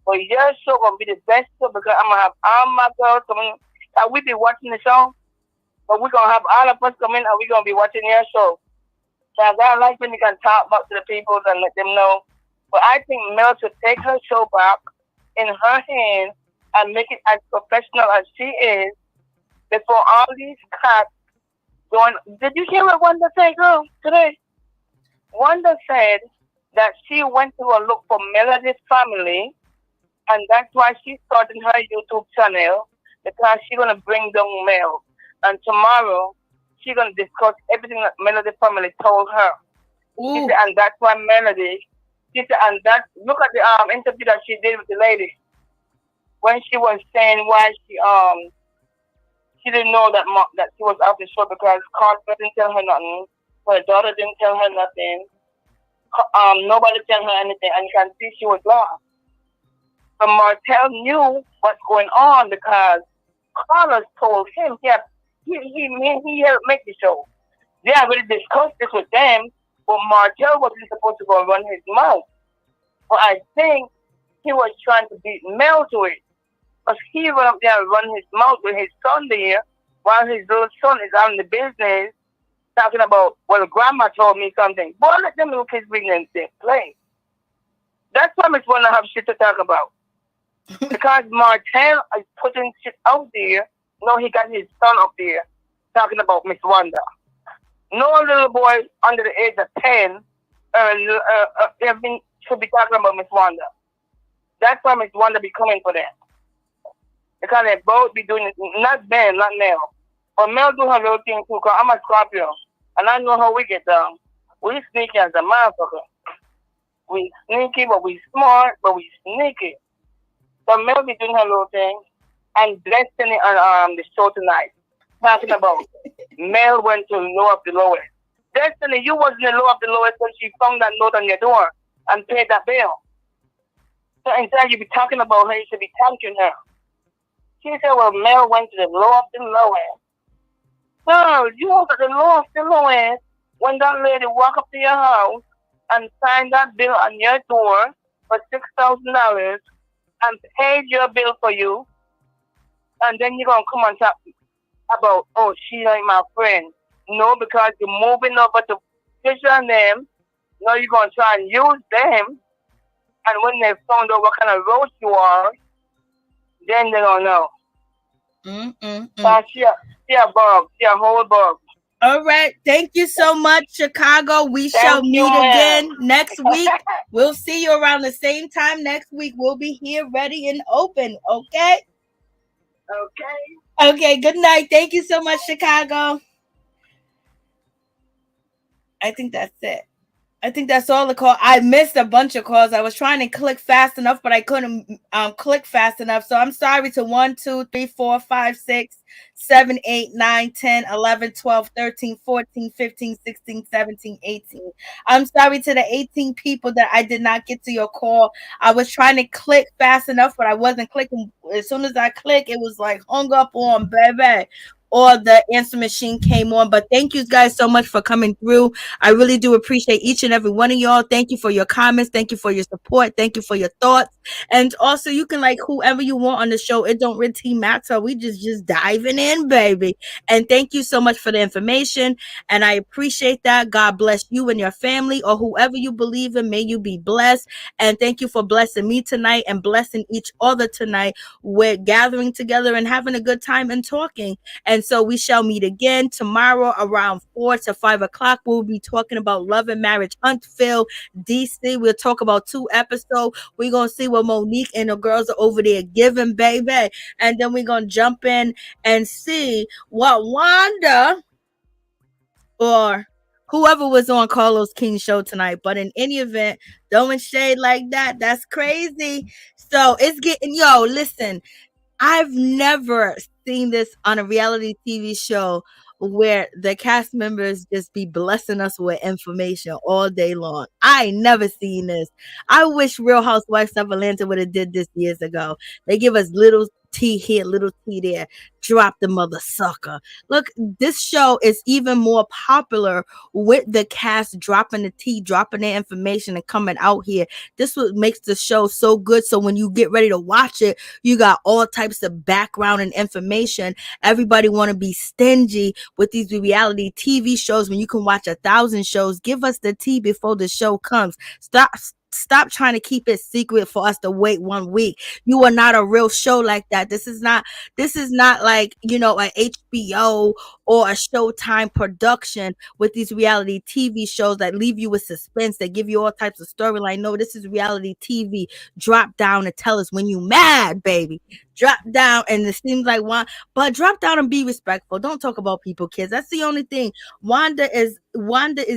But your show gonna be the best show because I'm gonna have all my girls coming. We be watching the show, but we're gonna have all of us come in and we're gonna be watching your show. So I like when you can talk about to the people and let them know. But I think Mel should take her show back in her hand and make it as professional as she is before all these cats going. Did you hear what Wanda said, girl, today? Wanda said that she went to a look for Melody's family, and that's why she's starting her YouTube channel, because she's going to bring down Mel. And tomorrow, she's going to discuss everything that Melody's family told her. She said, and that's why Melody, she said, and that, look at the interview that she did with the lady, when she was saying why she didn't know that she was out the show because Carter didn't tell her nothing, her daughter didn't tell her nothing, nobody tell her anything, and you can see she was lost. But Martell knew what's going on because Carlos told him he helped make the show. They already discussed this with them, but Martell wasn't supposed to go and run his mouth. But I think he was trying to beat Mel to it. Because he went up there and run his mouth with his son there, while his little son is out in the business, talking about, well, grandma told me something. Boy, let them little kids bring them things play. That's why Miss Wanda have shit to talk about. Because Martell is putting shit out there. No, he got his son up there talking about Miss Wanda. No little boy under the age of 10 should be talking about Miss Wanda. That's why Miss Wanda be coming for them. Because they both be doing it, not Ben, not Mel. But Mel do her little thing too, because I'm a Scorpio. And I know how we get down. We sneaky as a motherfucker. We sneaky, but we smart, but we sneaky. So Mel be doing her little thing. and Destiny on the show tonight, talking about Mel went to low of the lowest. Destiny, you was in the low of the lowest when she found that note on your door and paid that bill. So instead you be talking about her, you should be thanking her. She said, well, Mel went to the low of the lowest. Girl, you was at the low of the lowest when that lady walked up to your house and signed that bill on your door for $6,000 and paid your bill for you, and then you're gonna come and talk about, oh, she ain't my friend. No, because you're moving over to Fisher and them. Now you're gonna try and use them, and when they found out what kind of roast you are, then they don't know. She a bug. She a whole bug. All right. Thank you so much, Chicago. We shall meet again next week. We'll see you around the same time next week. We'll be here ready and open. Okay? Okay. Good night. Thank you so much, Chicago. I think that's it. I think that's all the call. I missed a bunch of calls. I was trying to click fast enough, but I couldn't click fast enough. So I'm sorry to 1, 2, 3, 4, 5, 6, 7, 8, 9, 10, 11, 12, 13, 14, 15, 16, 17, 18. I'm sorry to the 18 people that I did not get to your call. I was trying to click fast enough, but I wasn't clicking. As soon as I click, it was like hung up on, baby. Or the answer machine came on. But thank you guys so much for coming through. I really do appreciate each and every one of y'all. Thank you for your comments. Thank you for your support. Thank you for your thoughts. And also you can like whoever you want on the show. It don't really matter. We just diving in, baby. And thank you so much for the information. And I appreciate that. God bless you and your family or whoever you believe in. May you be blessed. And thank you for blessing me tonight and blessing each other tonight. We're gathering together and having a good time and talking. And so we shall meet again tomorrow around 4 to 5 o'clock. We'll be talking about Love and Marriage Huntsville, DC. We'll talk about 2 episodes. We're going to see what Monique and the girls are over there giving, baby. And then we're going to jump in and see what Wanda or whoever was on Carlos King's show tonight. But in any event, throwing shade like that, that's crazy. So it's getting, listen, I've never seen this on a reality TV show where the cast members just be blessing us with information all day long. I ain't never seen this. I wish Real Housewives of Atlanta would have did this years ago. They give us little tea here, little tea there. Drop the mother sucker. Look, this show is even more popular with the cast dropping the tea, dropping their information and coming out here. This what makes the show so good. So when you get ready to watch it, you got all types of background and information. Everybody want to be stingy with these reality TV shows when you can watch 1,000 shows. Give us the tea before the show comes. Stop trying to keep it secret for us to wait 1 week. You are not a real show like that. This is not like, an HBO or a Showtime production with these reality TV shows that leave you with suspense, that give you all types of storyline. No, this is reality TV. Drop down and tell us when you mad, baby. Drop down, and it seems like but drop down and be respectful. Don't talk about people, kids. That's the only thing. Wanda is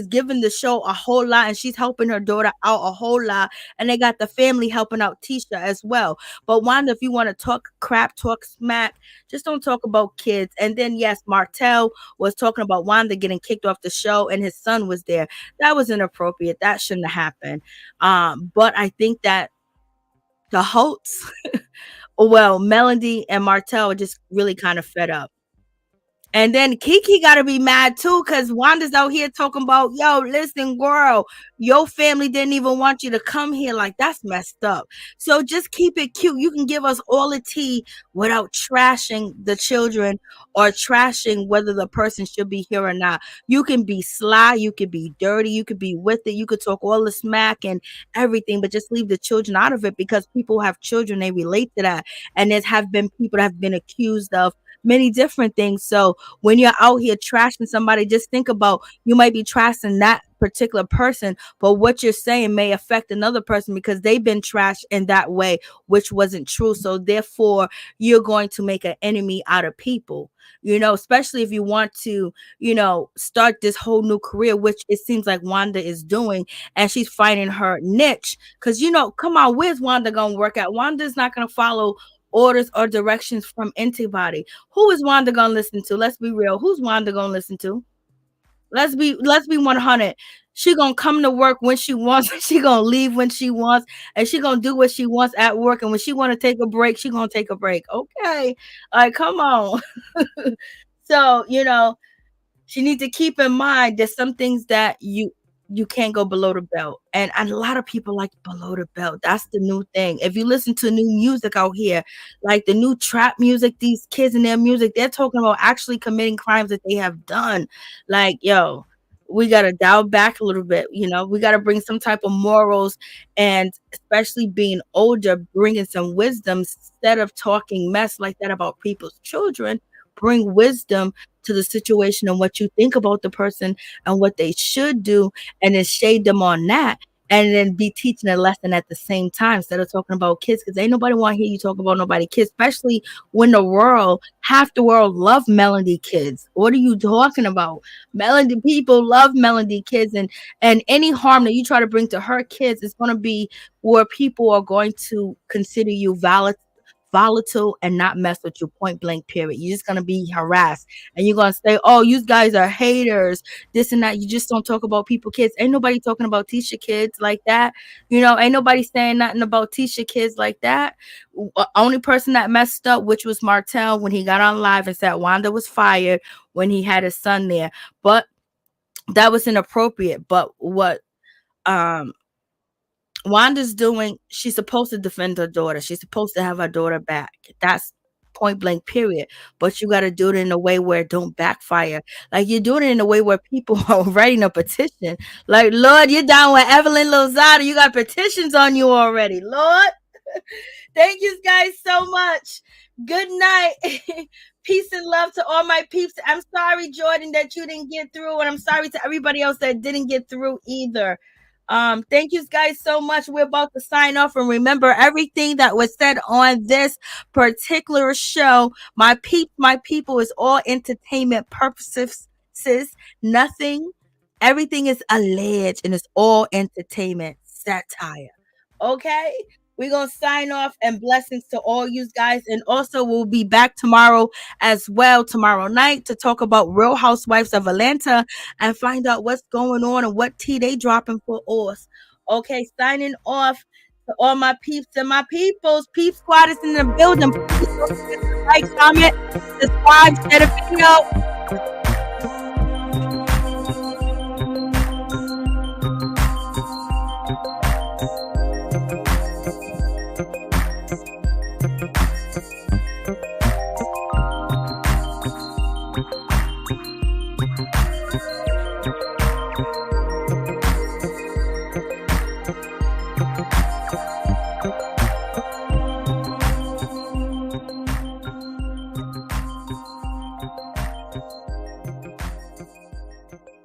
giving the show a whole lot, and she's helping her daughter out a whole lot, and they got the family helping out Tisha as well. But Wanda, if you want to talk crap, talk smack, just don't talk about kids. And then yes, Martell was talking about Wanda getting kicked off the show, and his son was there. That was inappropriate. That shouldn't have happened. But I think that the Holtz, well, Melody and Martell are just really kind of fed up. And then Kiki got to be mad too, because Wanda's out here talking about, yo, listen, girl, your family didn't even want you to come here. Like, that's messed up. So just keep it cute. You can give us all the tea without trashing the children or trashing whether the person should be here or not. You can be sly. You could be dirty. You could be with it. You could talk all the smack and everything, but just leave the children out of it, because people have children. They relate to that. And there have been people that have been accused of many different things. So when you're out here trashing somebody, just think about, you might be trashing that particular person, but what you're saying may affect another person because they've been trashed in that way, which wasn't true. So therefore, you're going to make an enemy out of people, especially if you want to, start this whole new career, which it seems like Wanda is doing, and she's finding her niche. Because, come on, where's Wanda going to work at? Wanda's not going to follow orders or directions from anybody. Who is Wanda gonna listen to? Let's be real. Who's Wanda gonna listen to? Let's be 100. She gonna come to work when she wants. She gonna leave when she wants, and she gonna do what she wants at work. And when she want to take a break, she gonna take a break. Okay, like come on. So she needs to keep in mind there's some things that you can't go below the belt, and a lot of people like below the belt. That's the new thing. If you listen to new music out here, like the new trap music, these kids in their music, they're talking about actually committing crimes that they have done. Like, yo, we got to dial back a little bit. We got to bring some type of morals, and especially being older, bringing some wisdom instead of talking mess like that about people's children. Bring wisdom to the situation and what you think about the person and what they should do, and then shade them on that, and then be teaching a lesson at the same time instead of talking about kids, because ain't nobody want to hear you talk about nobody kids, especially when half the world love Melody kids. What are you talking about? Melody people love Melody kids, and any harm that you try to bring to her kids is going to be where people are going to consider you volatile and not mess with you, point blank period. You're just going to be harassed, and you're going to say, oh, you guys are haters, this and that. You just don't talk about people kids. Ain't nobody talking about Tisha kids like that. Ain't nobody saying nothing about Tisha kids like that. Only person that messed up, which was Martell, when he got on live and said Wanda was fired when he had his son there, but that was inappropriate. But what Wanda's doing, she's supposed to defend her daughter. She's supposed to have her daughter back. That's point blank period. But you got to do it in a way where it don't backfire. Like, you're doing it in a way where people are writing a petition. Like, Lord, you're down with Evelyn Lozada. You got petitions on you already. Lord, thank you guys so much. Good night. Peace and love to all my peeps. I'm sorry, Jordan, that you didn't get through, and I'm sorry to everybody else that didn't get through either. Thank you guys so much. We're about to sign off, and remember, everything that was said on this particular show, my people, is all entertainment purposes. Nothing, everything is alleged, and it's all entertainment satire. Okay, we're gonna sign off, and blessings to all you guys. And also, we'll be back tomorrow as well, tomorrow night, to talk about Real Housewives of Atlanta and find out what's going on and what tea they dropping for us. Okay, signing off to all my peeps and my peoples. Peep Squad is in the building. Please don't forget to like, comment, subscribe, share the video.